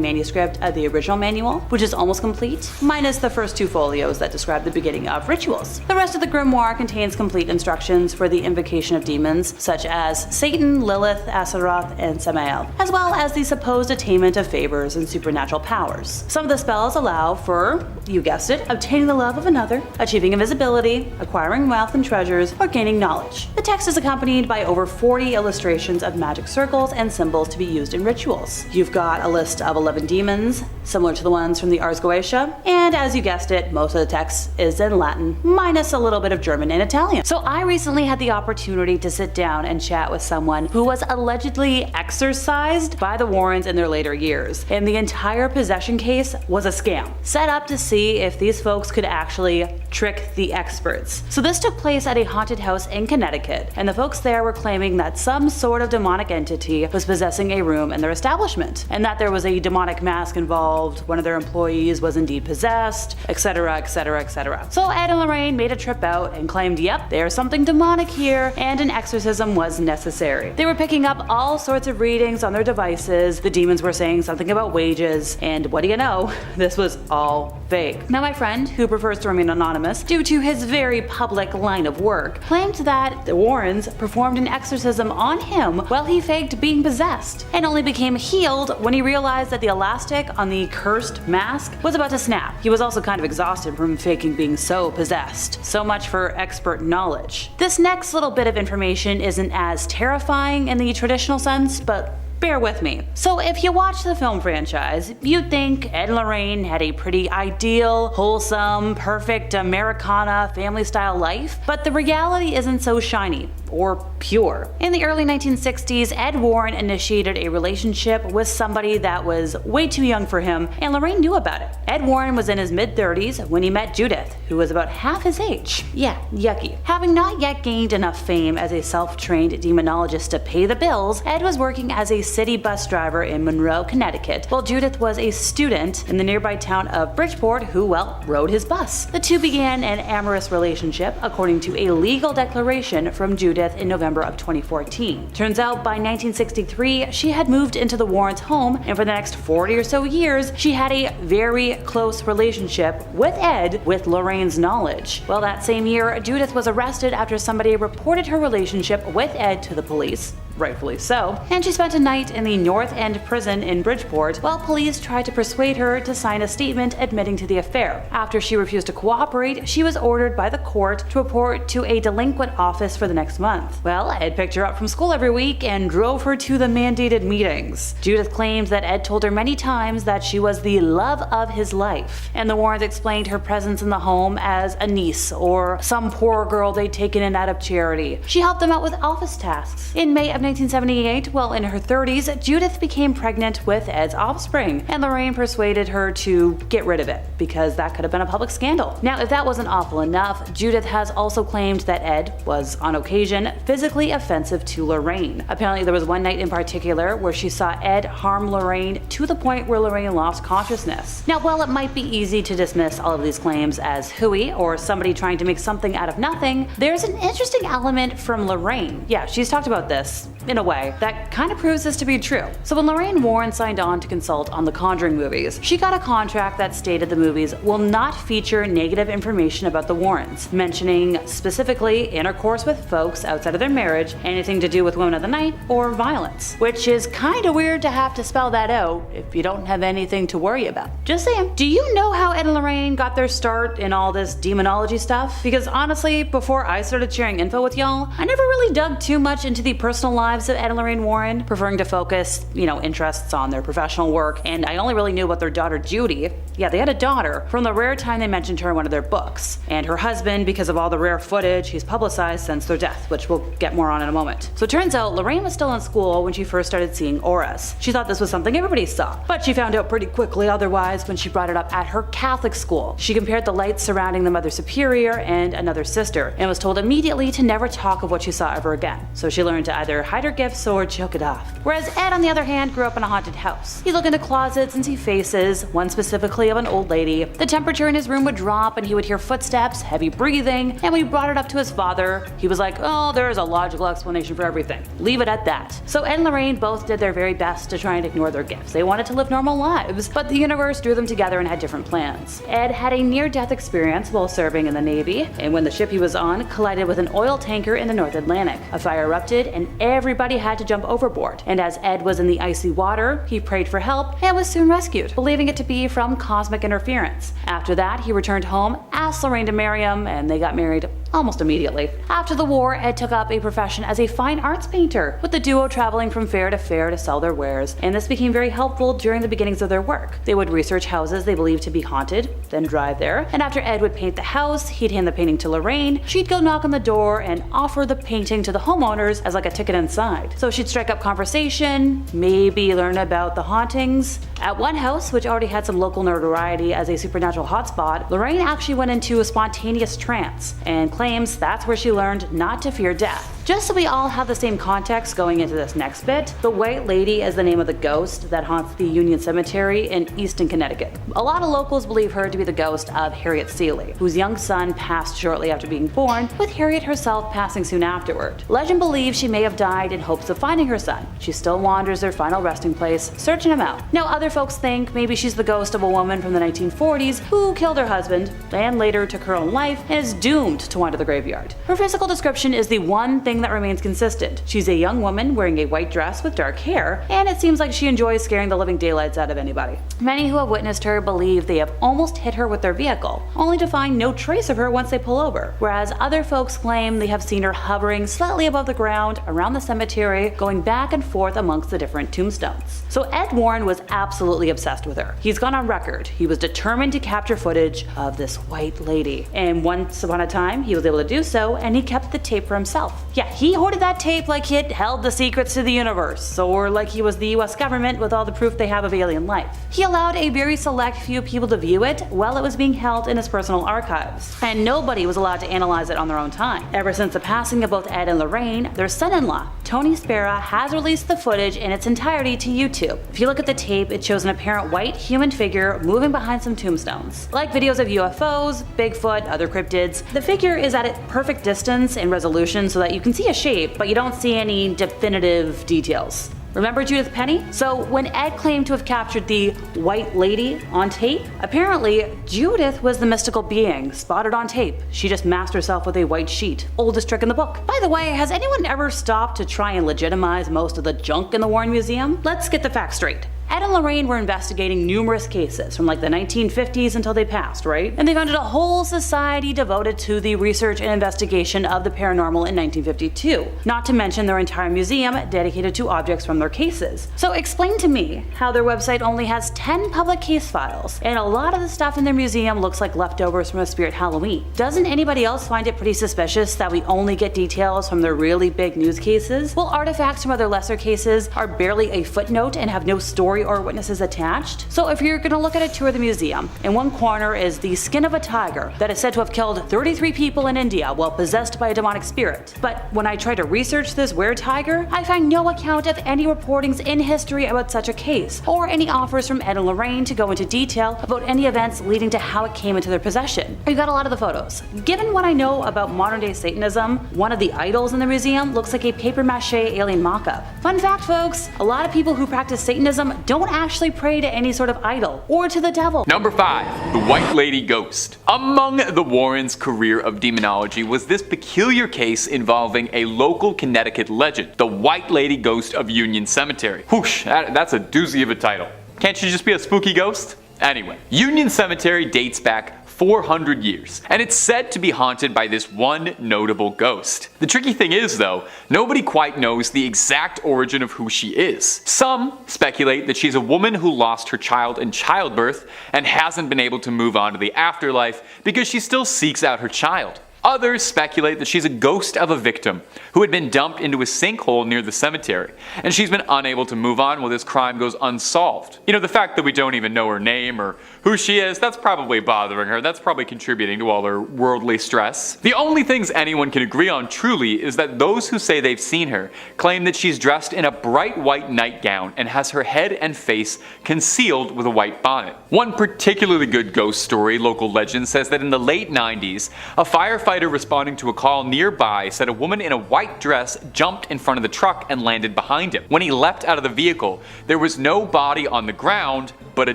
[SPEAKER 2] manuscript of the original manual, which is almost complete, minus the first 2 folios that describe the beginning of rituals. The rest of the grimoire contains complete instructions for the invocation of demons, such as Satan, Lilith, Aseroth, and Samael, as well as the supposed attainment of favors and supernatural powers. Some of the spells allow for, you guessed it, obtaining the love of another, achieving invisibility, acquiring wealth and treasures, or gaining knowledge. The text is accompanied by over 40 illustrations of magic circles and symbols to be used in rituals. You've got a list of 11 demons, similar to the ones from the Ars Goetia, and as you guessed it, most of the text is in Latin, minus a little bit of German and Italian. So I recently had the opportunity to sit down and chat with someone who was allegedly exorcised by the Warrens in their later years, and the entire possession case was a scam, set up to see if these folks could actually trick the experts. So this took place at a haunted house in Connecticut, and the folks there were claiming that some sort of demonic entity was possessing a room in their establishment, and that there was a demonic mask involved, one of their employees was indeed possessed, etc, etc, etc. So Ed and Lorraine made a trip out and claimed, yep, there's something demonic here, and an exorcism was necessary. They were picking up all sorts of readings on their devices, the demons were saying something about wages, and what do you know, this was all fake. Now my friend, who prefers to remain anonymous due to his very public line of work, claimed that the Warrens performed an exorcism on him while he faked being possessed, and only became healed when he realized that the elastic on the cursed mask was about to snap. He was also kind of exhausted from faking being so possessed. So much for expert knowledge. This next little bit of information isn't as terrifying in the traditional sense, but bear with me. So if you watch the film franchise, you'd think Ed and Lorraine had a pretty ideal, wholesome, perfect Americana family style life, but the reality isn't so shiny. or pure. In the early 1960s, Ed Warren initiated a relationship with somebody that was way too young for him, and Lorraine knew about it. Ed Warren was in his mid-30s when he met Judith, who was about half his age. Yeah, yucky. Having not yet gained enough fame as a self-trained demonologist to pay the bills, Ed was working as a city bus driver in Monroe, Connecticut, while Judith was a student in the nearby town of Bridgeport who, well, rode his bus. The two began an amorous relationship, according to a legal declaration from Judith in November of 2014. Turns out by 1963, she had moved into the Warrens' home, and for the next 40 or so years, she had a very close relationship with Ed with Lorraine's knowledge. Well, that same year, Judith was arrested after somebody reported her relationship with Ed to the police. Rightfully so, and she spent a night in the North End prison in Bridgeport while police tried to persuade her to sign a statement admitting to the affair. After she refused to cooperate, she was ordered by the court to report to a delinquent office for the next month. Well, Ed picked her up from school every week and drove her to the mandated meetings. Judith claims that Ed told her many times that she was the love of his life, and the Warrens explained her presence in the home as a niece or some poor girl they'd taken in out of charity. She helped them out with office tasks. In May of 1978, while in her 30s, Judith became pregnant with Ed's offspring, and Lorraine persuaded her to get rid of it because that could have been a public scandal. Now, if that wasn't awful enough, Judith has also claimed that Ed was, on occasion, physically offensive to Lorraine. Apparently, there was one night in particular where she saw Ed harm Lorraine to the point where Lorraine lost consciousness. Now, while it might be easy to dismiss all of these claims as hooey or somebody trying to make something out of nothing, there's an interesting element from Lorraine. Yeah, she's talked about this in a way that kind of proves this to be true. So when Lorraine Warren signed on to consult on the Conjuring movies, she got a contract that stated the movies will not feature negative information about the Warrens, mentioning specifically intercourse with folks outside of their marriage, anything to do with women of the night, or violence. Which is kind of weird to have to spell that out if you don't have anything to worry about. Just saying. Do you know how Ed and Lorraine got their start in all this demonology stuff? Because honestly, before I started sharing info with y'all, I never really dug too much into the personal lives of Ed and Lorraine Warren, preferring to focus, interests on their professional work, and I only really knew about their daughter Judy. Yeah, they had a daughter from the rare time they mentioned her in one of their books, and her husband because of all the rare footage he's publicized since their death, which we'll get more on in a moment. So it turns out Lorraine was still in school when she first started seeing auras. She thought this was something everybody saw, but she found out pretty quickly otherwise when she brought it up at her Catholic school. She compared the lights surrounding the Mother Superior and another sister, and was told immediately to never talk of what she saw ever again. So she learned to either hide her gifts or choke it off. Whereas Ed, on the other hand, grew up in a haunted house. He'd look into closets and see faces, one specifically of an old lady. The temperature in his room would drop and he would hear footsteps, heavy breathing, and when he brought it up to his father, he was like, oh, there is a logical explanation for everything. Leave it at that. So Ed and Lorraine both did their very best to try and ignore their gifts. They wanted to live normal lives, but the universe drew them together and had different plans. Ed had a near-death experience while serving in the Navy, and when the ship he was on collided with an oil tanker in the North Atlantic. A fire erupted and everybody had to jump overboard, and as Ed was in the icy water, he prayed for help and was soon rescued, believing it to be from cosmic interference. After that, he returned home, asked Lorraine to marry him, and they got married almost immediately. After the war, Ed took up a profession as a fine arts painter, with the duo traveling from fair to sell their wares, and this became very helpful during the beginnings of their work. They would research houses they believed to be haunted, then drive there, and after Ed would paint the house, he'd hand the painting to Lorraine, she'd go knock on the door and offer the painting to the homeowners as like a ticket inside. So she'd strike up conversation, maybe learn about the hauntings. At one house, which already had some local notoriety as a supernatural hotspot, Lorraine actually went into a spontaneous trance, and claims that's where she learned not to fear death. Just so we all have the same context going into this next bit, the White Lady is the name of the ghost that haunts the Union Cemetery in Easton, Connecticut. A lot of locals believe her to be the ghost of Harriet Seeley, whose young son passed shortly after being born, with Harriet herself passing soon afterward. Legend believes she may have died in hopes of finding her son. She still wanders their final resting place, searching him out. Now, other folks think maybe she's the ghost of a woman from the 1940s who killed her husband, and later took her own life, and is doomed to wander the graveyard. Her physical description is the one thing that remains consistent. She's a young woman wearing a white dress with dark hair, and it seems like she enjoys scaring the living daylights out of anybody. Many who have witnessed her believe they have almost hit her with their vehicle, only to find no trace of her once they pull over, whereas other folks claim they have seen her hovering slightly above the ground around the cemetery, going back and forth amongst the different tombstones. So Ed Warren was absolutely obsessed with her. He's gone on record. He was determined to capture footage of this white lady, and once upon a time he was able to do so, and he kept the tape for himself. Yeah, Yeah, he hoarded that tape like it held the secrets to the universe, or like he was the US government with all the proof they have of alien life. He allowed a very select few people to view it while it was being held in his personal archives, and nobody was allowed to analyze it on their own time. Ever since the passing of both Ed and Lorraine, their son-in-law, Tony Spera, has released the footage in its entirety to YouTube. If you look at the tape, it shows an apparent white human figure moving behind some tombstones. Like videos of UFOs, Bigfoot, other cryptids, the figure is at a perfect distance and resolution so that you can see a shape, but you don't see any definitive details. Remember Judith Penny? So when Ed claimed to have captured the white lady on tape, apparently Judith was the mystical being spotted on tape. She just masked herself with a white sheet. Oldest trick in the book. By the way, has anyone ever stopped to try and legitimize most of the junk in the Warren Museum? Let's get the facts straight. Ed and Lorraine were investigating numerous cases from like the 1950s until they passed, right? And they founded a whole society devoted to the research and investigation of the paranormal in 1952. Not to mention their entire museum dedicated to objects from their cases. So explain to me how their website only has 10 public case files, and a lot of the stuff in their museum looks like leftovers from a Spirit Halloween. Doesn't anybody else find it pretty suspicious that we only get details from their really big news cases, while artifacts from other lesser cases are barely a footnote and have no story or witnesses attached? So if you're gonna look at a tour of the museum, in one corner is the skin of a tiger that is said to have killed 33 people in India while possessed by a demonic spirit. But when I try to research this weird tiger, I find no account of any reportings in history about such a case, or any offers from Ed and Lorraine to go into detail about any events leading to how it came into their possession. You got a lot of the photos. Given what I know about modern day Satanism, one of the idols in the museum looks like a paper mache alien mock-up. Fun fact folks, a lot of people who practice Satanism don't actually pray to any sort of idol or to the devil.
[SPEAKER 11] Number 5. The White Lady Ghost. Among the Warrens' career of demonology was this peculiar case involving a local Connecticut legend, the White Lady Ghost of Union Cemetery. Whoosh, that's a doozy of a title. Can't she just be a spooky ghost? Anyway, Union Cemetery dates back 400 years, and it's said to be haunted by this one notable ghost. The tricky thing is though, nobody quite knows the exact origin of who she is. Some speculate that she's a woman who lost her child in childbirth and hasn't been able to move on to the afterlife because she still seeks out her child. Others speculate that she's a ghost of a victim who had been dumped into a sinkhole near the cemetery, and she's been unable to move on while this crime goes unsolved. You know, the fact that we don't even know her name or who she is, that's probably bothering her. That's probably contributing to all her worldly stress. The only things anyone can agree on truly is that those who say they've seen her claim that she's dressed in a bright white nightgown and has her head and face concealed with a white bonnet. One particularly good ghost story, local legend, says that in the late 90s, a firefighter responding to a call nearby said a woman in a white dress jumped in front of the truck and landed behind him. When he leapt out of the vehicle, there was no body on the ground, but a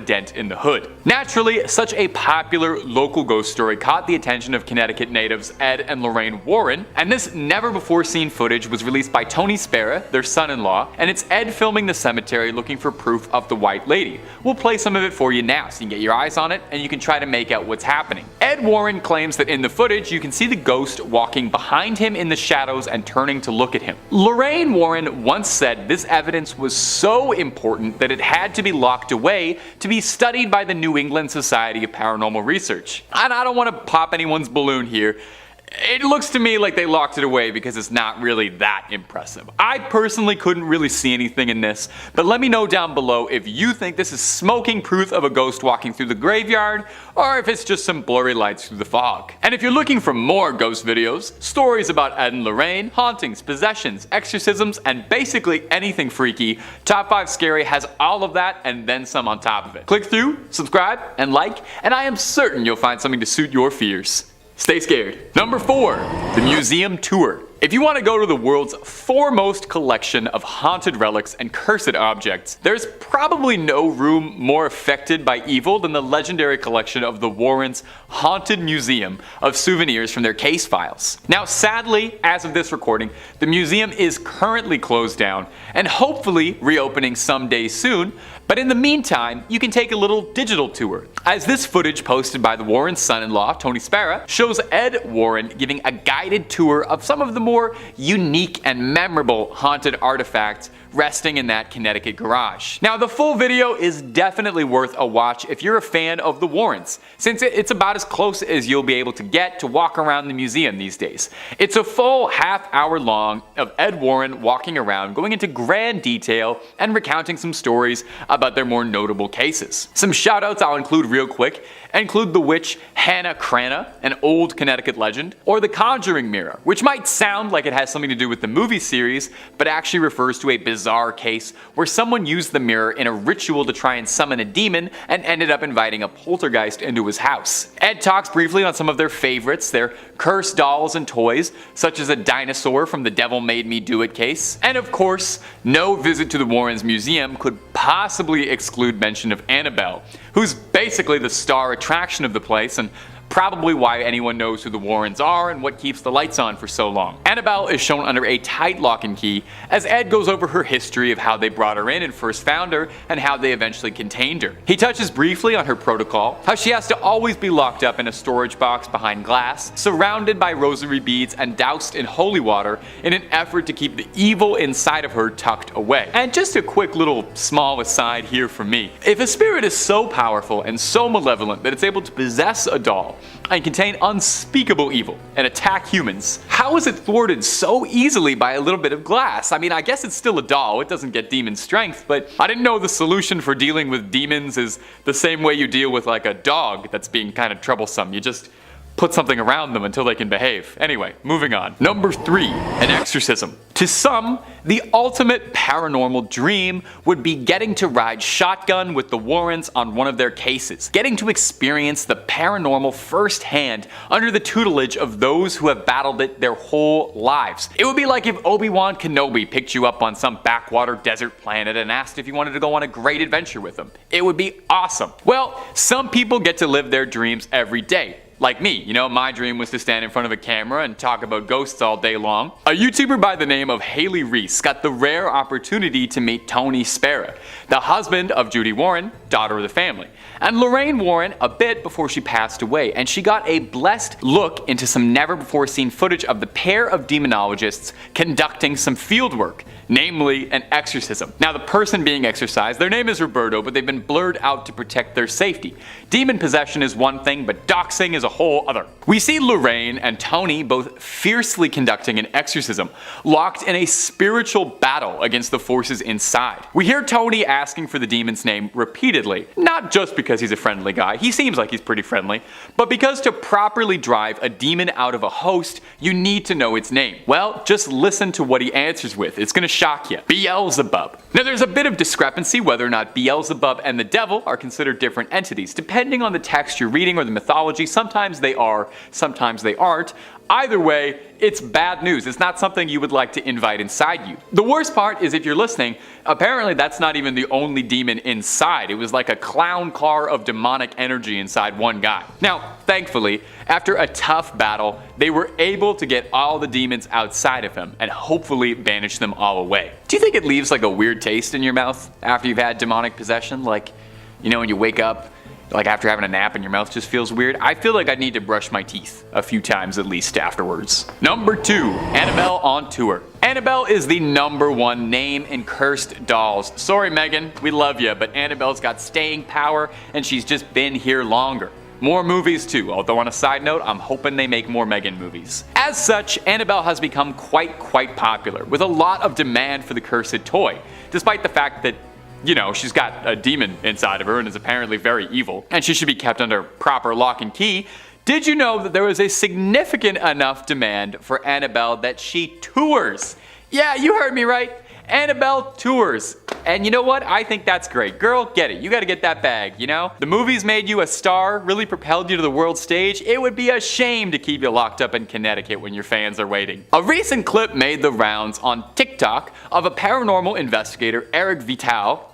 [SPEAKER 11] dent in the hood. Naturally, such a popular local ghost story caught the attention of Connecticut natives Ed and Lorraine Warren, and this never-before-seen footage was released by Tony Spera, their son-in-law, and it's Ed filming the cemetery looking for proof of the White Lady. We'll play some of it for you now so you can get your eyes on it and you can try to make out what's happening. Ed Warren claims that in the footage you can see the ghost walking behind him in the shadows and turning to look at him. Lorraine Warren once said this evidence was so important that it had to be locked away to be studied by the New England Society of Paranormal Research. And I don't want to pop anyone's balloon here. It looks to me like they locked it away because it's not really that impressive. I personally couldn't really see anything in this, but let me know down below if you think this is smoking proof of a ghost walking through the graveyard, or if it's just some blurry lights through the fog. And if you're looking for more ghost videos, stories about Ed and Lorraine, hauntings, possessions, exorcisms, and basically anything freaky, Top 5 Scary has all of that and then some on top of it. Click through, subscribe, and like, and I am certain you'll find something to suit your fears. Stay scared. Number 4. The Museum Tour. If you want to go to the world's foremost collection of haunted relics and cursed objects, there's probably no room more affected by evil than the legendary collection of the Warrens' Haunted Museum of souvenirs from their case files. Now sadly, as of this recording, the museum is currently closed down and hopefully reopening someday soon, but in the meantime, you can take a little digital tour. As this footage posted by the Warrens' son-in-law, Tony Spera, shows Ed Warren giving a guided tour of some of the more unique and memorable haunted artifacts resting in that Connecticut garage. Now, the full video is definitely worth a watch if you're a fan of the Warrens, since it's about as close as you'll be able to get to walk around the museum these days. It's a full half-hour long of Ed Warren walking around, going into grand detail and recounting some stories about their more notable cases. Some shoutouts I'll include real quick include the witch Hannah Cranna, an old Connecticut legend, or the Conjuring Mirror, which might sound like it has something to do with the movie series, but actually refers to a bizarre case where someone used the mirror in a ritual to try and summon a demon and ended up inviting a poltergeist into his house. Ed talks briefly on some of their favorites, their cursed dolls and toys, such as a dinosaur from the Devil Made Me Do It case, and of course, no visit to the Warrens Museum could possibly exclude mention of Annabelle, who's basically the star attraction of the place and probably why anyone knows who the Warrens are and what keeps the lights on for so long. Annabelle is shown under a tight lock and key as Ed goes over her history of how they brought her in and first found her and how they eventually contained her. He touches briefly on her protocol, how she has to always be locked up in a storage box behind glass, surrounded by rosary beads and doused in holy water in an effort to keep the evil inside of her tucked away. And just a quick little small aside here from me. If a spirit is so powerful and so malevolent that it's able to possess a doll and contain unspeakable evil and attack humans, how is it thwarted so easily by a little bit of glass? I mean, I guess it's still a doll, it doesn't get demon strength, but I didn't know the solution for dealing with demons is the same way you deal with like a dog that's being kind of troublesome. You just put something around them until they can behave. Anyway, moving on. Number 3, an exorcism. To some, the ultimate paranormal dream would be getting to ride shotgun with the Warrens on one of their cases, getting to experience the paranormal firsthand under the tutelage of those who have battled it their whole lives. It would be like if Obi-Wan Kenobi picked you up on some backwater desert planet and asked if you wanted to go on a great adventure with him. It would be awesome. Well, some people get to live their dreams every day. Like me, you know, my dream was to stand in front of a camera and talk about ghosts all day long. A YouTuber by the name of Haley Reese got the rare opportunity to meet Tony Spera, the husband of Judy Warren, daughter of the family, and Lorraine Warren a bit before she passed away, and she got a blessed look into some never before seen footage of the pair of demonologists conducting some field work, namely an exorcism. Now the person being exorcised, their name is Roberto, but they've been blurred out to protect their safety. Demon possession is one thing, but doxing is a whole other. We see Lorraine and Tony both fiercely conducting an exorcism, locked in a spiritual battle against the forces inside. We hear Tony asking for the demon's name repeatedly, not just because he's a friendly guy, he seems like he's pretty friendly, but because to properly drive a demon out of a host, you need to know its name. Well, just listen to what he answers with. It's gonna shock you. Beelzebub. Now there's a bit of discrepancy whether or not Beelzebub and the devil are considered different entities, depending on the text you're reading or the mythology. Sometimes they are, sometimes they aren't. Either way, it's bad news. It's not something you would like to invite inside you. The worst part is if you're listening, apparently that's not even the only demon inside. It was like a clown car of demonic energy inside one guy. Now, thankfully, after a tough battle, they were able to get all the demons outside of him and hopefully banish them all away. Do you think it leaves like a weird taste in your mouth after you've had demonic possession? Like, you know, when you wake up, like after having a nap and your mouth just feels weird? I feel like I need to brush my teeth a few times at least afterwards. Number 2, Annabelle on tour. Annabelle is the #1 name in cursed dolls. Sorry Megan, we love you, but Annabelle's got staying power and she's just been here longer. More movies too, although on a side note, I'm hoping they make more Megan movies. As such, Annabelle has become quite popular, with a lot of demand for the cursed toy, despite the fact that, you know, she's got a demon inside of her and is apparently very evil, and she should be kept under proper lock and key. Did you know that there was a significant enough demand for Annabelle that she tours? Yeah, you heard me right. Annabelle tours. And you know what? I think that's great. Girl, get it. You gotta get that bag, you know? The movies made you a star, really propelled you to the world stage. It would be a shame to keep you locked up in Connecticut when your fans are waiting. A recent clip made the rounds on TikTok of a paranormal investigator, Eric Vital,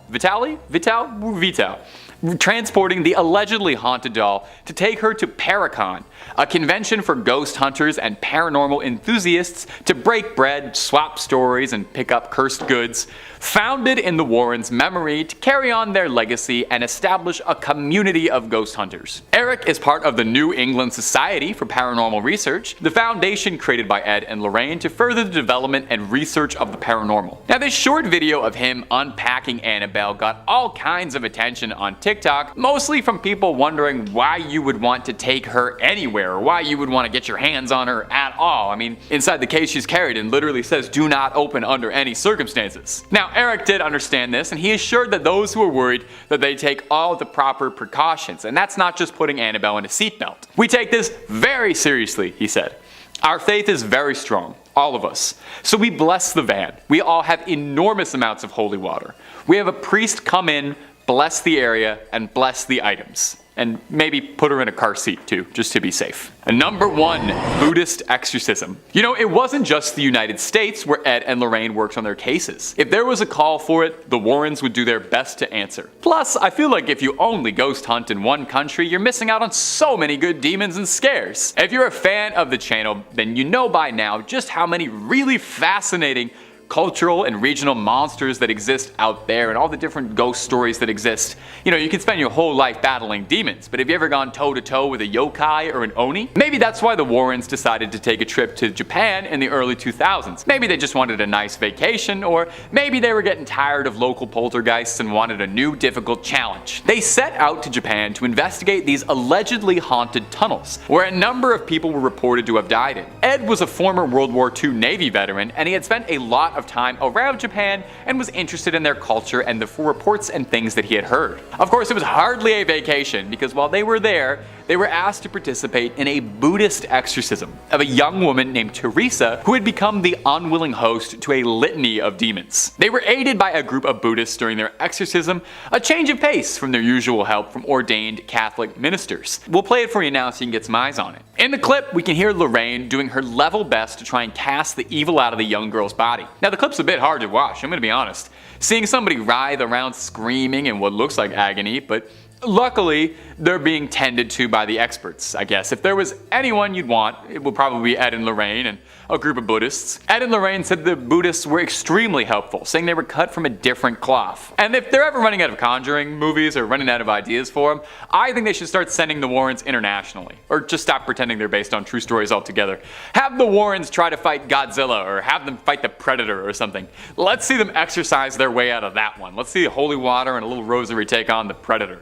[SPEAKER 11] transporting the allegedly haunted doll to take her to Paracon, a convention for ghost hunters and paranormal enthusiasts to break bread, swap stories, and pick up cursed goods, founded in the Warrens' memory to carry on their legacy and establish a community of ghost hunters. Eric is part of the New England Society for Paranormal Research, the foundation created by Ed and Lorraine to further the development and research of the paranormal. Now, this short video of him unpacking Annabelle got all kinds of attention on TikTok, mostly from people wondering why you would want to take her anywhere, or why you would want to get your hands on her at all. I mean, inside the case she's carried in literally says do not open under any circumstances. Now, Eric did understand this, and he assured that those who are worried that they take all the proper precautions, and that's not just putting Annabelle in a seatbelt. We take this very seriously, he said. Our faith is very strong, all of us. So we bless the van. We all have enormous amounts of holy water. We have a priest come in, bless the area, and bless the items. And maybe put her in a car seat too, just to be safe. And number 1, Buddhist exorcism. You know, it wasn't just the United States where Ed and Lorraine worked on their cases. If there was a call for it, the Warrens would do their best to answer. Plus, I feel like if you only ghost hunt in one country, you're missing out on so many good demons and scares. If you're a fan of the channel, then you know by now just how many really fascinating cultural and regional monsters that exist out there and all the different ghost stories that exist. You know, you can spend your whole life battling demons, but have you ever gone toe to toe with a yokai or an oni? Maybe that's why the Warrens decided to take a trip to Japan in the early 2000s. Maybe they just wanted a nice vacation, or maybe they were getting tired of local poltergeists and wanted a new difficult challenge. They set out to Japan to investigate these allegedly haunted tunnels, where a number of people were reported to have died in. Ed was a former World War II Navy veteran, and he had spent a lot of time around Japan and was interested in their culture and the reports and things that he had heard. Of course, it was hardly a vacation, because while they were there, they were asked to participate in a Buddhist exorcism of a young woman named Teresa who had become the unwilling host to a litany of demons. They were aided by a group of Buddhists during their exorcism, a change of pace from their usual help from ordained Catholic ministers. We'll play it for you now so you can get some eyes on it. In the clip, we can hear Lorraine doing her level best to try and cast the evil out of the young girl's body. Now, the clip's a bit hard to watch, I'm gonna be honest. Seeing somebody writhe around screaming in what looks like agony, but luckily, they're being tended to by the experts, I guess. If there was anyone you'd want, it would probably be Ed and Lorraine and a group of Buddhists. Ed and Lorraine said the Buddhists were extremely helpful, saying they were cut from a different cloth. And if they're ever running out of Conjuring movies or running out of ideas for them, I think they should start sending the Warrens internationally. Or just stop pretending they're based on true stories altogether. Have the Warrens try to fight Godzilla, or have them fight the Predator or something. Let's see them exorcise their way out of that one. Let's see holy water and a little rosary take on the Predator.